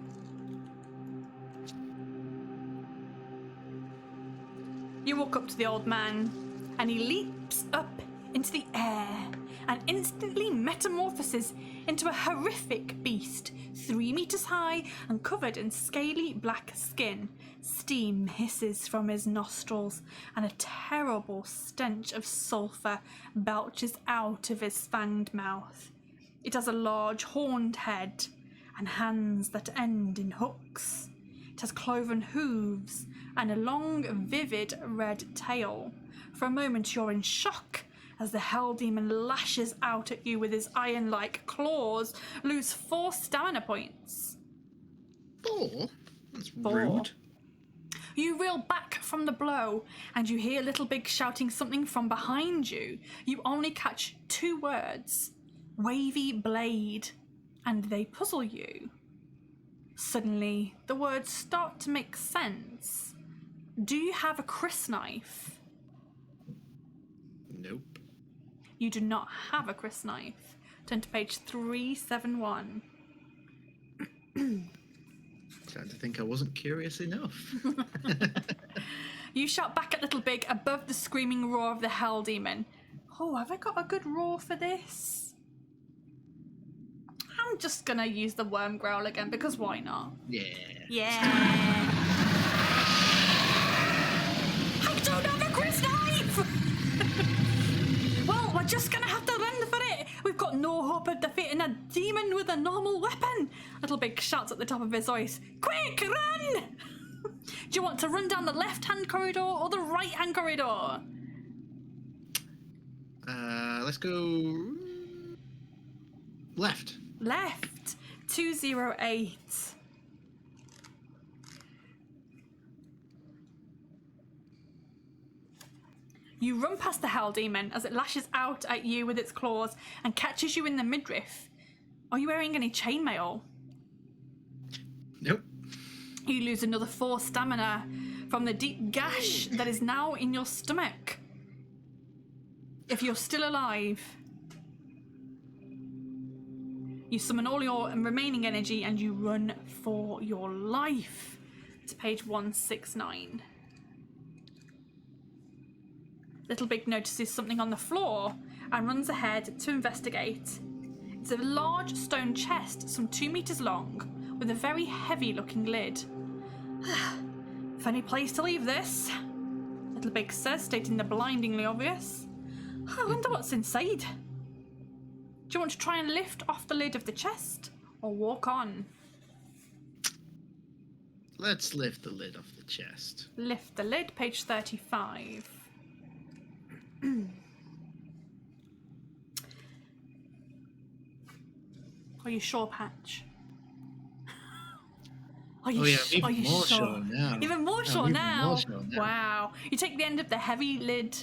You walk up to the old man, and he leaps up into the air and instantly metamorphoses into a horrific beast, 3 meters high and covered in scaly black skin. Steam hisses from his nostrils, and a terrible stench of sulphur belches out of his fanged mouth. It has a large horned head and hands that end in hooks. It has cloven hooves and a long, vivid red tail. For a moment you're in shock as the hell demon lashes out at you with his iron-like claws. Lose 4 stamina points. 4? That's 4. rude. You reel back from the blow, and you hear Little Big shouting something from behind you. You only catch 2 words: wavy blade, and they puzzle you. Suddenly, the words start to make sense. Do you have a crysknife? Nope. You do not have a crysknife. Turn to page 371. Starting to think I wasn't curious enough. You shout back at Little Big above the screaming roar of the hell demon. Oh, have I got a good roar for this? I'm just gonna use the worm growl again, because why not? Yeah. Yeah. I don't have a crysknife! Well, we're just gonna have to run for it. We've got no hope of defeating a demon with a normal weapon. Little Big shouts at the top of his voice. Quick, run! Do you want to run down the left-hand corridor or the right-hand corridor? Let's go left. Left. 208. You run past the hell demon as it lashes out at you with its claws and catches you in the midriff. Are you wearing any chainmail? Nope. You lose another 4 stamina from the deep gash that is now in your stomach. If you're still alive, you summon all your remaining energy and you run for your life. It's page 169. Little Big notices something on the floor and runs ahead to investigate. It's a large stone chest, some 2 meters long, with a very heavy-looking lid. Funny place to leave this, Little Big says, stating the blindingly obvious. I wonder what's inside. Do you want to try and lift off the lid of the chest, or walk on? Let's lift the lid off the chest. Lift the lid, page 35. Are you sure, Patch? Are you even more sure now. Even more sure even now. more sure now. Wow. You take the end of the heavy lid,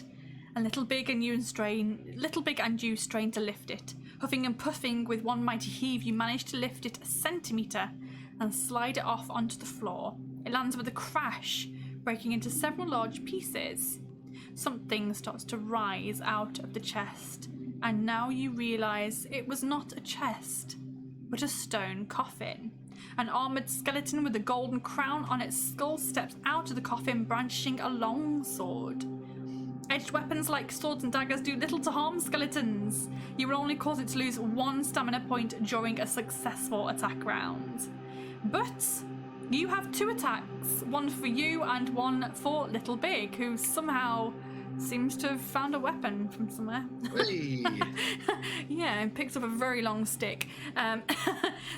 and Little Big and you strain to lift it. Huffing and puffing with one mighty heave, you manage to lift it a centimetre and slide it off onto the floor. It lands with a crash, breaking into several large pieces. Something starts to rise out of the chest, and now you realise it was not a chest, but a stone coffin. An armoured skeleton with a golden crown on its skull steps out of the coffin, brandishing a long sword. Edged weapons like swords and daggers do little to harm skeletons. You will only cause it to lose 1 stamina point during a successful attack round. But you have 2 attacks, one for you and one for Little Big, who somehow seems to have found a weapon from somewhere. Hey. Yeah, and picks up a very long stick.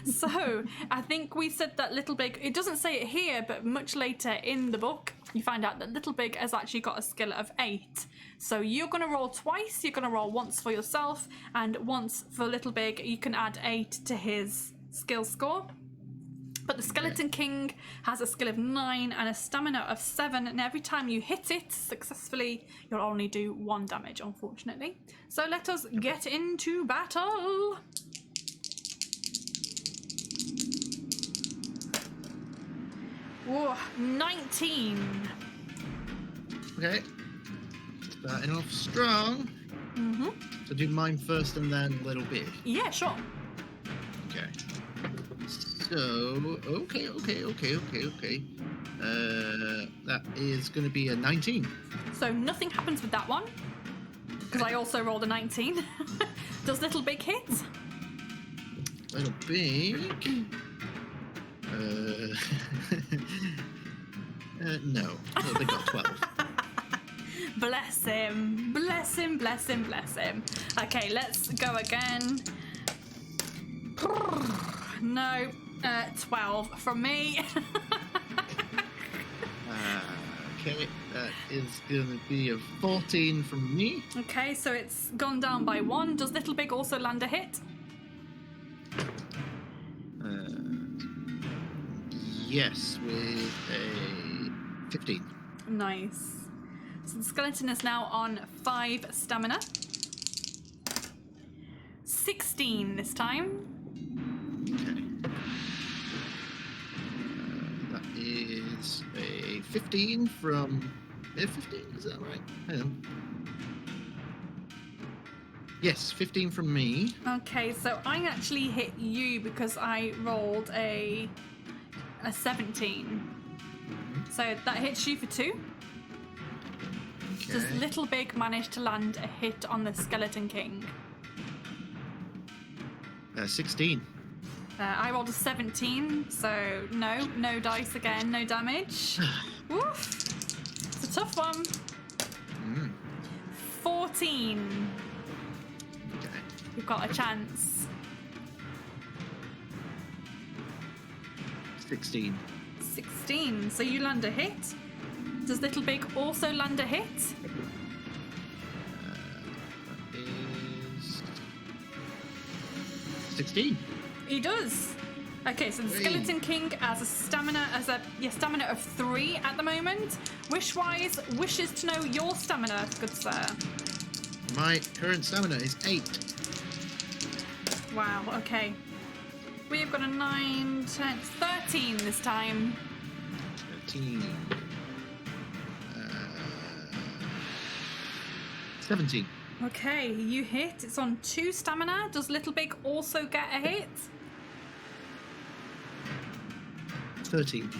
So I think we said that Little Big, it doesn't say it here, but much later in the book, you find out that Little Big has actually got a skill of 8. So you're going to roll twice. You're going to roll once for yourself and once for Little Big. You can add 8 to his skill score. But the Skeleton King has a skill of 9 and a stamina of 7, and every time you hit it successfully, you'll only do 1 damage, unfortunately. So let us get into battle. Whoa, 19. Okay. Starting off strong. Mm-hmm. So do mine first and then little big. Yeah, sure. Okay. So, okay. That is going to be a 19. So nothing happens with that one, because I also rolled a 19. Does little big hit? Little big. No. Little big got 12. Bless him. Bless him, bless him, bless him. Okay, let's go again. No. 12 from me. Okay, that is going to be a 14 from me. Okay, so it's gone down by 1. Does little big also land a hit? Yes, with a 15. Nice. So the skeleton is now on 5 stamina. 16 this time. Okay. That is a 15 from... 15? Is that right? Hang on. Yes, 15 from me. Okay, so I actually hit you because I rolled a 17. So that hits you for 2. Okay. Does little big manage to land a hit on the skeleton king? 16. I rolled a 17, so no dice again, no damage. Woof. It's a tough one. 14. Okay. You've got a chance. 16. 16. So you land a hit. Does little big also land a hit? That is 16. He does. Okay, so the skeleton king has a stamina of 3 at the moment. Wishwise wishes to know your stamina, good sir. My current stamina is 8. Wow. Okay. We've got a 9, 10, 13 this time. 13. 17. Okay, you hit. It's on 2 stamina. Does little big also get a hit? 13.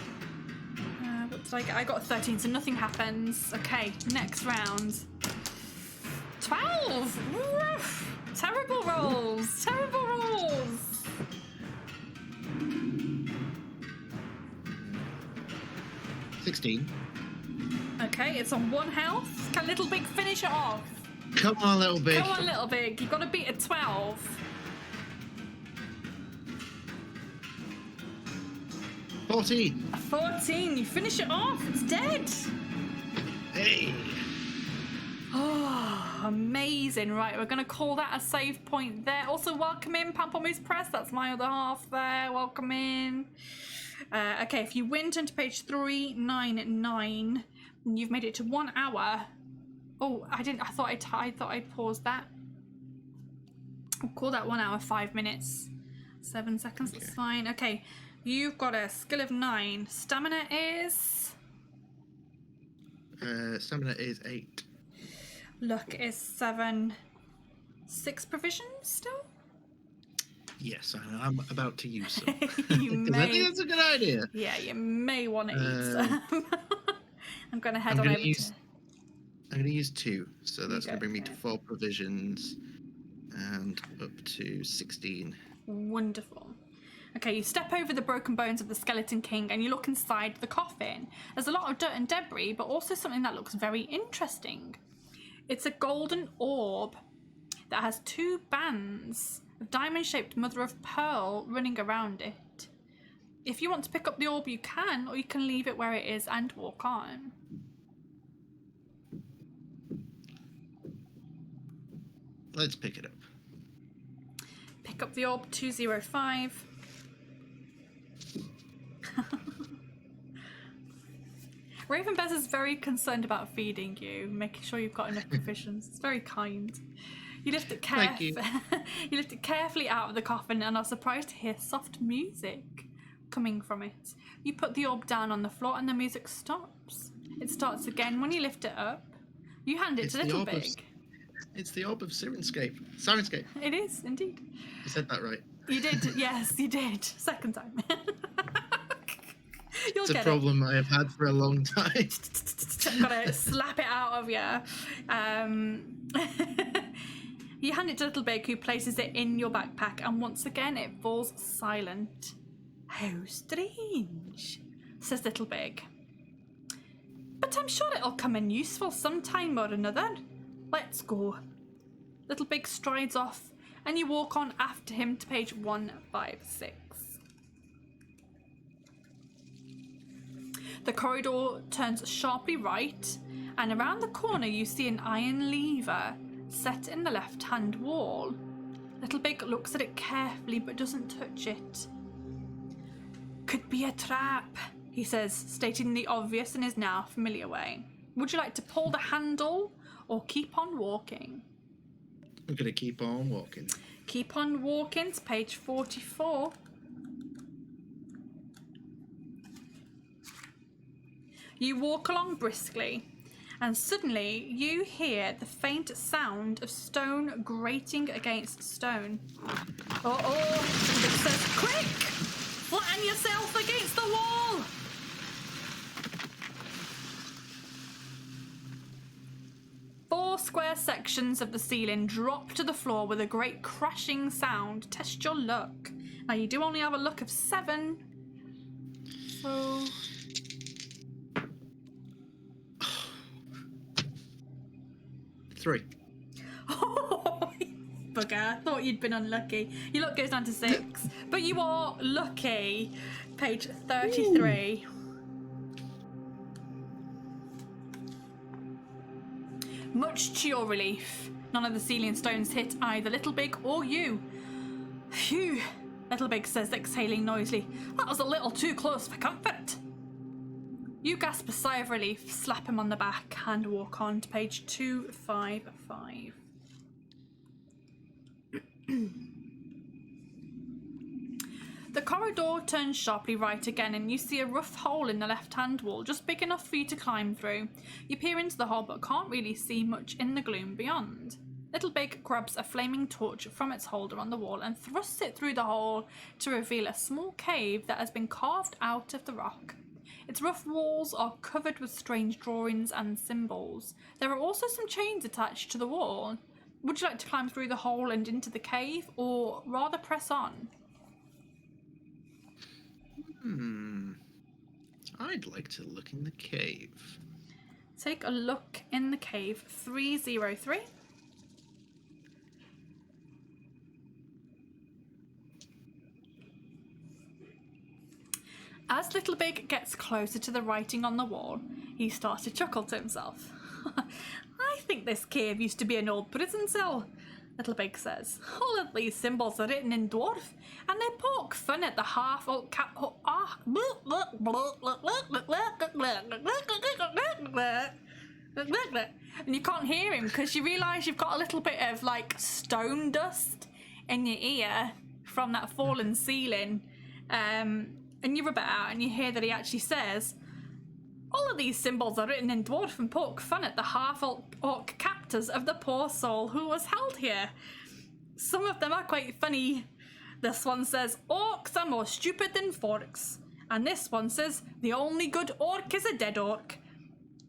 What did I get? I got 13, so nothing happens. Okay, next round. 12! Woof. Terrible rolls! Terrible rolls! $16. Okay, it's on 1 health. Can little big finish it off? Come on, little big. Come on, little big. You've got to beat a 12. 14. 14. You finish it off. It's dead. Hey. Oh, amazing. Right, we're going to call that a save point there. Also, welcome in, Pamplemousse Press. That's my other half there. Welcome in. Okay, if you win, turn to page 399. And you've made it to 1 hour. Oh, I didn't. I thought I'd paused that. I'll call that 1 hour, 5 minutes. 7 seconds. That's fine. Okay, you've got a skill of 9. Stamina is... Stamina is 8. Luck is 7. 6 provisions still? Yes, I'm about to use some. You may. I think that's a good idea. Yeah, you may want to use some. I'm going to head on over to... I'm going to use 2, so that's going to bring me to 4 provisions and up to 16. Wonderful. Okay, you step over the broken bones of the skeleton king and you look inside the coffin. There's a lot of dirt and debris, but also something that looks very interesting. It's a golden orb that has 2 bands of diamond-shaped mother of pearl running around it. If you want to pick up the orb, you can, or you can leave it where it is and walk on. Let's pick it up. Pick up the orb 205. Ravenbez is very concerned about feeding you, making sure you've got enough provisions. It's very kind. You lift it you lift it carefully out of the coffin and are surprised to hear soft music coming from it. You put the orb down on the floor and the music stops. It starts again when you lift it up. You hand it to Little Big. It's the orb of Sirenscape. Sirenscape. It is, indeed. You said that right. You did, yes, you did. Second time. It's a problem I have had for a long time. Gotta slap it out of you. You hand it to Little Big, who places it in your backpack, and once again it falls silent. How strange, says Little Big. But I'm sure it'll come in useful sometime or another. Let's go. Little Big strides off, and you walk on after him to page 156. The corridor turns sharply right, and around the corner you see an iron lever set in the left-hand wall. Little Big looks at it carefully but doesn't touch it. Could be a trap, he says, stating the obvious in his now familiar way. Would you like to pull the handle or keep on walking? We're going to keep on walking. Keep on walking to page 44. You walk along briskly, and suddenly you hear the faint sound of stone grating against stone. Uh-oh! It says, quick! Flatten yourself against the wall! Four square sections of the ceiling drop to the floor with a great crashing sound. Test your luck. Now, you do only have a luck of 7. So... 3. Oh, bugger. I thought you'd been unlucky. Your luck goes down to 6. But you are lucky. Page 33. Ooh. Much to your relief, none of the ceiling stones hit either Little Big or you. Phew, Little Big says, exhaling noisily. That was a little too close for comfort. You gasp a sigh of relief, slap him on the back, and walk on to page 255. The corridor turns sharply right again, and you see a rough hole in the left-hand wall, just big enough for you to climb through. You peer into the hole, but can't really see much in the gloom beyond. Little Big grabs a flaming torch from its holder on the wall and thrusts it through the hole to reveal a small cave that has been carved out of the rock. Its rough walls are covered with strange drawings and symbols. There are also some chains attached to the wall. Would you like to climb through the hole and into the cave, or rather press on? I'd like to look in the cave. Take a look in the cave 303. As Little Big gets closer to the writing on the wall, he starts to chuckle to himself. I think this cave used to be an old prison cell, Little Big says. All of these symbols are written in dwarf, and they poke fun at the half-orc and you can't hear him because you realise you've got a little bit of like stone dust in your ear from that fallen ceiling. And you rub it out and you hear that he actually says, all of these symbols are written in dwarf and poke fun at the half-orc captors of the poor soul who was held here. Some of them are quite funny. This one says, orcs are more stupid than forks. And this one says, the only good orc is a dead orc.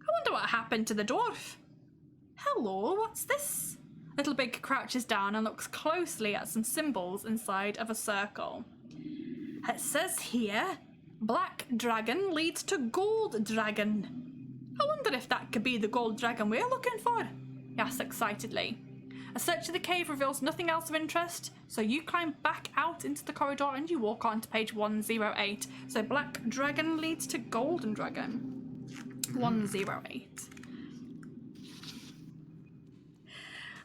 I wonder what happened to the dwarf. Hello, what's this? Little Big crouches down and looks closely at some symbols inside of a circle. It says here, black dragon leads to gold dragon. I wonder if that could be the gold dragon we're looking for, he asks excitedly. A search of the cave reveals nothing else of interest, so you climb back out into the corridor and you walk on to page 108. So black dragon leads to golden dragon. 108.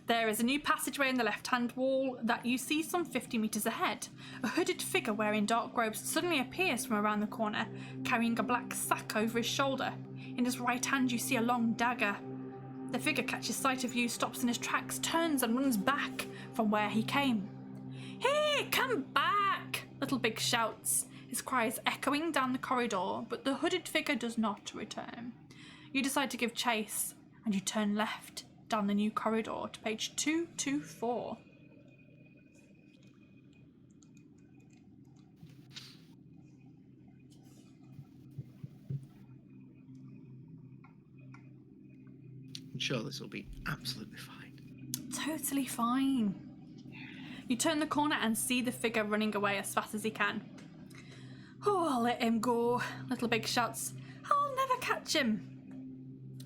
There is a new passageway in the left-hand wall that you see some 50 metres ahead. A hooded figure wearing dark robes suddenly appears from around the corner, carrying a black sack over his shoulder. In his right hand you see a long dagger. The figure catches sight of you, stops in his tracks, turns and runs back from where he came. Hey, come back! Little Big shouts, his cries echoing down the corridor, but the hooded figure does not return. You decide to give chase, and you turn left down the new corridor to page 224. I'm sure this will be absolutely fine. Totally fine. You turn the corner and see the figure running away as fast as he can. Oh, let him go, Little Big shouts. I'll never catch him.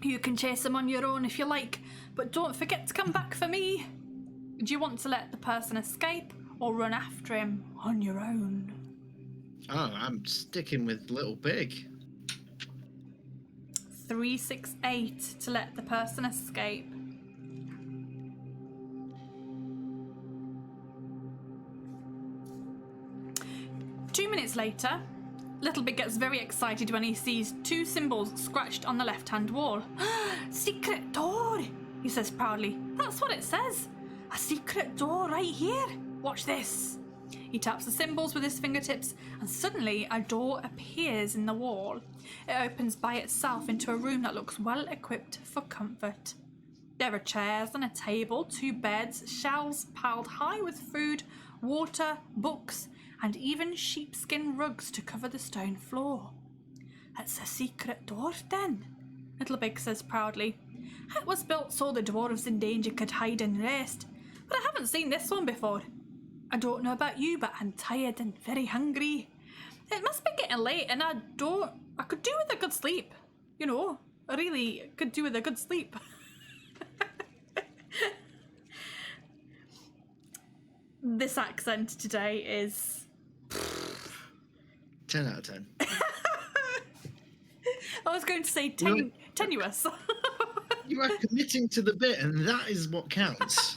You can chase him on your own if you like, but don't forget to come back for me. Do you want to let the person escape or run after him on your own? Oh, I'm sticking with Little Big. 368 to let the person escape. Two minutes later, Little Big gets very excited when he sees two symbols scratched on the left-hand wall. Secret door, he says proudly. That's what it says. A secret door right here. Watch this. He taps the symbols with his fingertips and suddenly a door appears in the wall. It opens by itself into a room that looks well equipped for comfort. There are chairs and a table, two beds, shelves piled high with food, water, books, and even sheepskin rugs to cover the stone floor. It's a secret door then, Little Big says proudly. It was built so the dwarves in danger could hide and rest, but I haven't seen this one before. I don't know about you, but I'm tired and very hungry. It must be getting late and I could do with a good sleep. You know, I really could do with a good sleep. This accent today is 10 out of 10. I was going to say tenuous. You are committing to the bit, and that is what counts.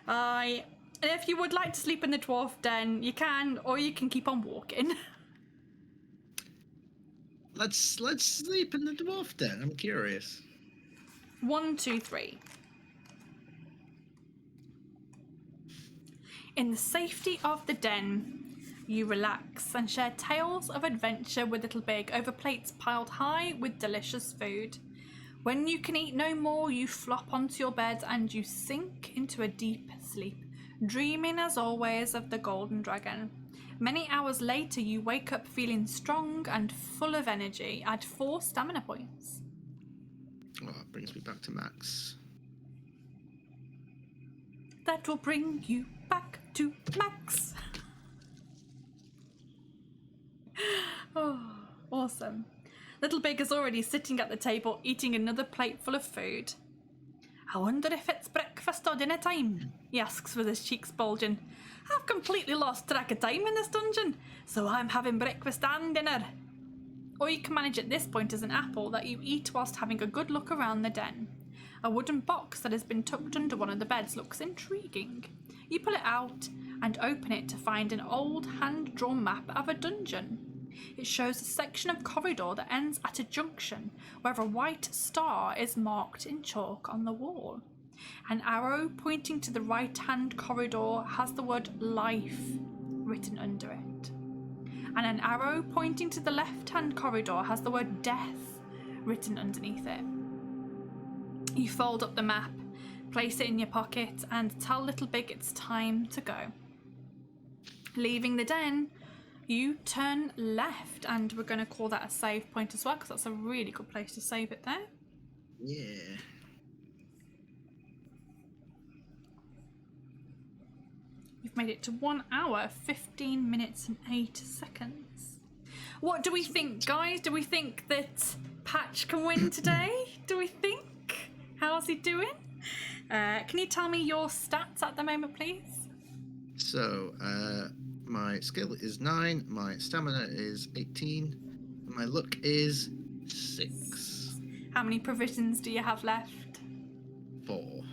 And if you would like to sleep in the dwarf den, you can, or you can keep on walking. Let's sleep in the dwarf den. I'm curious. 1, 2, 3. In the safety of the den, you relax and share tales of adventure with Little Big over plates piled high with delicious food. When you can eat no more, you flop onto your bed and you sink into a deep sleep, dreaming as always of the golden dragon. Many hours later, you wake up feeling strong and full of energy. Add 4 stamina points. Oh, that brings me back to max. That will bring you back to max. Oh, awesome. Little Big is already sitting at the table eating another plate full of food. I wonder if it's breakfast or dinner time, he asks with his cheeks bulging. I've completely lost track of time in this dungeon, so I'm having breakfast and dinner. Or you can manage at this point as an apple that you eat whilst having a good look around the den. A wooden box that has been tucked under one of the beds looks intriguing. You pull it out and open it to find an old hand-drawn map of a dungeon. It shows a section of corridor that ends at a junction where a white star is marked in chalk on the wall. An arrow pointing to the right-hand corridor has the word life written under it. And an arrow pointing to the left-hand corridor has the word death written underneath it. You fold up the map, place it in your pocket, and tell Little Big it's time to go. Leaving the den, you turn left, and we're going to call that a save point as well, because that's a really good place to save it there. Yeah. You've made it to 1 hour, 15 minutes and 8 seconds. What do we think, guys? Do we think that Patch can win today? Do we think? How's he doing? Can you tell me your stats at the moment, please? So, my skill is 9, my stamina is 18, and my luck is 6. How many provisions do you have left? 4.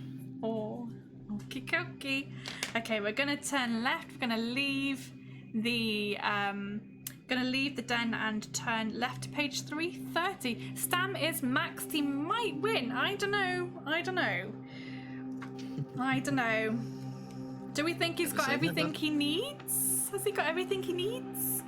4. Okie dokie. Okay, we're gonna turn left. We're gonna leave the den and turn left to page 330. Stam is maxed. He might win. I don't know. Do we think he's got everything he needs? Has he got everything he needs?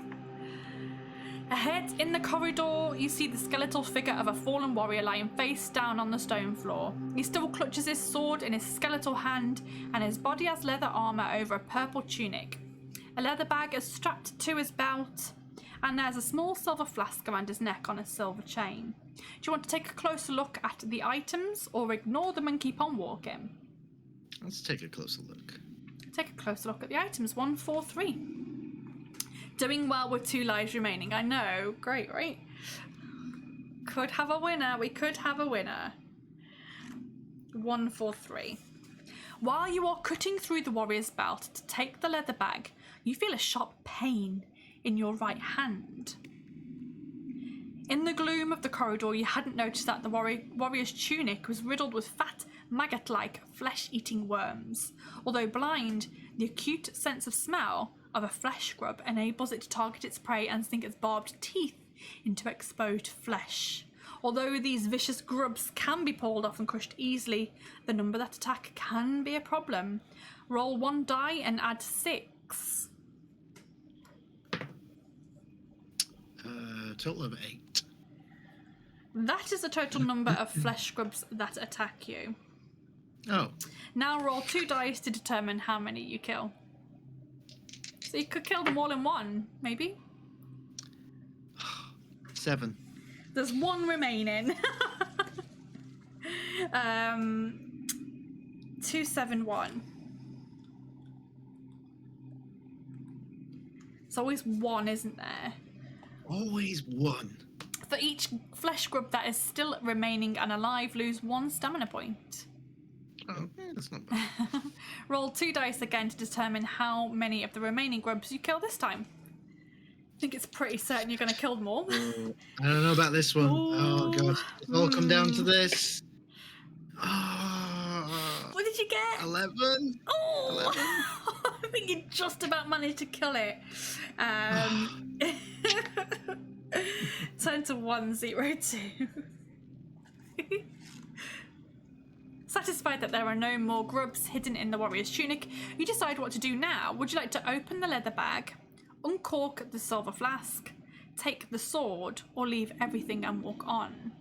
Ahead in the corridor, you see the skeletal figure of a fallen warrior lying face down on the stone floor. He still clutches his sword in his skeletal hand, and his body has leather armor over a purple tunic. A leather bag is strapped to his belt, and there's a small silver flask around his neck on a silver chain. Do you want to take a closer look at the items, or ignore them and keep on walking? Let's take a closer look. Take a closer look at the items. 1, 4, 3. Doing well with 2 lives remaining. I know. Great, right? Could have a winner. We could have a winner. 1, 4, 3. While you are cutting through the warrior's belt to take the leather bag, you feel a sharp pain in your right hand. In the gloom of the corridor, you hadn't noticed that the warrior's tunic was riddled with fat, maggot-like, flesh-eating worms. Although blind, the acute sense of smell of a flesh grub enables it to target its prey and sink its barbed teeth into exposed flesh. Although these vicious grubs can be pulled off and crushed easily, the number that attack can be a problem. Roll 1 die and add 6. Total of 8. That is the total number of flesh grubs that attack you. Oh. Now roll 2 dice to determine how many you kill. So you could kill them all in one, maybe? 7. There's 1 remaining. 2, 7, 1. It's always 1, isn't there? Always 1. For each flesh grub that is still remaining and alive, lose 1 stamina point. Oh, that's not bad. Roll 2 dice again to determine how many of the remaining grubs you kill this time. I think it's pretty certain you're going to kill them all. I don't know about this one. Ooh. Oh, God. It's all come down to this. Oh, What did you get? 11. Oh! 11. I think you just about managed to kill it. Turn to 102. Satisfied that there are no more grubs hidden in the warrior's tunic, you decide what to do now. Would you like to open the leather bag, uncork the silver flask, take the sword, or leave everything and walk on?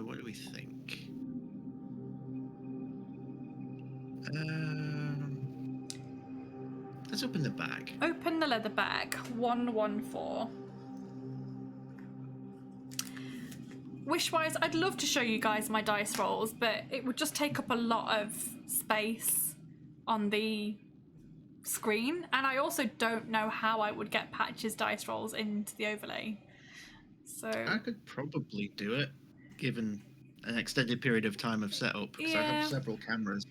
What do we think? Let's open the bag. Open the leather bag. 114. Wish-wise, I'd love to show you guys my dice rolls, but it would just take up a lot of space on the screen, and I also don't know how I would get Patch's dice rolls into the overlay. So I could probably do it, given an extended period of time of setup, because I have several cameras.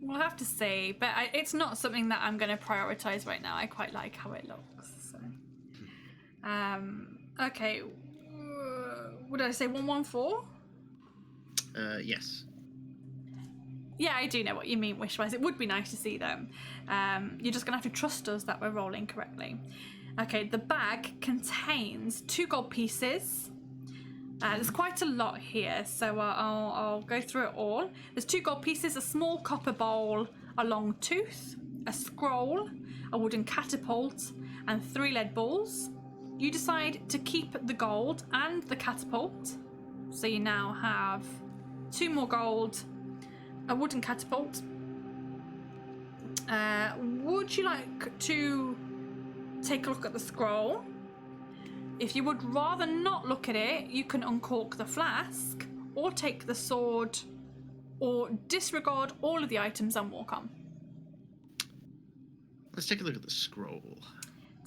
We'll have to see, but it's not something that I'm going to prioritize right now. I quite like how it looks. So. Okay. What did I say? 114? Yes. Yeah, I do know what you mean, Wishwise. It would be nice to see them. You're just going to have to trust us that we're rolling correctly. Okay, the bag contains 2 gold pieces. There's quite a lot here, so I'll go through it all. There's 2 gold pieces, a small copper bowl, a long tooth, a scroll, a wooden catapult, and 3 lead balls. You decide to keep the gold and the catapult, so you now have 2 more gold, a wooden catapult. Would you like to take a look at the scroll? If you would rather not look at it, you can uncork the flask, or take the sword, or disregard all of the items and walk on. Let's take a look at the scroll.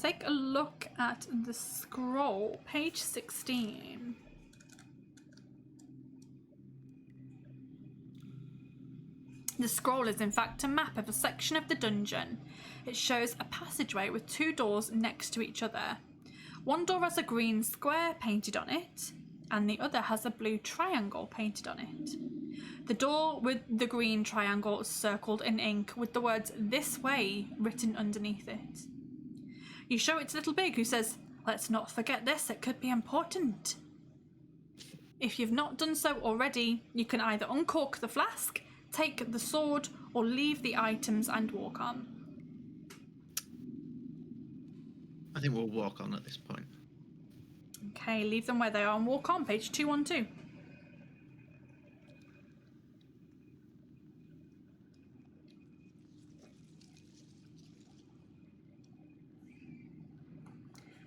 Take a look at the scroll, page 16. The scroll is in fact a map of a section of the dungeon. It shows a passageway with 2 doors next to each other. One door has a green square painted on it, and the other has a blue triangle painted on it. The door with the green triangle is circled in ink with the words "This way" written underneath it. You show it to Little Big, who says, "Let's not forget this, it could be important." If you've not done so already, you can either uncork the flask, take the sword, or leave the items and walk on. I think we'll walk on at this point. Okay, leave them where they are and walk on. Page 212.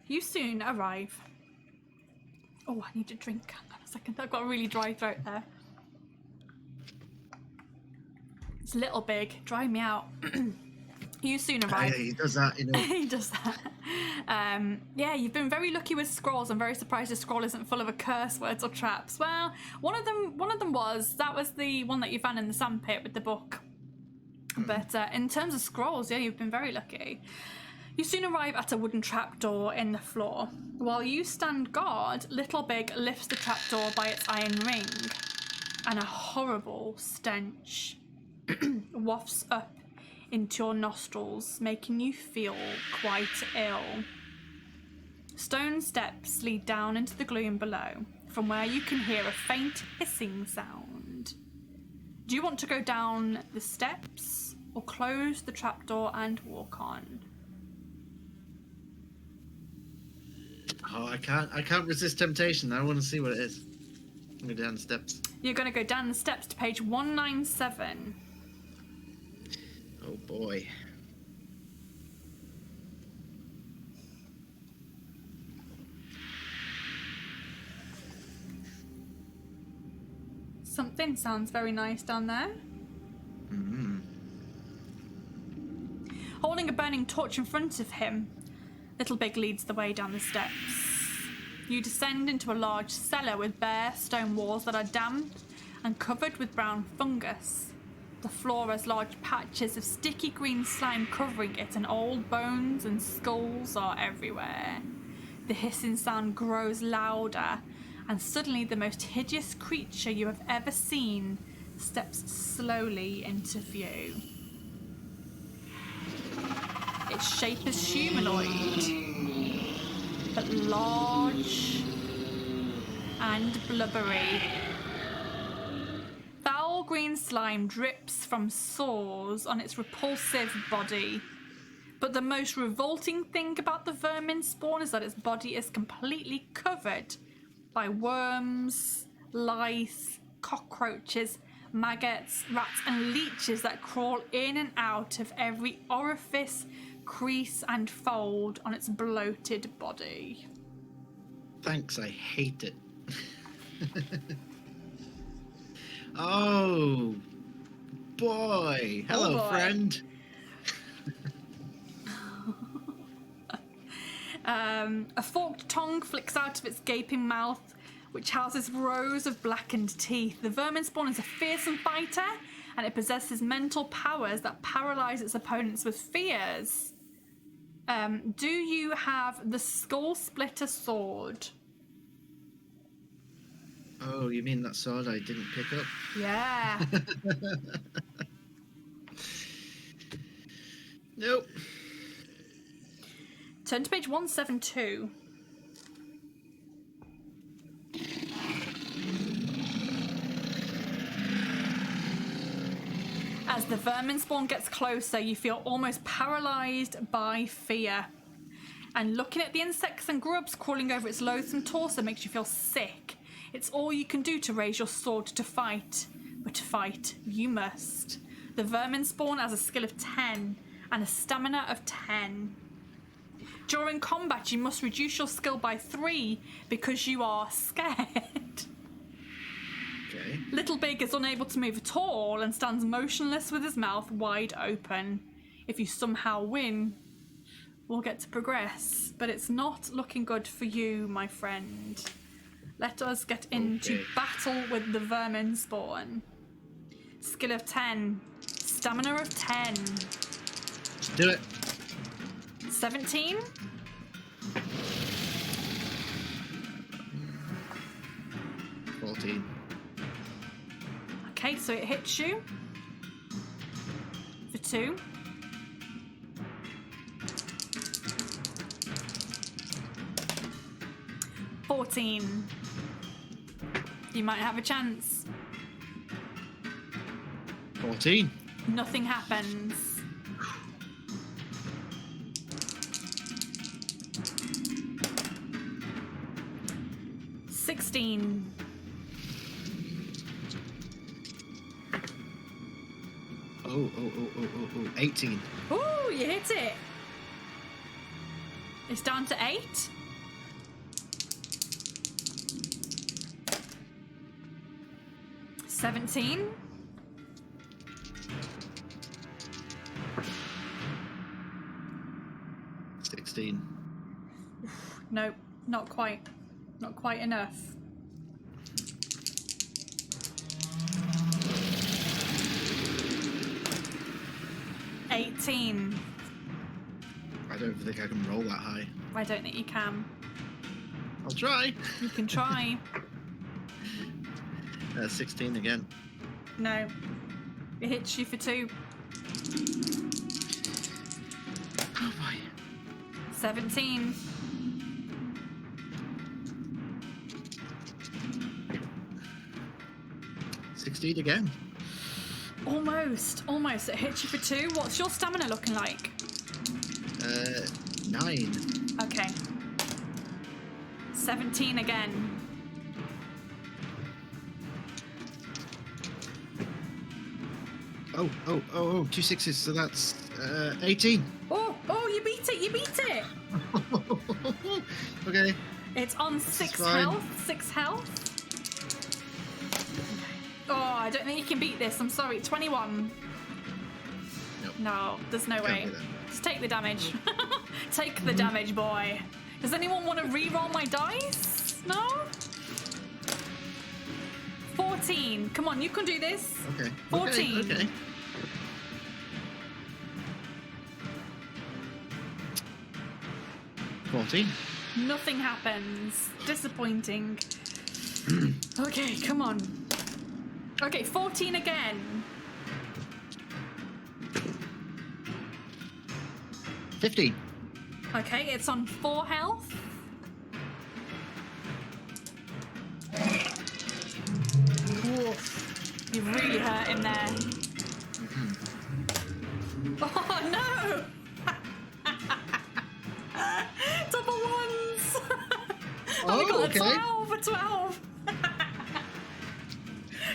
You soon arrive. Oh, I need a drink. Hang on a second. I've got a really dry throat there. It's a little big. Dry me out. You soon arrive. He does that, you know. He does that. Yeah, you've been very lucky with scrolls. I'm very surprised your scroll isn't full of a curse words or traps. Well, one of them was. That was the one that you found in the sandpit with the book. But in terms of scrolls, yeah, you've been very lucky. You soon arrive at a wooden trapdoor in the floor. While you stand guard, Little Big lifts the trapdoor by its iron ring, and a horrible stench wafts up into your nostrils, making you feel quite ill. Stone steps lead down into the gloom below, from where you can hear a faint hissing sound. Do you want to go down the steps, or close the trapdoor and walk on? Oh, I can't resist temptation. I want to see what it is. I'm going down the steps. You're going to go down the steps to page 197. Oh boy. Something sounds very nice down there. Mm-hmm. Holding a burning torch in front of him, Little Big leads the way down the steps. You descend into a large cellar with bare stone walls that are damp and covered with brown fungus. The floor has large patches of sticky green slime covering it, and old bones and skulls are everywhere. The hissing sound grows louder, and suddenly the most hideous creature you have ever seen steps slowly into view. Its shape is humanoid, but large and blubbery. Foul green slime drips from sores on its repulsive body. But the most revolting thing about the vermin spawn is that its body is completely covered by worms, lice, cockroaches, maggots, rats and leeches that crawl in and out of every orifice, crease and fold on its bloated body. Thanks, I hate it. Oh boy. Hello, boy. friend. A forked tongue flicks out of its gaping mouth, which houses rows of blackened teeth. The vermin spawn is a fearsome fighter, and it possesses mental powers that paralyze its opponents with fears. Do you have the Skull Splitter sword? Oh, you mean that sword I didn't pick up? Yeah. Nope. Turn to page 172. As the vermin spawn gets closer, you feel almost paralyzed by fear. And looking at the insects and grubs crawling over its loathsome torso makes you feel sick. It's all you can do to raise your sword to fight. But to fight, you must. The vermin spawn has a skill of 10 and a stamina of 10. During combat, you must reduce your skill by 3 because you are scared. Okay. Little Big is unable to move at all and stands motionless with his mouth wide open. If you somehow win, we'll get to progress. But it's not looking good for you, my friend. Let us get into battle with the vermin spawn. Skill of 10. Stamina of 10. Let's do it. 17. Okay, so it hits you for 2. $14. You might have a chance. 14. Nothing happens. 16. Oh, 18. Ooh, you hit it. It's down to 8. $17. $16. Nope, not quite. Not quite enough. $18. I don't think I can roll that high. I don't think you can. I'll try. You can try. 16 again. No. It hits you for 2. Oh boy. 17. $16 again. Almost. It hits you for 2. What's your stamina looking like? 9. Okay. 17 again. Oh, 2 6s, so that's 18. Oh, you beat it. Okay. It's on 6 fine. health. 6 health. Oh, I don't think you can beat this. I'm sorry. 21. Nope. No, there's no way. do that. Just take the damage. Take the damage, boy. Does anyone want to re-roll my dice? No? 14. Come on, you can do this. Okay. 14. Okay. 14. Nothing happens. Disappointing. Okay, come on. Okay, 14 again. 15. Okay, it's on 4 health. Oof. You really hurt him there. Oh no! Double ones! Oh, I got okay. a 12.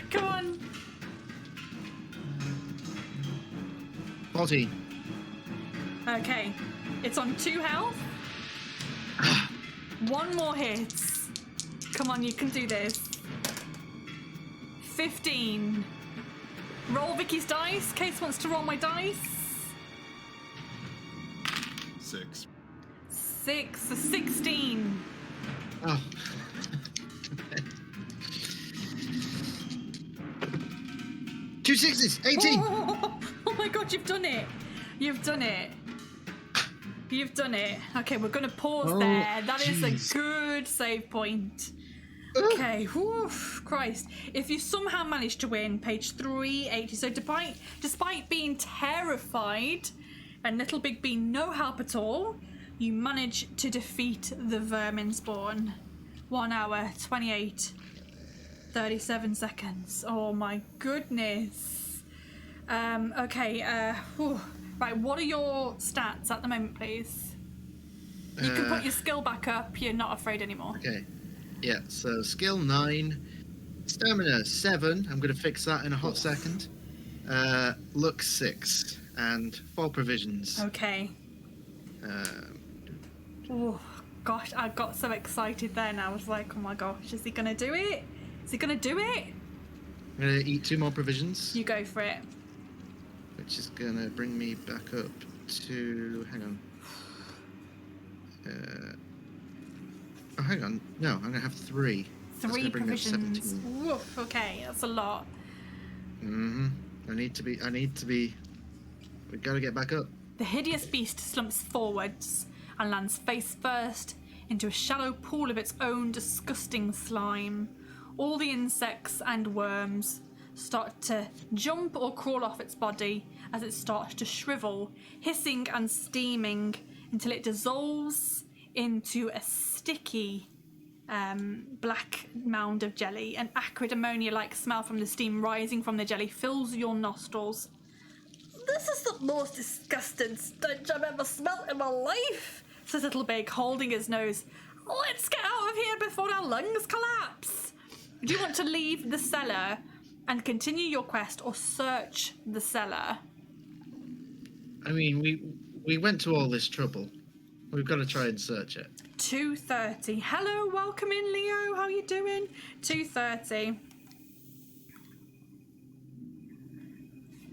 Come on. 14. Okay, it's on 2 health. 1 more hit. Come on, you can do this. 15. Roll Vicky's dice. Case wants to roll my dice. 6. 6, so 16. Oh. Two 6s. 18. Oh my god, you've done it. You've done it. Okay, we're gonna pause there. That is a good save point. Okay, whew, Christ. If you somehow manage to win, page 380. So despite being terrified and Little Big being no help at all, you manage to defeat the vermin spawn. 1 hour, 28, 37 seconds. Oh my goodness. Okay, right, what are your stats at the moment, please? You can put your skill back up. You're not afraid anymore. Okay. Yeah, so skill 9, stamina 7. I'm going to fix that in a hot second. Luck 6, and 4 provisions. Okay. Oh, gosh, I got so excited then. I was like, oh my gosh, is he going to do it? I'm going to eat 2 more provisions. You go for it. Which is going to bring me back up to... Hang on. Oh, hang on. No, I'm going to have 3. 3 provisions. Woof, okay, that's a lot. I need to be... We've got to get back up. The hideous beast slumps forwards and lands face first into a shallow pool of its own disgusting slime. All the insects and worms start to jump or crawl off its body as it starts to shrivel, hissing and steaming until it dissolves into a sticky black mound of jelly. An acrid ammonia-like smell from the steam rising from the jelly fills your nostrils. This is the most disgusting stench I've ever smelt in my life, says Little Big, holding his nose. Let's get out out of here before our lungs collapse. Do you want to leave the cellar and continue your quest, or search the cellar? I mean, we went to all this trouble. We've got to try and search it. 2:30. Hello, welcome in, Leo. How you doing? 2:30.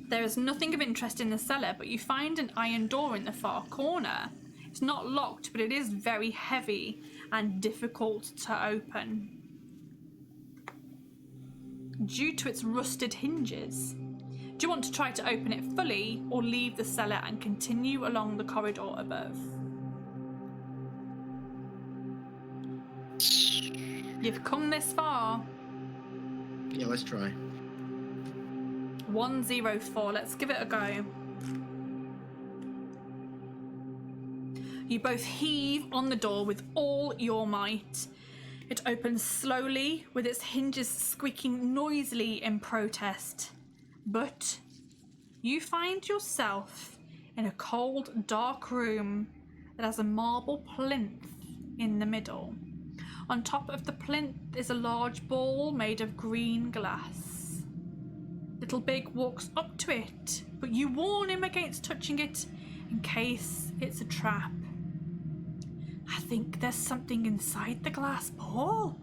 There is nothing of interest in the cellar, but you find an iron door in the far corner. It's not locked, but it is very heavy and difficult to open due to its rusted hinges. Do you want to try to open it fully, or leave the cellar and continue along the corridor above? You've come this far. Yeah, let's try. 104. Let's give it a go. You both heave on the door with all your might. It opens slowly, with its hinges squeaking noisily in protest. But you find yourself in a cold, dark room that has a marble plinth in the middle. On top of the plinth is a large ball made of green glass. Little Big walks up to it, but you warn him against touching it in case it's a trap. I think there's something inside the glass ball,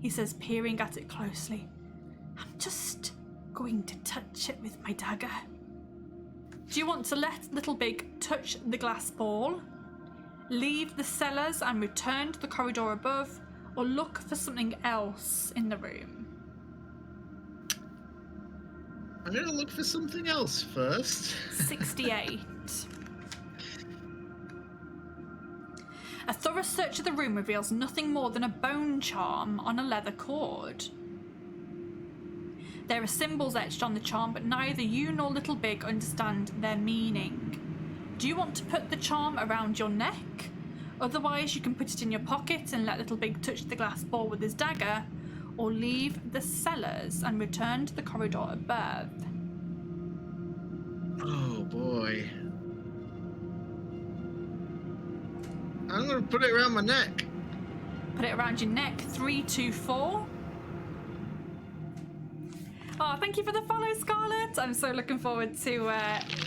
he says, peering at it closely. I'm just going to touch it with my dagger. Do you want to let Little Big touch the glass ball, leave the cellars and return to the corridor above, or look for something else in the room? I'm going to look for something else first. 68. A thorough search of the room reveals nothing more than a bone charm on a leather cord. There are symbols etched on the charm, but neither you nor Little Big understand their meaning. Do you want to put the charm around your neck? Otherwise, you can put it in your pocket and let Little Big touch the glass ball with his dagger, or leave the cellars and return to the corridor above. Oh boy. I'm going to put it around my neck. Put it around your neck. 324. Oh, thank you for the follow, Scarlett. I'm so looking forward to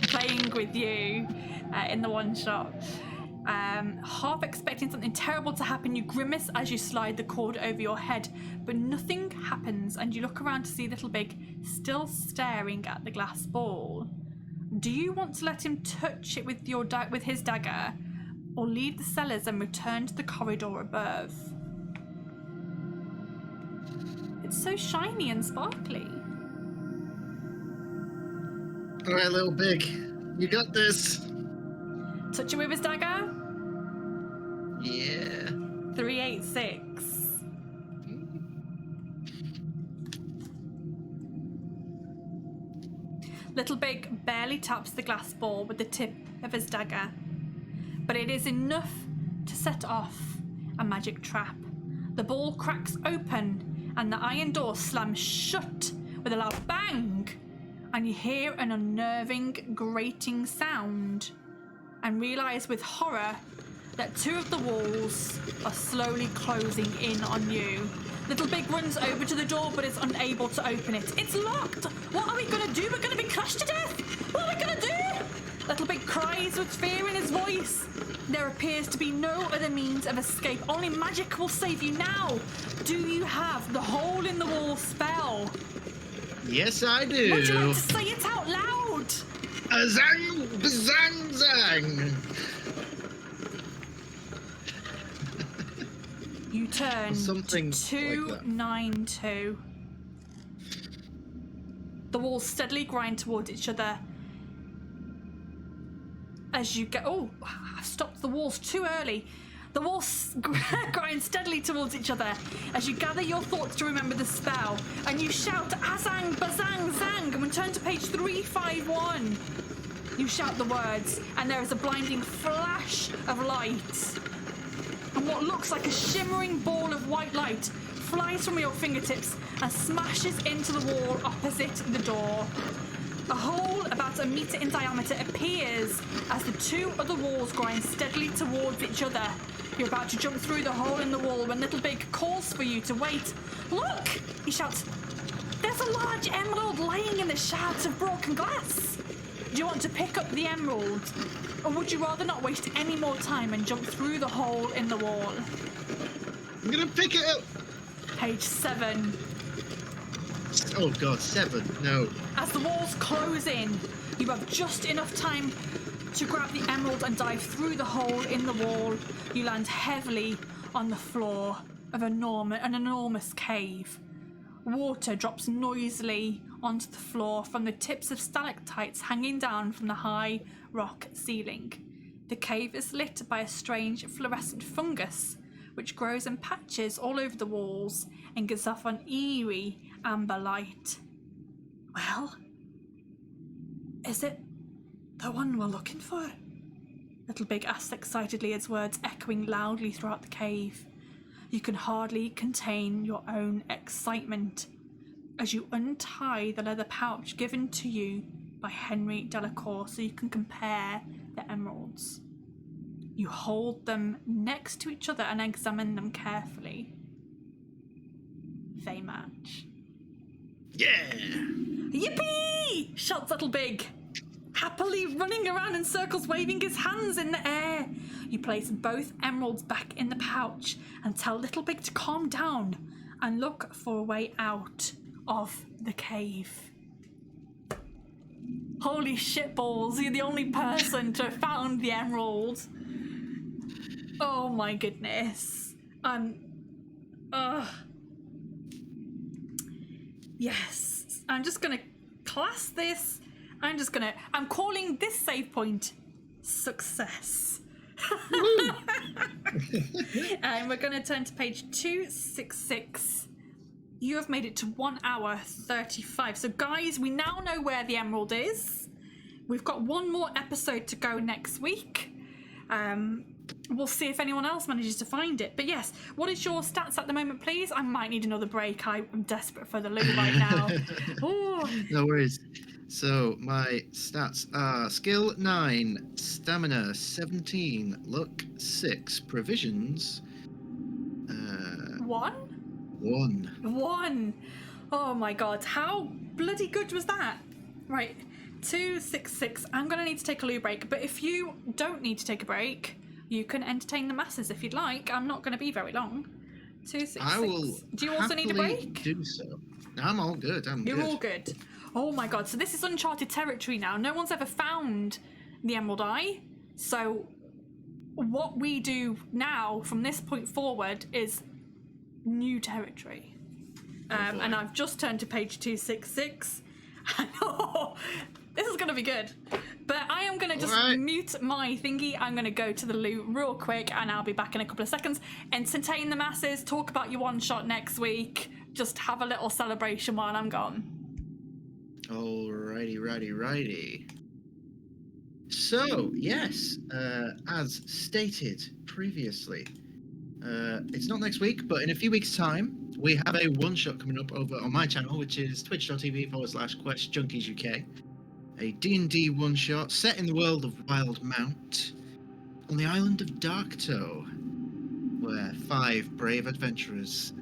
playing with you in the one shot. Half expecting something terrible to happen, you grimace as you slide the cord over your head, but nothing happens, and you look around to see Little Big still staring at the glass ball. Do you want to let him touch it with his dagger, or leave the cellars and return to the corridor above? It's so shiny and sparkly. All right, Little Big, you got this. Touch it with his dagger? Yeah. 386. Little Big barely taps the glass ball with the tip of his dagger, but it is enough to set off a magic trap. The ball cracks open and the iron door slams shut with a loud bang, and you hear an unnerving, grating sound and realise with horror that two of the walls are slowly closing in on you. Little Big runs over to the door but is unable to open it. It's locked! What are we gonna do? We're gonna be crushed to death! What are we gonna do? Little Big cries with fear in his voice. There appears to be no other means of escape. Only magic will save you now. Do you have the hole in the wall spell? Yes, I do. Would you like to say it out loud? Zang, zang, zang. You turn Something to 292. The walls steadily grind towards each other as you get. Oh, I've stopped the walls too early. The walls grind steadily towards each other as you gather your thoughts to remember the spell, and you shout Azang, Bazang, Zang, and return to page 351. You shout the words, and there is a blinding flash of light. And what looks like a shimmering ball of white light flies from your fingertips and smashes into the wall opposite the door. A hole about a metre in diameter appears as the two other walls grind steadily towards each other. You're about to jump through the hole in the wall when Little Big calls for you to wait. Look! He shouts. There's a large emerald lying in the shards of broken glass. Do you want to pick up the emerald? Or would you rather not waste any more time and jump through the hole in the wall? I'm gonna pick it up. Page 7. Oh god, 7. No. As the walls close in, you have just enough time to grab the emerald and dive through the hole in the wall. You land heavily on the floor of an enormous cave. Water drops noisily onto the floor from the tips of stalactites hanging down from the high rock ceiling. The cave is lit by a strange fluorescent fungus, which grows in patches all over the walls and gives off an eerie amber light. Well, is it the one we're looking for? Little Big asked excitedly, his words echoing loudly throughout the cave. You can hardly contain your own excitement as you untie the leather pouch given to you by Henry Delacour so you can compare the emeralds. You hold them next to each other and examine them carefully. They match. Yeah! Yippee! Shouts Little Big, happily running around in circles, waving his hands in the air. You place both emeralds back in the pouch and tell Little Big to calm down and look for a way out of the cave. Holy shitballs, you're the only person to have found the emerald. Oh my goodness. Yes. I'm just gonna class this. I'm calling this save point success. And we're gonna turn to page 266. You have made it to 1 hour 35. So guys, we now know where the emerald is. We've got one more episode to go next week. We'll see if anyone else manages to find it. But yes, what is your stats at the moment, please? I might need another break. I'm desperate for the loot right now. Ooh. No worries. So my stats are skill 9, stamina 17, luck 6, provisions 1? 1. Oh my god, how bloody good was that? Right, 266. I'm gonna need to take a loo break, but if you don't need to take a break, you can entertain the masses if you'd like. I'm not gonna be very long. 266. I will. Do you also need a break? Do so. I'm all good. You're all good. Oh my god, so this is uncharted territory now. No one's ever found the Emerald Eye. So what we do now from this point forward is new territory. And I've just turned to page 266. Oh, this is going to be good. But I am going to just mute my thingy. I'm going to go to the loo real quick and I'll be back in a couple of seconds. Entertain the masses, talk about your one shot next week. Just have a little celebration while I'm gone. Righty. So, yes, as stated previously, it's not next week, but in a few weeks' time, we have a one-shot coming up over on my channel, which is twitch.tv/Quest Junkies UK. A D&D one-shot set in the world of Wild Mount on the island of Darktow, where 5 brave adventurers,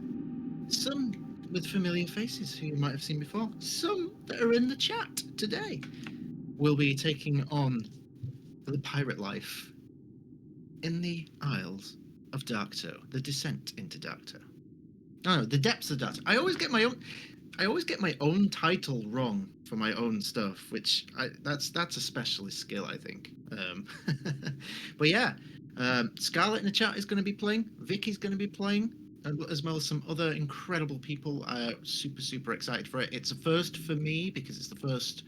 some with familiar faces who you might have seen before, some that are in the chat today, will be taking on the pirate life in the Isles of Darktow, the descent into Darktow. No, the depths of Darktow. I always get my own title wrong for my own stuff, which that's a specialist skill, I think. But yeah, Scarlett in the chat is going to be playing. Vicky's going to be playing, as well as some other incredible people. Super excited for it. It's a first for me because it's the first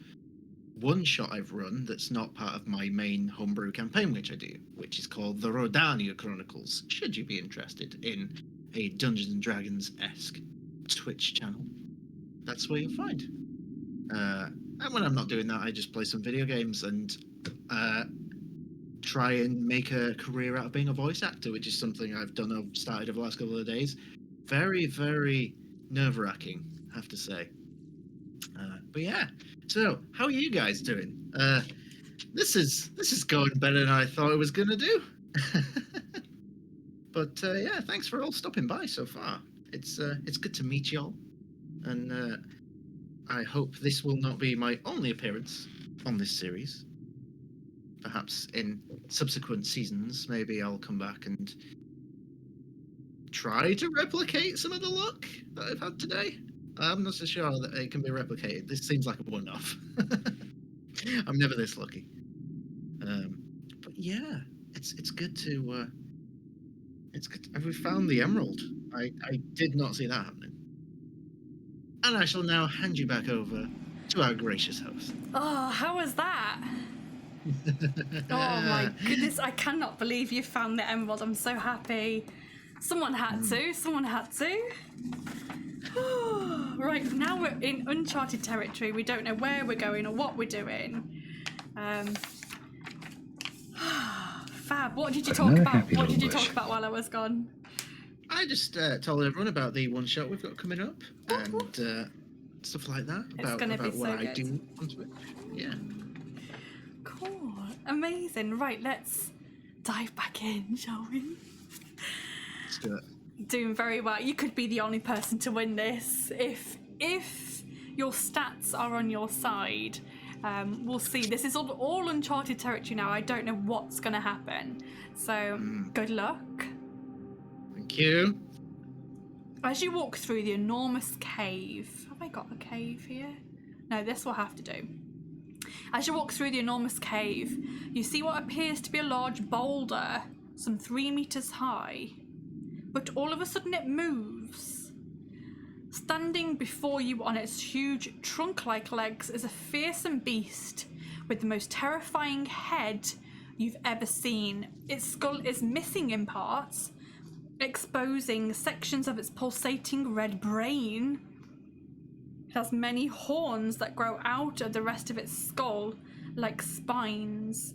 one shot I've run that's not part of my main homebrew campaign, which I do, which is called the Rodania Chronicles. Should you be interested in a Dungeons and Dragons-esque Twitch channel, that's where you'll find. And when I'm not doing that, I just play some video games and try and make a career out of being a voice actor, which is something I've started over the last couple of days. Very, very nerve-wracking, I have to say. But yeah, So, how are you guys doing? This is going better than I thought it was gonna do. But yeah, thanks for all stopping by so far. It's good to meet y'all, and I hope this will not be my only appearance on this series. Perhaps in subsequent seasons, maybe I'll come back and try to replicate some of the luck that I've had today. I'm not so sure that it can be replicated. This seems like a one-off. I'm never this lucky. But yeah, it's good to. It's good. Have we found the emerald? I did not see that happening. And I shall now hand you back over to our gracious host. Oh, how was that? Oh my goodness, I cannot believe you found the emerald. I'm so happy. Someone had to. Right, now we're in uncharted territory. We don't know where we're going or what we're doing. Fab, what did you talk about? What did you talk about while I was gone? I just told everyone about the one shot we've got coming up and stuff like that. About what I do on Twitch. Yeah. Cool. Amazing. Right, let's dive back in, shall we? Let's do it. Doing very well. You could be the only person to win this if your stats are on your side. We'll see. This is all uncharted territory now. I don't know what's going to happen. So, good luck. Thank you. As you walk through the enormous cave... Have I got a cave here? No, this will have to do. As you walk through the enormous cave, you see what appears to be a large boulder, some 3 meters high. But all of a sudden it moves. Standing before you on its huge trunk-like legs is a fearsome beast with the most terrifying head you've ever seen. Its skull is missing in parts, exposing sections of its pulsating red brain. It has many horns that grow out of the rest of its skull like spines.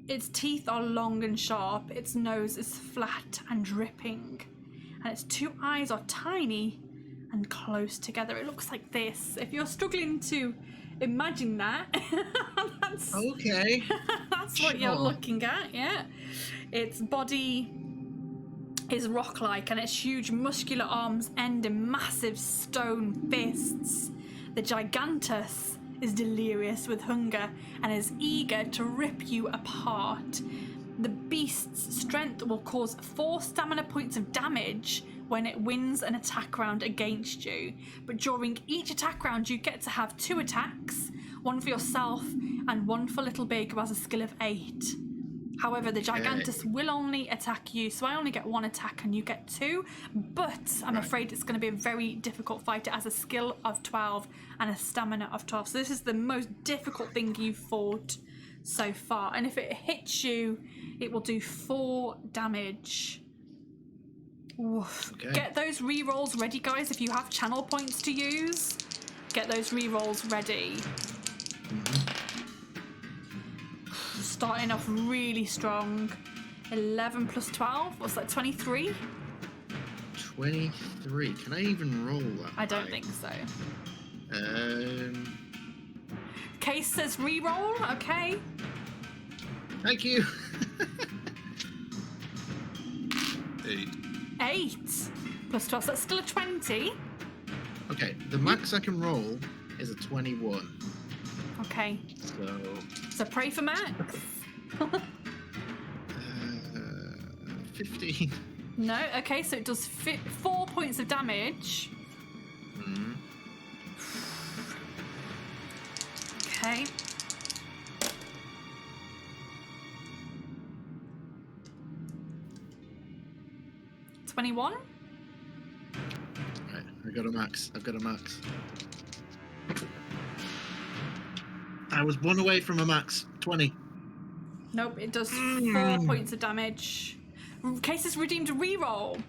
Its teeth are long and sharp, its nose is flat and dripping, and its 2 eyes are tiny and close together. It looks like this. If you're struggling to imagine that, that's okay. That's what you're looking at, yeah. Its body is rock-like, and its huge muscular arms end in massive stone fists. The Gigantus is delirious with hunger and is eager to rip you apart. The beast's strength will cause 4 stamina points of damage when it wins an attack round against you. But during each attack round, you get to have 2 attacks, 1 for yourself and 1 for Little Big, who has a skill of 8. However, the Gigantus will only attack you, so I only get 1 attack and you get 2, but I'm afraid it's going to be a very difficult fight. It has a skill of 12 and a stamina of 12, so this is the most difficult thing you've fought so far. And if it hits you, it will do 4 damage. Oof. Okay. Get those rerolls ready, guys. If you have channel points to use, get those rerolls ready. Starting off really strong. 11 plus 12, what's that, 23? 23. Can I even roll that? I don't think so. Case says reroll, okay. Thank you. 8 plus 12, so that's still a 20. Okay, the max I can roll is a 21. Okay. So pray for Max. 15. No, okay, so it does 4 points of damage. Okay. $21. Right, I've got a max. I was 1 away from a max. 20. Nope, it does 4 points of damage. Case is redeemed a reroll.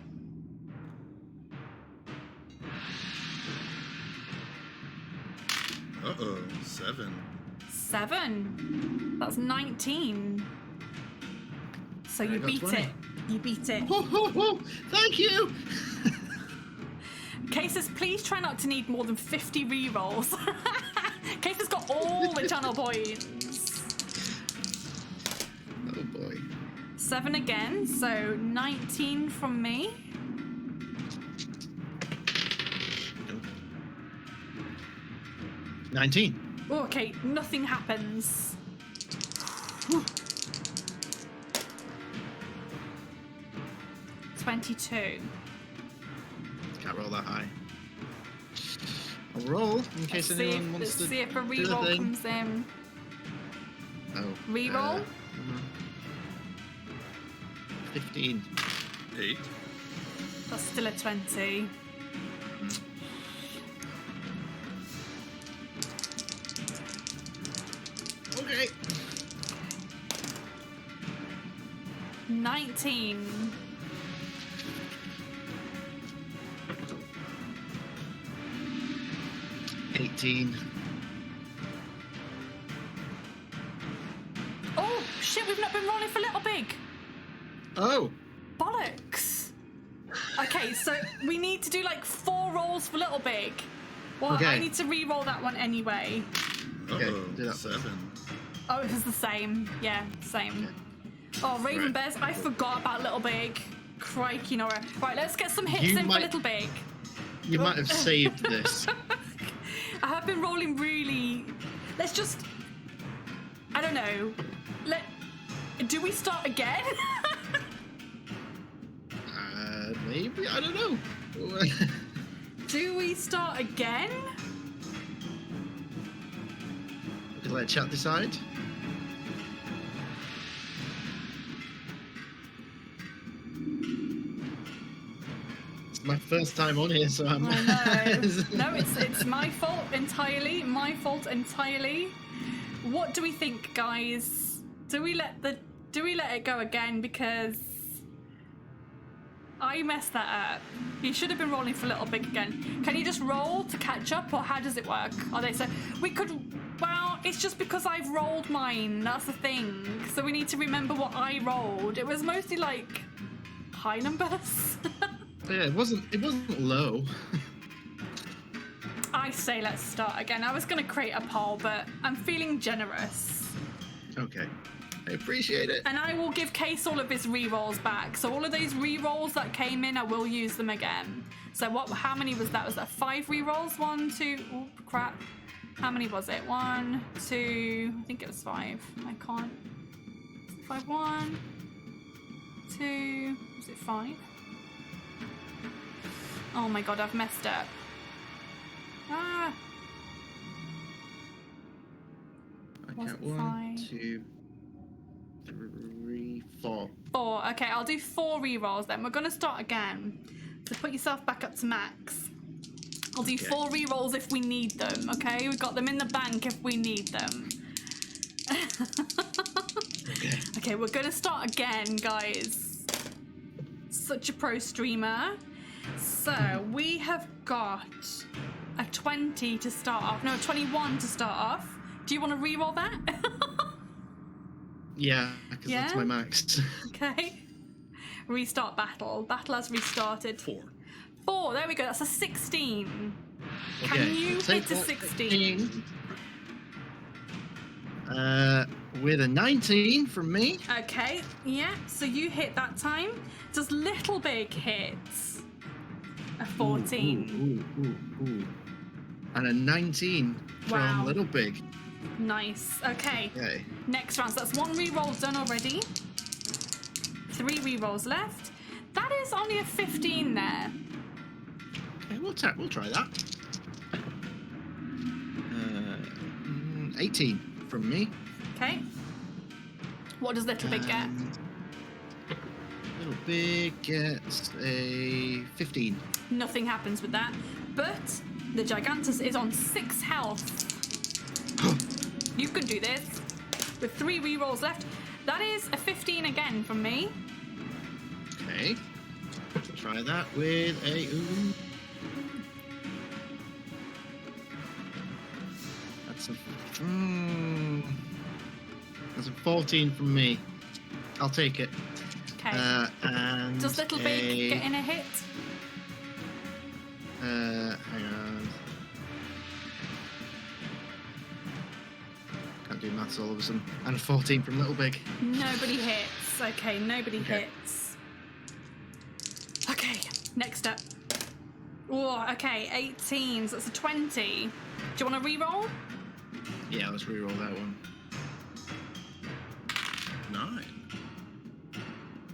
Uh-oh, 7. 7. That's 19. So you beat 20. it. You beat it. Thank you. Cases, please try not to need more than 50 rerolls. Keith has got all the channel points. Oh boy. 7 again, so 19 from me. Nope. 19. Oh, okay, nothing happens. 22. Can't roll that high. I'll roll in case anyone wants to. Let's see if a do reroll thing. comes in. Oh. Reroll? 15. 8. That's still a 20. Okay. 19. Oh, shit, we've not been rolling for Little Big. Oh. Bollocks. Okay, so we need to do like 4 rolls for Little Big. Well, Okay. I need to re-roll that one anyway. Okay, do that. 7. Oh, it was the same. Yeah, same. Oh, Raven Right. Bears, I forgot about Little Big. Crikey, Nora. Right, let's get some hits You in might- for Little Big. You might have saved this. I have been rolling really... Let's just... I don't know. Do we start again? Maybe, I don't know. Do we start again? Let chat decide. It's my first time on here, so I'm. I know. No, it's my fault entirely. My fault entirely. What do we think, guys? Do we let it go again? Because I messed that up. You should have been rolling for Little Big again. Can you just roll to catch up, or how does it work? Are they so we could? Well, it's just because I've rolled mine. That's the thing. So we need to remember what I rolled. It was mostly like high numbers. Yeah, it wasn't low. I say let's start again. I was going to create a poll, but I'm feeling generous. Okay. I appreciate it. And I will give Case all of his re-rolls back. So all of those re-rolls that came in, I will use them again. So how many was that? Was that 5 re-rolls? 1, 2, oh crap. How many was it? 1, 2, I think it was 5. I can't. 5, 1, 2, was it 5? Oh my god, I've messed up. Ah. I Was count it 1, 5? 2, 3, 4. 4. Okay, I'll do 4 re-rolls then. We're going to start again. So put yourself back up to max. I'll do 4 re-rolls if we need them, okay? We've got them in the bank if we need them. Okay, we're going to start again, guys. Such a pro streamer. So, we have got a 20 to start off. No, a 21 to start off. Do you want to re-roll that? Yeah, because that's my max. Okay. Restart battle. Battle has restarted. 4. 4, there we go. That's a 16. Okay, Can you take hit a that 16? With a 19 from me. Okay, yeah. So you hit that time. Does Little Big hit? A 14. Ooh. And a 19 Wow. from Little Big. Nice. Okay. Okay. Next round. So that's 1 re-roll done already. 3 re-rolls left. That is only a 15 there. Okay, we'll try that. 18 from me. Okay. What does Little Big get? Little Big gets a 15. Nothing happens with that. But the Gigantus is on 6 health. You can do this. With 3 re-rolls left. That is a 15 again from me. Okay. Try that with a... Ooh. That's a 14 from me. I'll take it. Okay. And Does Little Big get in a hit? Hang on. do maths all of a sudden. And 14 from Little Big. Nobody hits. Okay, nobody hits. Okay, next up. Oh, okay, 18, so that's a 20. Do you want to re-roll? Yeah, let's re-roll that one. 9.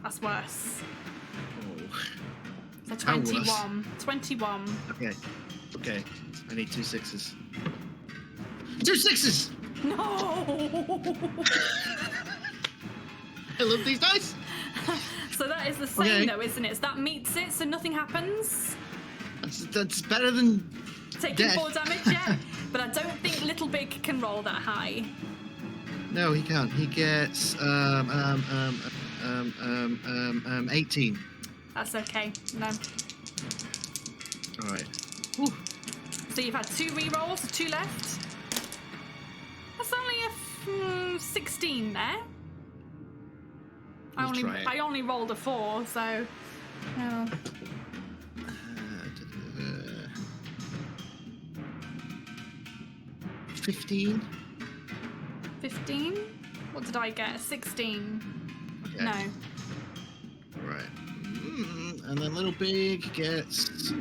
That's worse. Oh. So How worse? 21. 21. Okay. Okay. I need 2 6s. 2 6s! No! I love these dice! So that is the same though, isn't it? So that meets it, so nothing happens. That's better than Taking death. 4 damage, yeah. But I don't think Little Big can roll that high. No, he can't. He gets 18. That's okay. No. All right. So you've had 2 re-rolls, 2 left. That's only a 16 there. I only rolled a 4, so. Oh. 15. 15? What did I get? 16. Okay. No. Right. And then Little Big gets.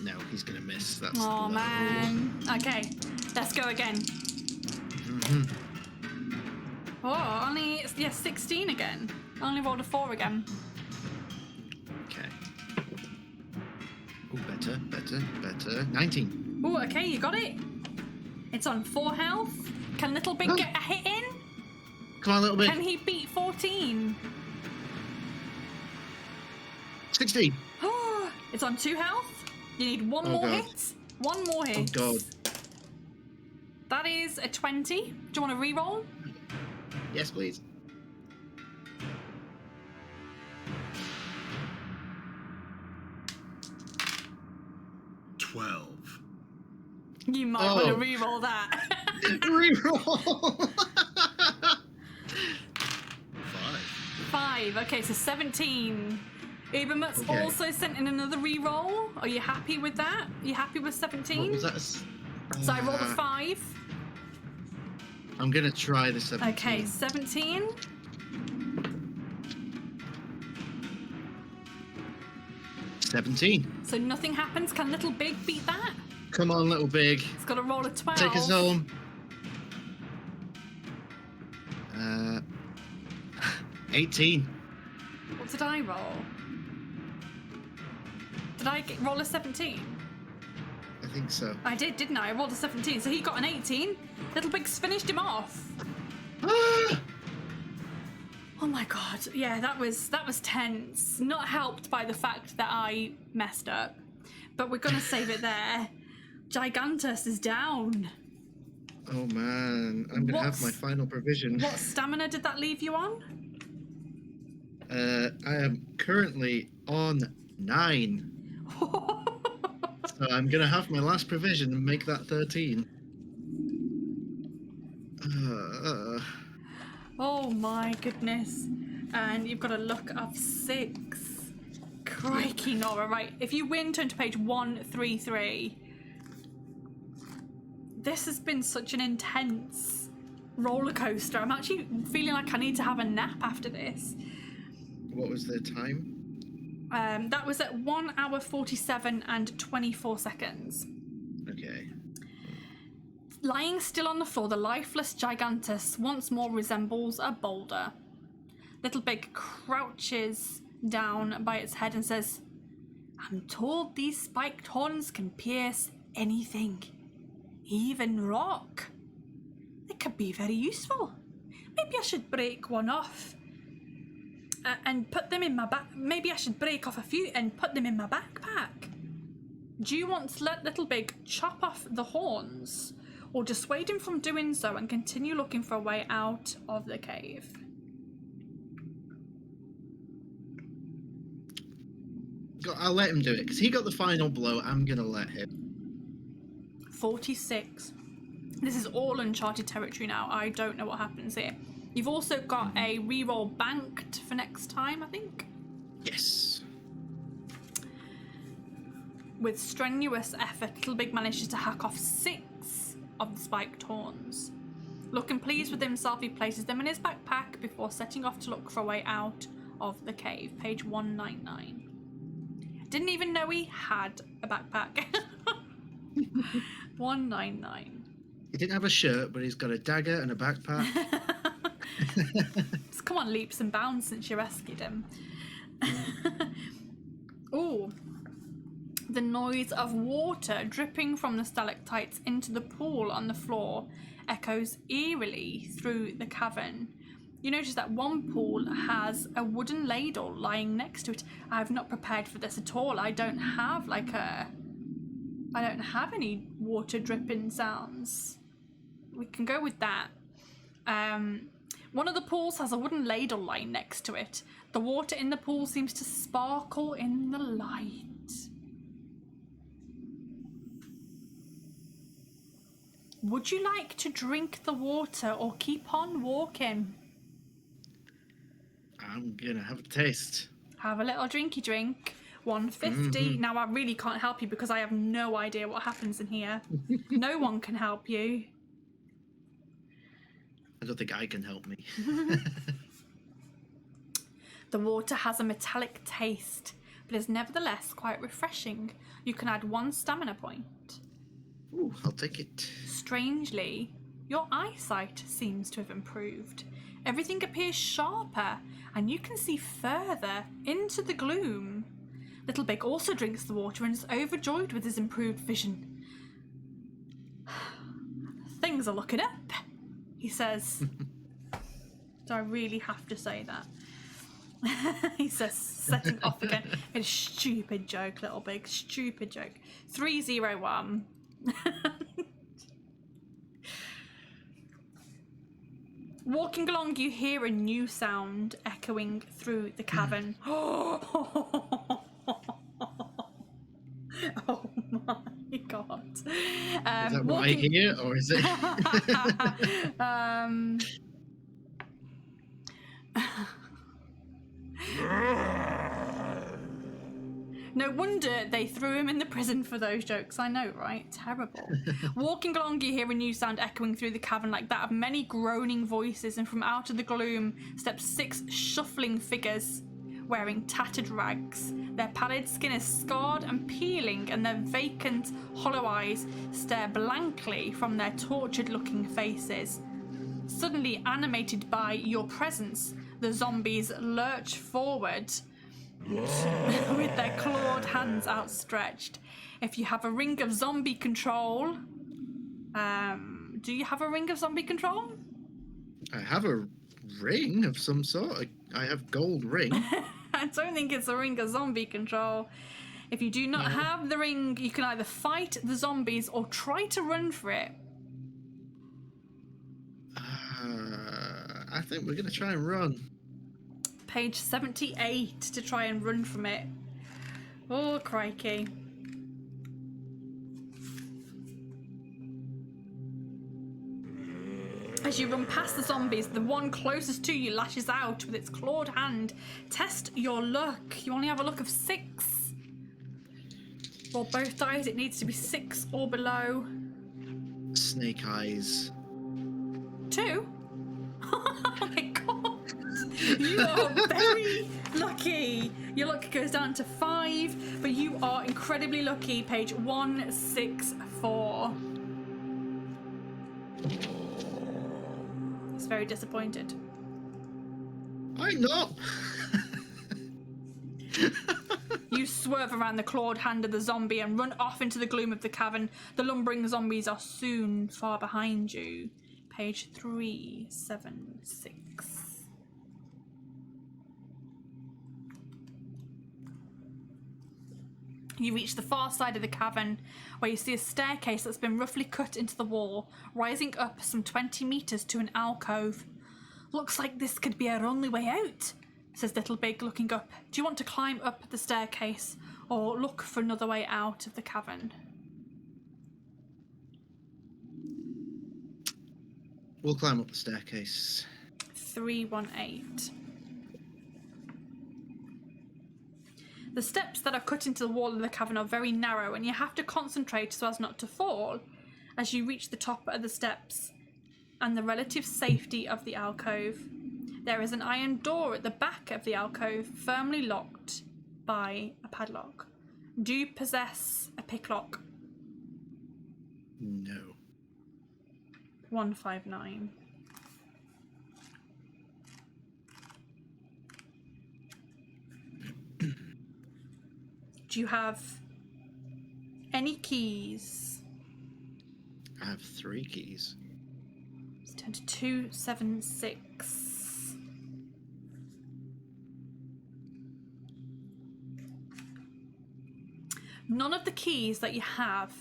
No, he's gonna miss. That's. Oh man. Okay, let's go again. Oh, only 16 again. I only rolled a 4 again. Okay. Oh, better. 19. Oh, okay, you got it. It's on 4 health. Can Little Big get a hit in? Come on, Little Big. Can he beat 14? 16. Oh, it's on 2 health. You need 1 more God. hit. 1 more hit. Oh God. That is a 20. Do you want to re-roll? Yes, please. You might want to re-roll that. Re-roll. 5. Okay, so 17. Ubermut's Okay. also sent in another re-roll. Are you happy with that? Are you happy with 17? What was that? So I rolled a 5. I'm gonna try the 17. Okay, 17. So nothing happens. Can Little Big beat that? Come on, Little Big. It's got to roll a 12. Take us home. 18. What did I roll? Did I roll a 17? I think so. I did, didn't I? I rolled a 17, so he got an 18. Little Big's finished him off. Oh my god, yeah, that was tense. Not helped by the fact that I messed up. But we're gonna save it there. Gigantus is down. Oh man, I'm gonna have my final provision. What stamina did that leave you on? I am currently on 9. So I'm gonna have my last provision and make that 13. Oh my goodness. And you've got a luck of 6. Crikey, Nora. Right, if you win, turn to page 133. This has been such an intense roller coaster. I'm actually feeling like I need to have a nap after this. What was the time? That was at 1 hour 47 and 24 seconds. Okay. Lying still on the floor, the lifeless Gigantus once more resembles a boulder. Little Big crouches down by its head and says, I'm told these spiked horns can pierce anything, even rock. They could be very useful. Maybe I should break one off and put them in my back. Maybe I should break off a few and put them in my backpack. Do you want to let Little Big chop off the horns, or dissuade him from doing so and continue looking for a way out of the cave? I'll let him do it, because he got the final blow. I'm going to let him. 46. This is all uncharted territory now. I don't know what happens here. You've also got a reroll banked for next time, I think? Yes. With strenuous effort, Little Big manages to hack off 6 of the spiked horns. Looking pleased with himself, he places them in his backpack before setting off to look for a way out of the cave. Page 199. Didn't even know he had a backpack. 199. He didn't have a shirt, but he's got a dagger and a backpack. It's come on leaps and bounds since you rescued him. Ooh. The noise of water dripping from the stalactites into the pool on the floor echoes eerily through the cavern. You notice that one pool has a wooden ladle lying next to it. I've not prepared for this at all. I don't have any water dripping sounds. We can go with that. One of the pools has a wooden ladle lying next to it. The water in the pool seems to sparkle in the light. Would you like to drink the water or keep on walking? I'm gonna have a taste. Have a little drinky drink. 150. Now I really can't help you because I have no idea what happens in here. No one can help you. I don't think I can help me. The water has a metallic taste, but is nevertheless quite refreshing. You can add 1 stamina point. Ooh, I'll take it. Strangely, your eyesight seems to have improved. Everything appears sharper, and you can see further into the gloom. Little Big also drinks the water and is overjoyed with his improved vision. Things are looking up, he says. Do I really have to say that? He says, setting off again. It's a stupid joke, Little Big. Stupid joke. 301. Walking along, you hear a new sound echoing through the cavern. Oh my god. Is that what I hear, or is it? No wonder they threw him in the prison for those jokes. I know, right? Terrible. Walking along, you hear a new sound echoing through the cavern like that of many groaning voices, and from out of the gloom steps 6 shuffling figures wearing tattered rags. Their pallid skin is scarred and peeling, and their vacant, hollow eyes stare blankly from their tortured-looking faces. Suddenly animated by your presence, the zombies lurch forward with their clawed hands outstretched. If you have a ring of zombie control, do you have a ring of zombie control? I have a ring of some sort. I have gold ring. I don't think it's a ring of zombie control. If you do not have the ring, you can either fight the zombies or try to run for it. I think we're going to try and run. Page 78 to try and run from it. Oh, crikey. As you run past the zombies, the one closest to you lashes out with its clawed hand. Test your luck. You only have a luck of 6. For both dice, it needs to be 6 or below. Snake eyes. 2? Oh my god. You are very lucky. Your luck goes down to 5, but you are incredibly lucky. Page 164. He's very disappointed. I'm not. You swerve around the clawed hand of the zombie and run off into the gloom of the cavern. The lumbering zombies are soon far behind you. Page 376. You reach the far side of the cavern, where you see a staircase that's been roughly cut into the wall, rising up some 20 meters to an alcove. Looks like this could be our only way out, says Little Big, looking up. Do you want to climb up the staircase, or look for another way out of the cavern? We'll climb up the staircase. 318. The steps that are cut into the wall of the cavern are very narrow, and you have to concentrate so as not to fall. as you reach the top of the steps and the relative safety of the alcove. There is an iron door at the back of the alcove, firmly locked by a padlock. Do you possess a picklock? No. 159. Do you have any keys? I have 3 keys. Let's turn to 276. None of the keys that you have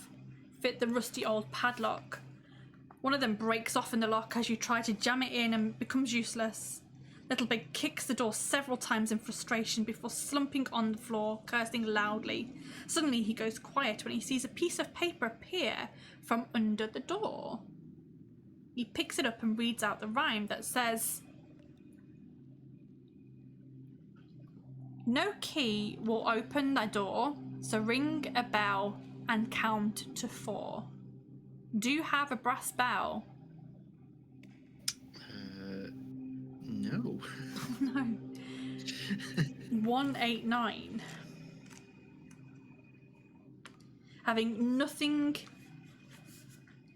fit the rusty old padlock. One of them breaks off in the lock as you try to jam it in and becomes useless. Little Big kicks the door several times in frustration before slumping on the floor, cursing loudly. Suddenly he goes quiet when he sees a piece of paper appear from under the door. He picks it up and reads out the rhyme that says, "No key will open the door, so ring a bell and count to 4. Do you have a brass bell?" No. No. 189. Having nothing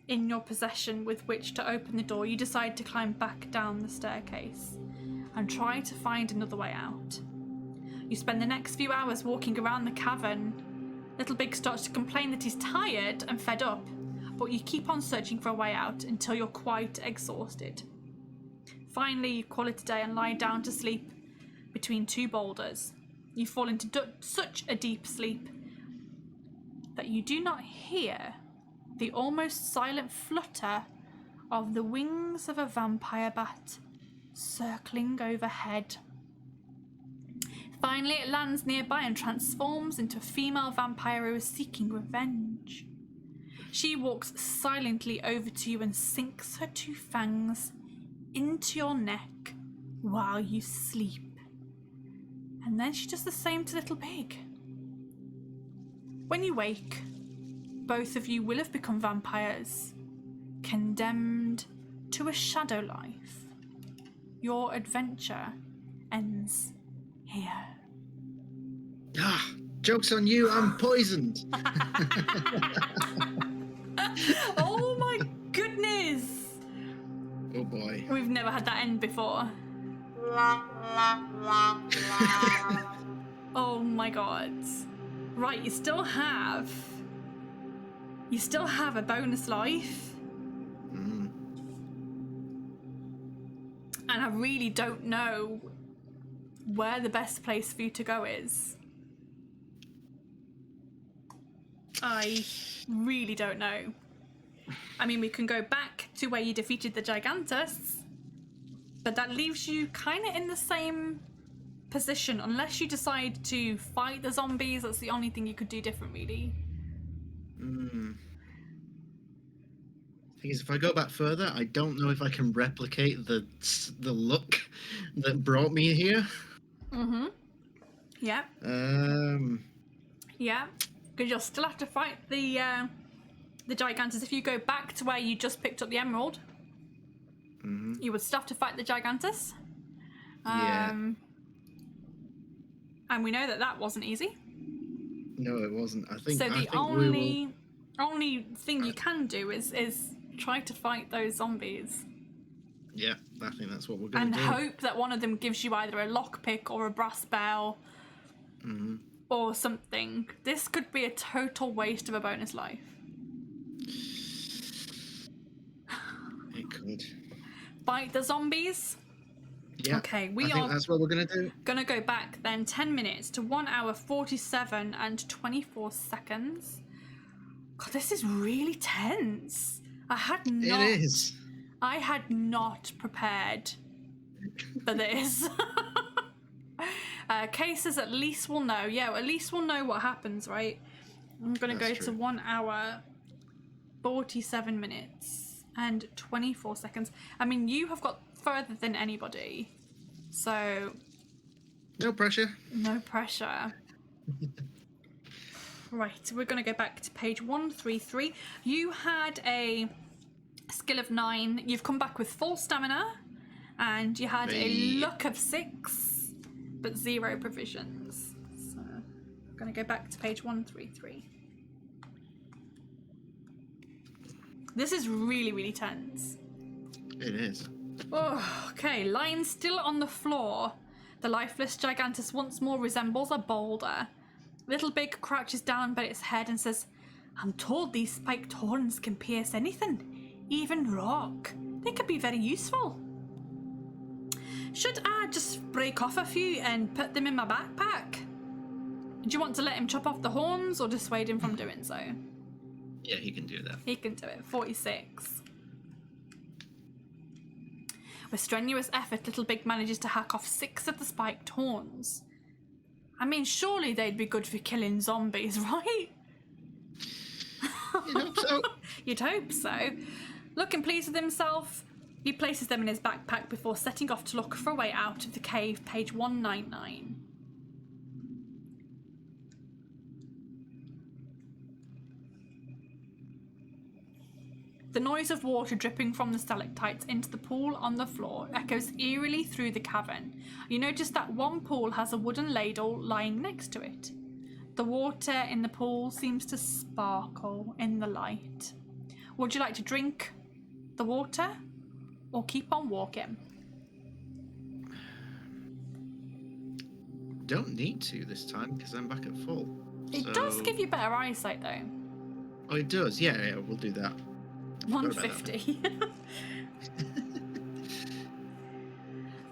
in your possession with which to open the door, you decide to climb back down the staircase and try to find another way out. You spend the next few hours walking around the cavern. Little Big starts to complain that he's tired and fed up, but you keep on searching for a way out until you're quite exhausted. Finally, you call it a day and lie down to sleep between 2 boulders. You fall into such a deep sleep that you do not hear the almost silent flutter of the wings of a vampire bat circling overhead. Finally, it lands nearby and transforms into a female vampire who is seeking revenge. She walks silently over to you and sinks her 2 fangs into your neck while you sleep. And then she does the same to Little Big. When you wake, both of you will have become vampires, condemned to a shadow life. Your adventure ends here. Ah, joke's on you, I'm poisoned. Oh my goodness! Oh boy. We've never had that end before. Oh my god. Right, you still have a bonus life. And I really don't know where the best place for you to go is. I really don't know. I mean, we can go back to where you defeated the Gigantus, but that leaves you kind of in the same position unless you decide to fight the zombies. That's the only thing you could do different, really. Thing is, if I go back further, I don't know if I can replicate the look that brought me here. Yeah. Yeah, because you'll still have to fight the Gigantus. If you go back to where you just picked up the emerald, you would still have to fight the Gigantus. And we know that wasn't easy. No, it wasn't. I think. So the we will... only thing you can do is try to fight those zombies. Yeah, I think that's what we're going to do. And hope that one of them gives you either a lockpick or a brass bell or something. This could be a total waste of a bonus life. It could. Fight the zombies? Yeah. Okay, I think that's what we're going to do. Gonna go back then 10 minutes to 1 hour 47 and 24 seconds. God, this is really tense. It is. I had not prepared for this. Cases at least will know. Yeah, at least we'll know what happens, right? I'm gonna go to 1 hour 47 minutes and 24 seconds. I mean, you have got further than anybody, so no pressure. No pressure. Right, we're going to go back to page 133. You had a skill of 9. You've come back with full stamina, and you had a luck of 6, but 0 provisions. So I'm going to go back to page 133. This is really, really tense. It is. Oh, okay, lying still on the floor, the lifeless gigantus once more resembles a boulder. Little Big crouches down by its head and says, I'm told these spiked horns can pierce anything, even rock. They could be very useful. Should I just break off a few and put them in my backpack? Do you want to let him chop off the horns or dissuade him from doing so? Yeah, he can do that. He can do it. 46. With strenuous effort, Little Big manages to hack off 6 of the spiked horns. I mean, surely they'd be good for killing zombies, right? You'd hope so. You'd hope so. Looking pleased with himself, he places them in his backpack before setting off to look for a way out of the cave, page 199. The noise of water dripping from the stalactites into the pool on the floor echoes eerily through the cavern. You notice that one pool has a wooden ladle lying next to it. The water in the pool seems to sparkle in the light. Would you like to drink the water or keep on walking? Don't need to this time because I'm back at full. It does give you better eyesight though. Oh, it does? Yeah, we'll do that. 150.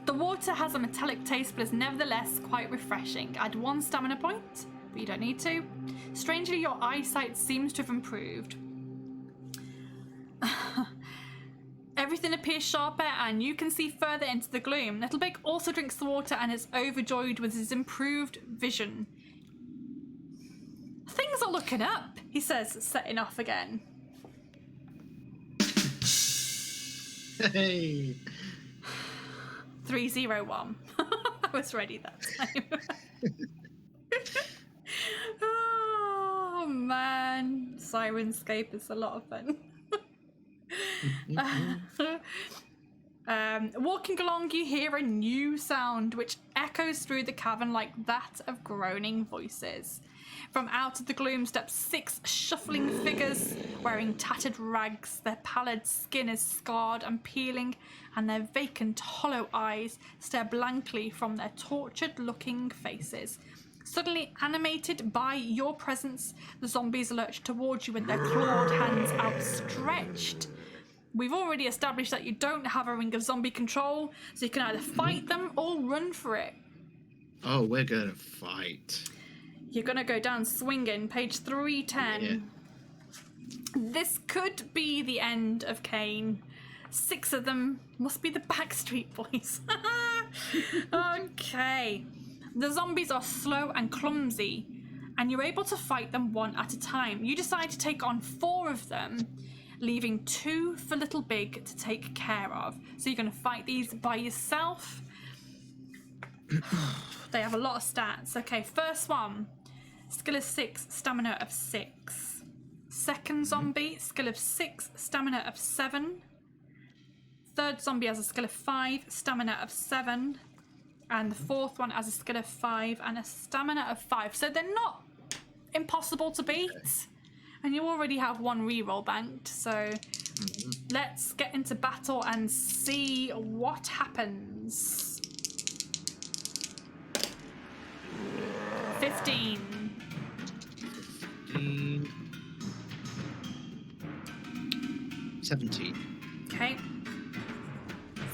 The water has a metallic taste but is nevertheless quite refreshing. Add 1 stamina point, but you don't need to. Strangely, your eyesight seems to have improved. Everything appears sharper and you can see further into the gloom. Little Big also drinks the water and is overjoyed with his improved vision. Things are looking up, he says, setting off again. Hey! 301. I was ready that time. Oh man, Sirenscape is a lot of fun. Walking along, you hear a new sound which echoes through the cavern like that of groaning voices. From out of the gloom steps 6 shuffling figures wearing tattered rags. Their pallid skin is scarred and peeling, and their vacant, hollow eyes stare blankly from their tortured-looking faces. Suddenly animated by your presence, the zombies lurch towards you with their clawed hands outstretched. We've already established that you don't have a ring of zombie control, so you can either fight them or run for it. Oh, we're gonna fight. You're gonna go down swinging, page 310. Yeah. This could be the end of Kane. 6 of them must be the Backstreet Boys. Okay. The zombies are slow and clumsy, and you're able to fight them one at a time. You decide to take on 4 of them, leaving 2 for Little Big to take care of. So you're gonna fight these by yourself. They have a lot of stats. Okay, first one. Skill of 6, stamina of 6. Second zombie, skill of 6, stamina of 7. Third zombie has a skill of 5, stamina of 7. And the fourth one has a skill of 5 and a stamina of 5. So they're not impossible to beat. And you already have 1 reroll banked. So let's get into battle and see what happens. 15. 17. Okay.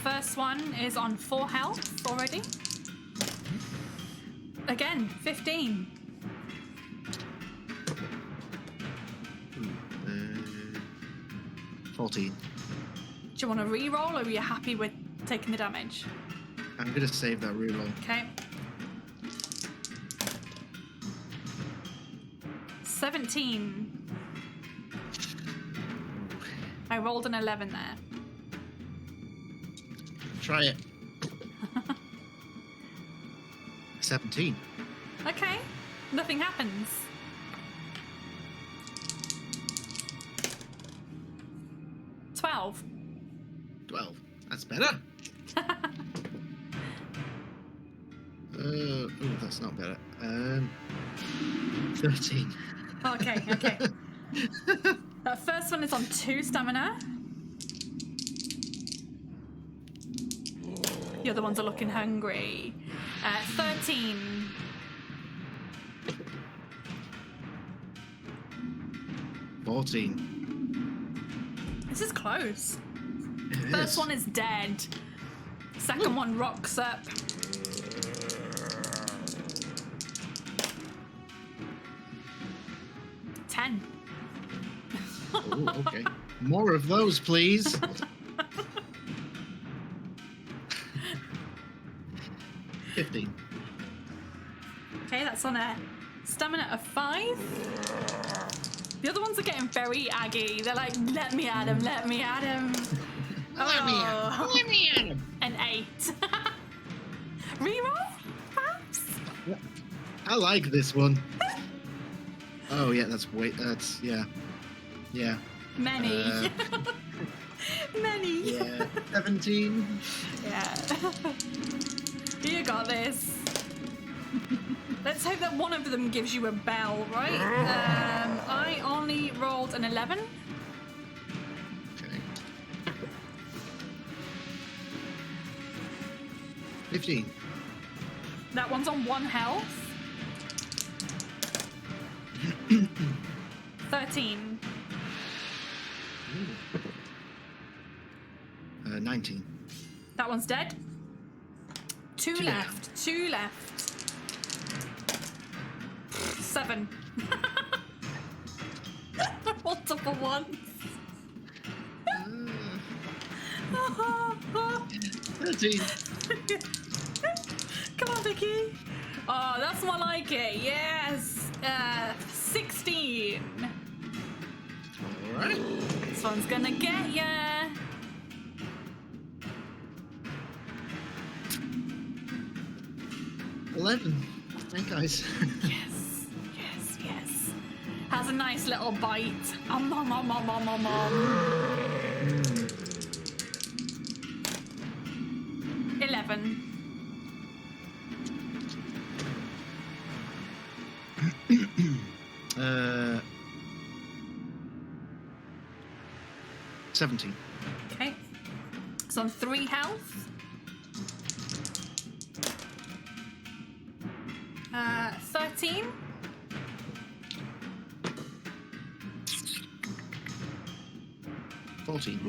First one is on 4 health already. Again, 15. 14. Do you want to re-roll or are you happy with taking the damage? I'm gonna save that reroll. Okay. 17. I rolled an 11 there. Try it. 17. Okay. Nothing happens. 12. That's better. Oh, that's not better. 13. Okay. That first one is on 2 stamina. The other ones are looking hungry. 13. This is close. First one is dead. Second one rocks up. 10. Oh, okay. More of those, please. 15. Okay, that's on a stamina of 5. The other ones are getting very aggy. They're like, let me at him, let me at him. Let me at him. An 8. Reroll, perhaps? I like this one. Oh yeah, yeah. Many. Many. Yeah. 17. Yeah. You got this. Let's hope that one of them gives you a bell, right? I only rolled an 11. Okay. 15. That one's on 1 health. 13. 19. That one's dead. 2 left. 2 left. 7. Multiple ones. 13. Come on, Vicky. Oh, that's more like it. Yes. 16. All right. This one's gonna get ya. 11. Hey guys. Yes. Has a nice little bite. 11. 17. Okay. It's on 3 health. 13. 14.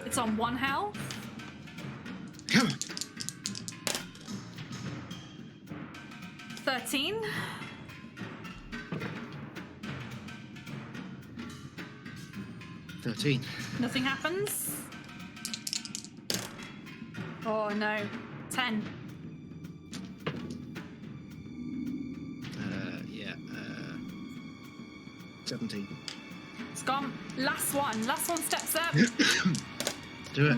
It's on 1 health. Come on. 13. 13. Nothing happens. Oh no. 10. 17. It's gone. Last one. Last one steps up. Do it.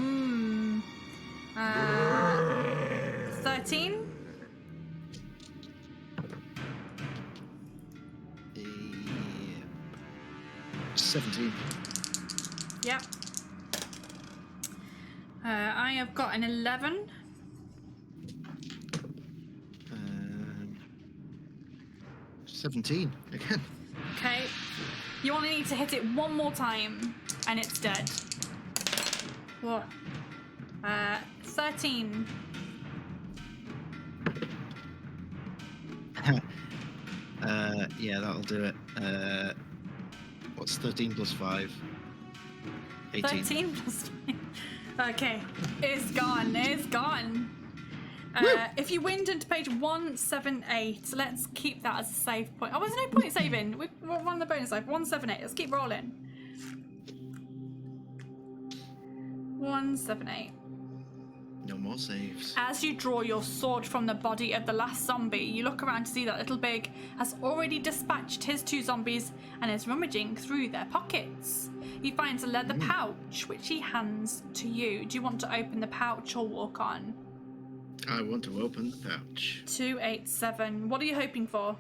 13. 17. Yep. I have got an 11. 17 again. Okay. You only need to hit it one more time, and it's dead. What? 13. Yeah, that'll do it. What's 13 plus 5? 18. 13 plus 5. Okay. It's gone. It's gone. If you wind into page 178, let's keep that as a save point. Oh, there's no point saving. We're on the bonus life. 178. Let's keep rolling. 178. No more saves. As you draw your sword from the body of the last zombie, you look around to see that Little Big has already dispatched his 2 zombies and is rummaging through their pockets. He finds a leather pouch, which he hands to you. Do you want to open the pouch or walk on? I want to open the pouch. 287. What are you hoping for?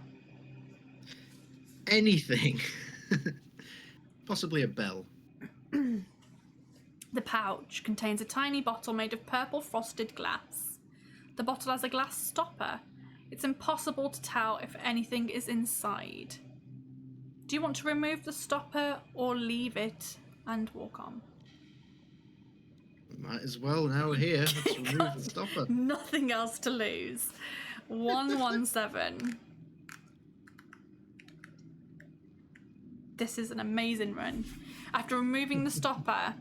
Anything. Possibly a bell. The pouch contains a tiny bottle made of purple frosted glass. The bottle has a glass stopper. It's impossible to tell if anything is inside. Do you want to remove the stopper or leave it and walk on? Might as well, now we're here. Let's remove the stopper. Nothing else to lose. 117. This is an amazing run. After removing the stopper,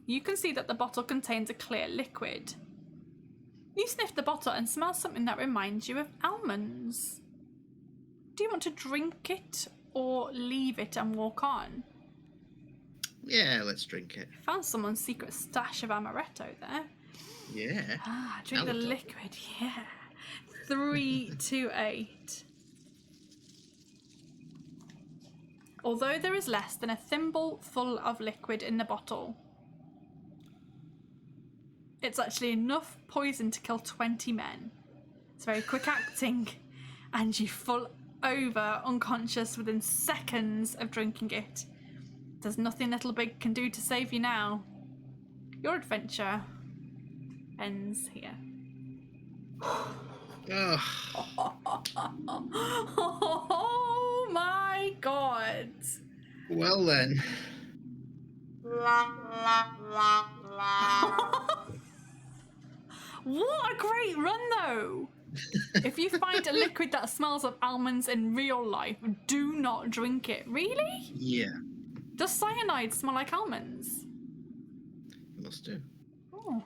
you can see that the bottle contains a clear liquid. You sniff the bottle and smell something that reminds you of almonds. Do you want to drink it or leave it and walk on? Yeah, let's drink it. Found someone's secret stash of amaretto there. Yeah. Ah, drink the liquid, yeah. 328. Although there is less than a thimble full of liquid in the bottle, it's actually enough poison to kill 20 men. It's very quick acting, and you fall over unconscious within seconds of drinking it. There's nothing Little Big can do to save you now. Your adventure ends here. Oh my god! Well then. What a great run though! If you find a liquid that smells of almonds in real life, do not drink it. Really? Yeah. Does cyanide smell like almonds? Must do. Oh.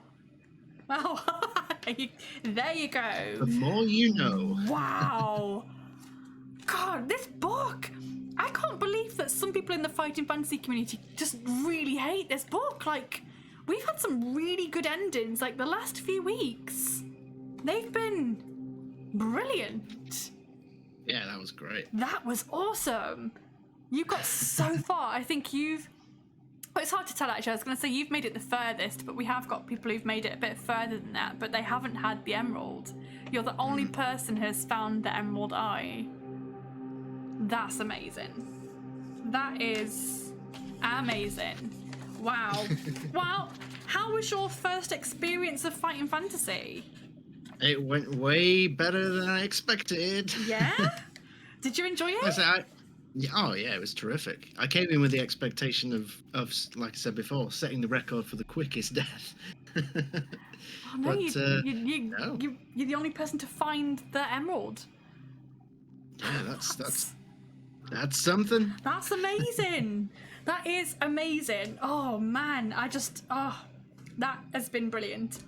Well, there you go. The more you know. Wow. God, this book. I can't believe that some people in the fighting fantasy community just really hate this book. Like, we've had some really good endings, like the last few weeks. They've been brilliant. Yeah, that was great. That was awesome. You got so far. I think you've... Well, it's hard to tell, actually. I was going to say you've made it the furthest, but we have got people who've made it a bit further than that, but they haven't had the emerald. You're the only person who has found the emerald eye. That's amazing. That is amazing. Wow. Well, how was your first experience of fighting fantasy? It went way better than I expected. Yeah? Did you enjoy it? Oh yeah, it was terrific. I came in with the expectation of like I said before, setting the record for the quickest death. Oh, no, no. you're the only person to find the emerald. Yeah, that's something. That's amazing. That is amazing. Oh man, that has been brilliant.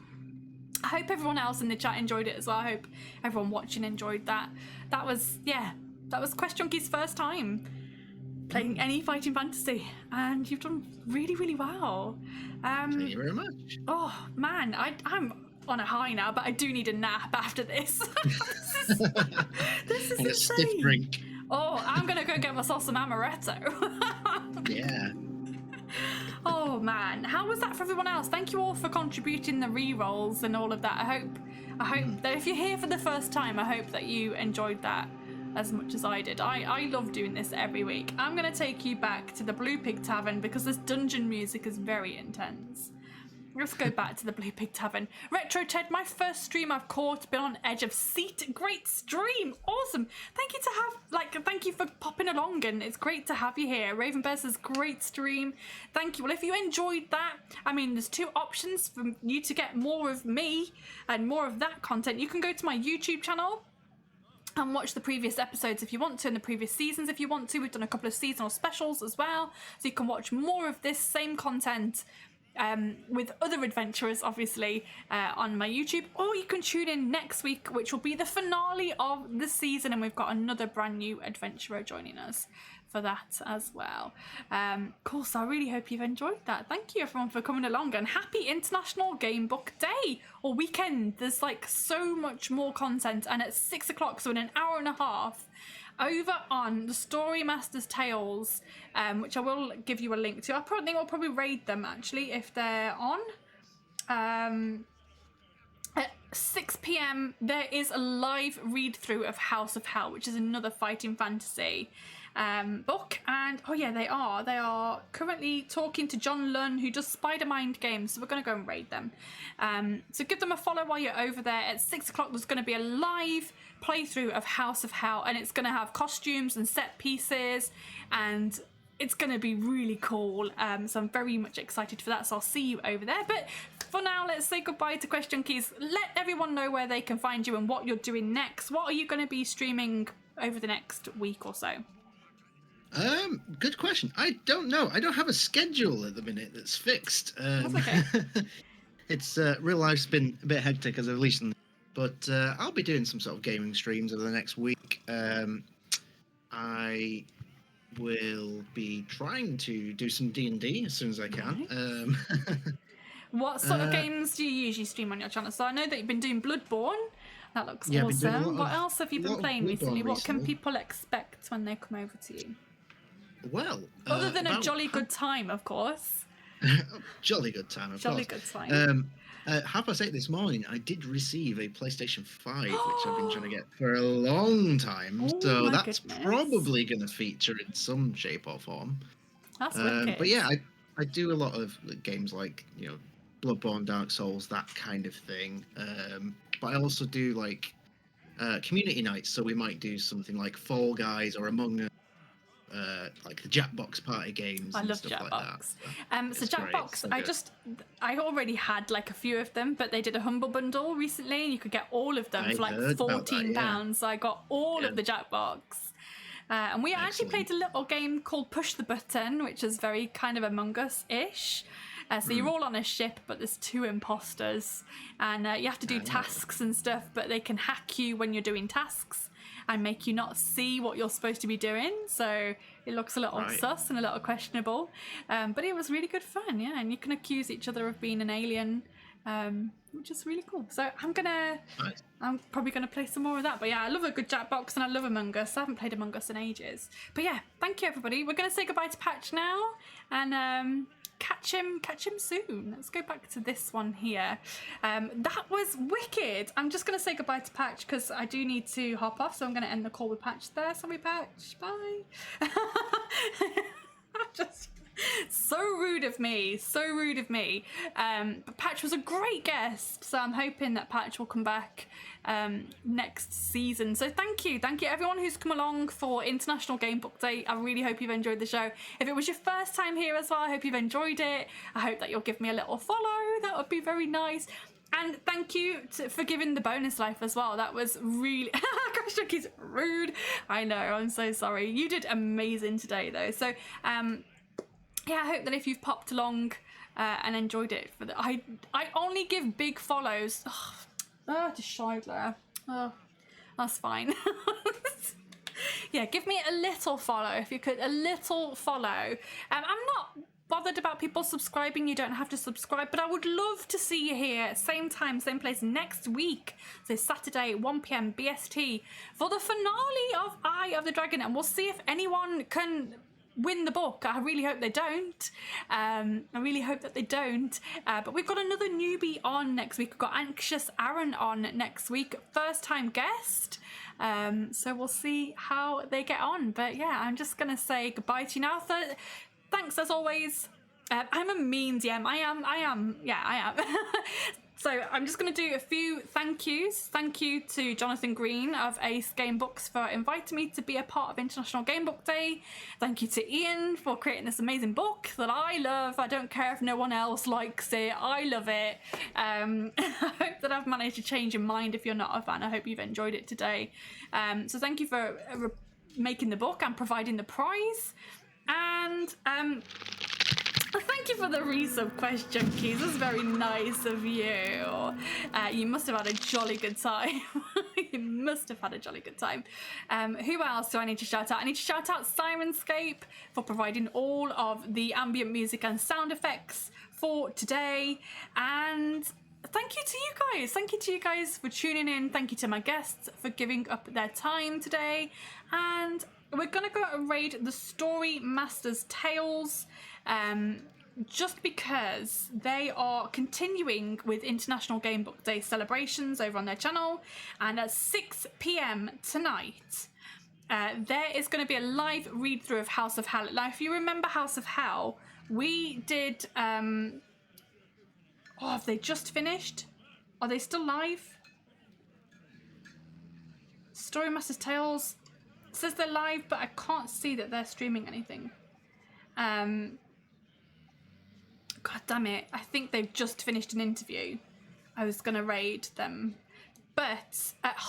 I hope everyone else in the chat enjoyed it as well. I hope everyone watching enjoyed that. That was Quest Junkies' first time playing any fighting fantasy, and you've done really, really well. Thank you very much. Oh man, I'm on a high now, but I do need a nap after this. This is and insane. a stiff drink. Oh, I'm gonna go get myself some amaretto. Yeah. Oh man, how was that for everyone else? Thank you all for contributing the re-rolls and all of that. I hope that if you're here for the first time, I hope that you enjoyed that as much as I did. I love doing this every week. I'm going to take you back to the Blue Pig Tavern because this dungeon music is very intense. Let's go back to the Blue Pig Tavern. Retro Ted, my first stream I've caught, been on edge of seat. Great stream, awesome. Thank you for popping along, and it's great to have you here. Raven Bear says great stream. Thank you. Well, if you enjoyed that, I mean, there's two options for you to get more of me and more of that content. You can go to my YouTube channel and watch the previous episodes if you want to, and the previous seasons if you want to. We've done a couple of seasonal specials as well, so you can watch more of this same content with other adventurers, obviously, on my YouTube, or you can tune in next week, which will be the finale of the season, and we've got another brand new adventurer joining us for that as well. Cool, so I really hope you've enjoyed that. Thank you everyone for coming along, and happy International Game Book Day or weekend. There's like so much more content, and at 6 o'clock, so in an hour and a half, over on the Story Masters Tales, which I will give you a link to. I think I'll probably raid them actually if they're on. At 6 p.m. there is a live read through of House of Hell, which is another fighting fantasy. book. And oh yeah, they are currently talking to John Lunn, who does Spider Mind games, so we're going to go and raid them. So give them a follow while you're over there. At 6 o'clock there's going to be a live playthrough of House of Hell, and it's going to have costumes and set pieces, and it's going to be really cool. So I'm very much excited for that, so I'll see you over there. But for now, let's say goodbye to Quest Junkies. Let everyone know where they can find you and what you're doing next. What are you going to be streaming over the next week or so? Good question. I don't know. I don't have a schedule at the minute that's fixed. That's okay. It's real life's been a bit hectic as of recently, but I'll be doing some sort of gaming streams over the next week. I will be trying to do some D&D as soon as I can. What sort of games do you usually stream on your channel? So I know that you've been doing Bloodborne. That looks Yeah, I've been doing a awesome. lot What of- else have you a been lot of playing recently? Bloodborne What can recently. people expect when they come over to you? Well, Other than a about- jolly good time, of course. jolly good time, of Jolly course. good time. 8:30 this morning, I did receive a PlayStation 5, which I've been trying to get for a long time. Oh So my that's goodness. probably going to feature in some shape or form. That's wicked. But yeah, I do a lot of games like, Bloodborne, Dark Souls, that kind of thing. But I also do like community nights, so we might do something like Fall Guys or Among Us, like the Jackbox party games. I and love stuff like Jackbox. that. So It's great, Jackbox, it's so good. I already had like a few of them, but they did a humble bundle recently, and you could get all of them I for like heard about that, £14. yeah. So I got all of the Jackbox. And we actually played a little game called Push the Button, which is very kind of Among Us-ish. So you're all on a ship, but there's 2 imposters, and you have to do tasks and stuff, but they can hack you when you're doing tasks and make you not see what you're supposed to be doing. So it looks a little sus and a little questionable, but it was really good fun, yeah. And you can accuse each other of being an alien, which is really cool. So I'm probably gonna play some more of that. But yeah, I love a good Jackbox, and I love Among Us. I haven't played Among Us in ages. But yeah, thank you everybody. We're gonna say goodbye to Patch now, and catch him soon. Let's go back to this one here. That was wicked. I'm just gonna say goodbye to Patch because I do need to hop off, so I'm gonna end the call with Patch there. Sorry, Patch. Bye. Just so rude of me. But Patch was a great guest, so I'm hoping that Patch will come back next season. So thank you everyone who's come along for International Game Book Day. I really hope you've enjoyed the show. If it was your first time here as well, I hope you've enjoyed it. I hope that you'll give me a little follow. That would be very nice. And thank you for giving the bonus life as well. That was really Gosh, Jackie's rude. I know, I'm so sorry. You did amazing today though. So yeah, I hope that if you've popped along and enjoyed it, I only give big follows. To Scheidler. Oh, that's fine. Yeah, give me a little follow if you could. A little follow. I'm not bothered about people subscribing. You don't have to subscribe, but I would love to see you here, same time, same place next week. So Saturday, 1 PM BST, for the finale of Eye of the Dragon, and we'll see if anyone can win the book. I really hope they don't. But we've got another newbie on next week. We've got Anxious Aaron on next week, first time guest. So we'll see how they get on. But yeah, I'm just gonna say goodbye to you now. Thanks as always. I'm a mean DM. I am. So I'm just going to do a few thank yous. Thank you to Jonathan Green of Ace Game Books for inviting me to be a part of International Game Book Day. Thank you to Ian for creating this amazing book that I love. I don't care if no one else likes it. I love it. I hope that I've managed to change your mind if you're not a fan. I hope you've enjoyed it today. So thank you for making the book and providing the prize. And thank you for the resub, Quest Junkies. That's very nice of you. You must have had a jolly good time. You must have had a jolly good time. Who else do I need to shout out? I need to shout out Sirenscape for providing all of the ambient music and sound effects for today. And thank you to you guys. Thank you to you guys for tuning in. Thank you to my guests for giving up their time today. And we're going to go and raid the Story Masters Tales. Just because they are continuing with International Game Book Day celebrations over on their channel, and at 6 PM tonight there is going to be a live read through of House of Hell. Now, if you remember House of Hell, we did. Oh, have they just finished? Are they still live? Story Master's Tales says they're live, but I can't see that they're streaming anything. God damn it! I think they've just finished an interview. I was going to raid them. But at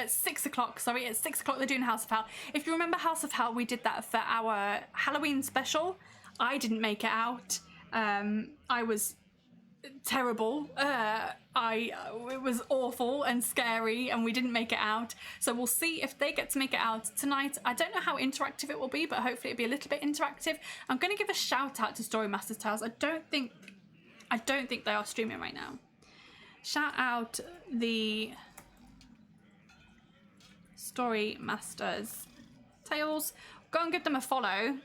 6 o'clock, sorry, at 6 o'clock they're doing House of Hell. If you remember House of Hell, we did that for our Halloween special. I didn't make it out. I was terrible. It was awful and scary, and we didn't make it out. So we'll see if they get to make it out tonight. I don't know how interactive it will be, but hopefully it'll be a little bit interactive. I'm going to give a shout out to Story Master's Tales. I don't think they are streaming right now. Shout out the Story Masters Tales. Go and give them a follow,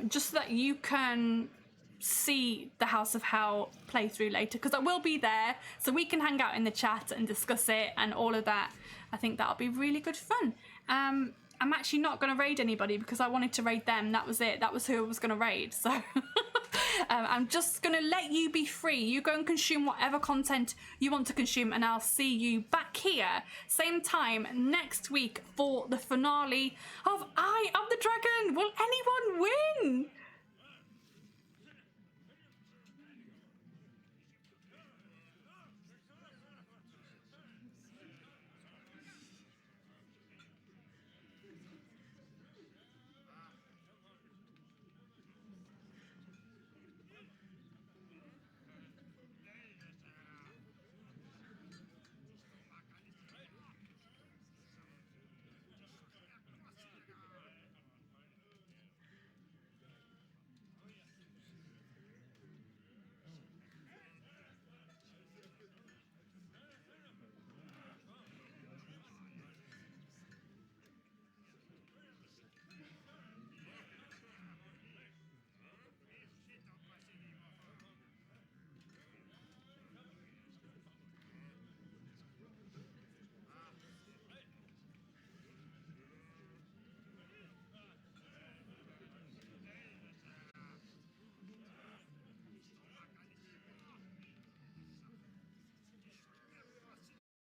just so that you can see the House of Hell playthrough later, because I will be there, so we can hang out in the chat and discuss it and all of that. I think that'll be really good fun. I'm actually not going to raid anybody because I wanted to raid them. That was it. That was who I was going to raid. So I'm just going to let you be free. You go and consume whatever content you want to consume, and I'll see you back here, same time next week for the finale of Eye of the Dragon. Will anyone win?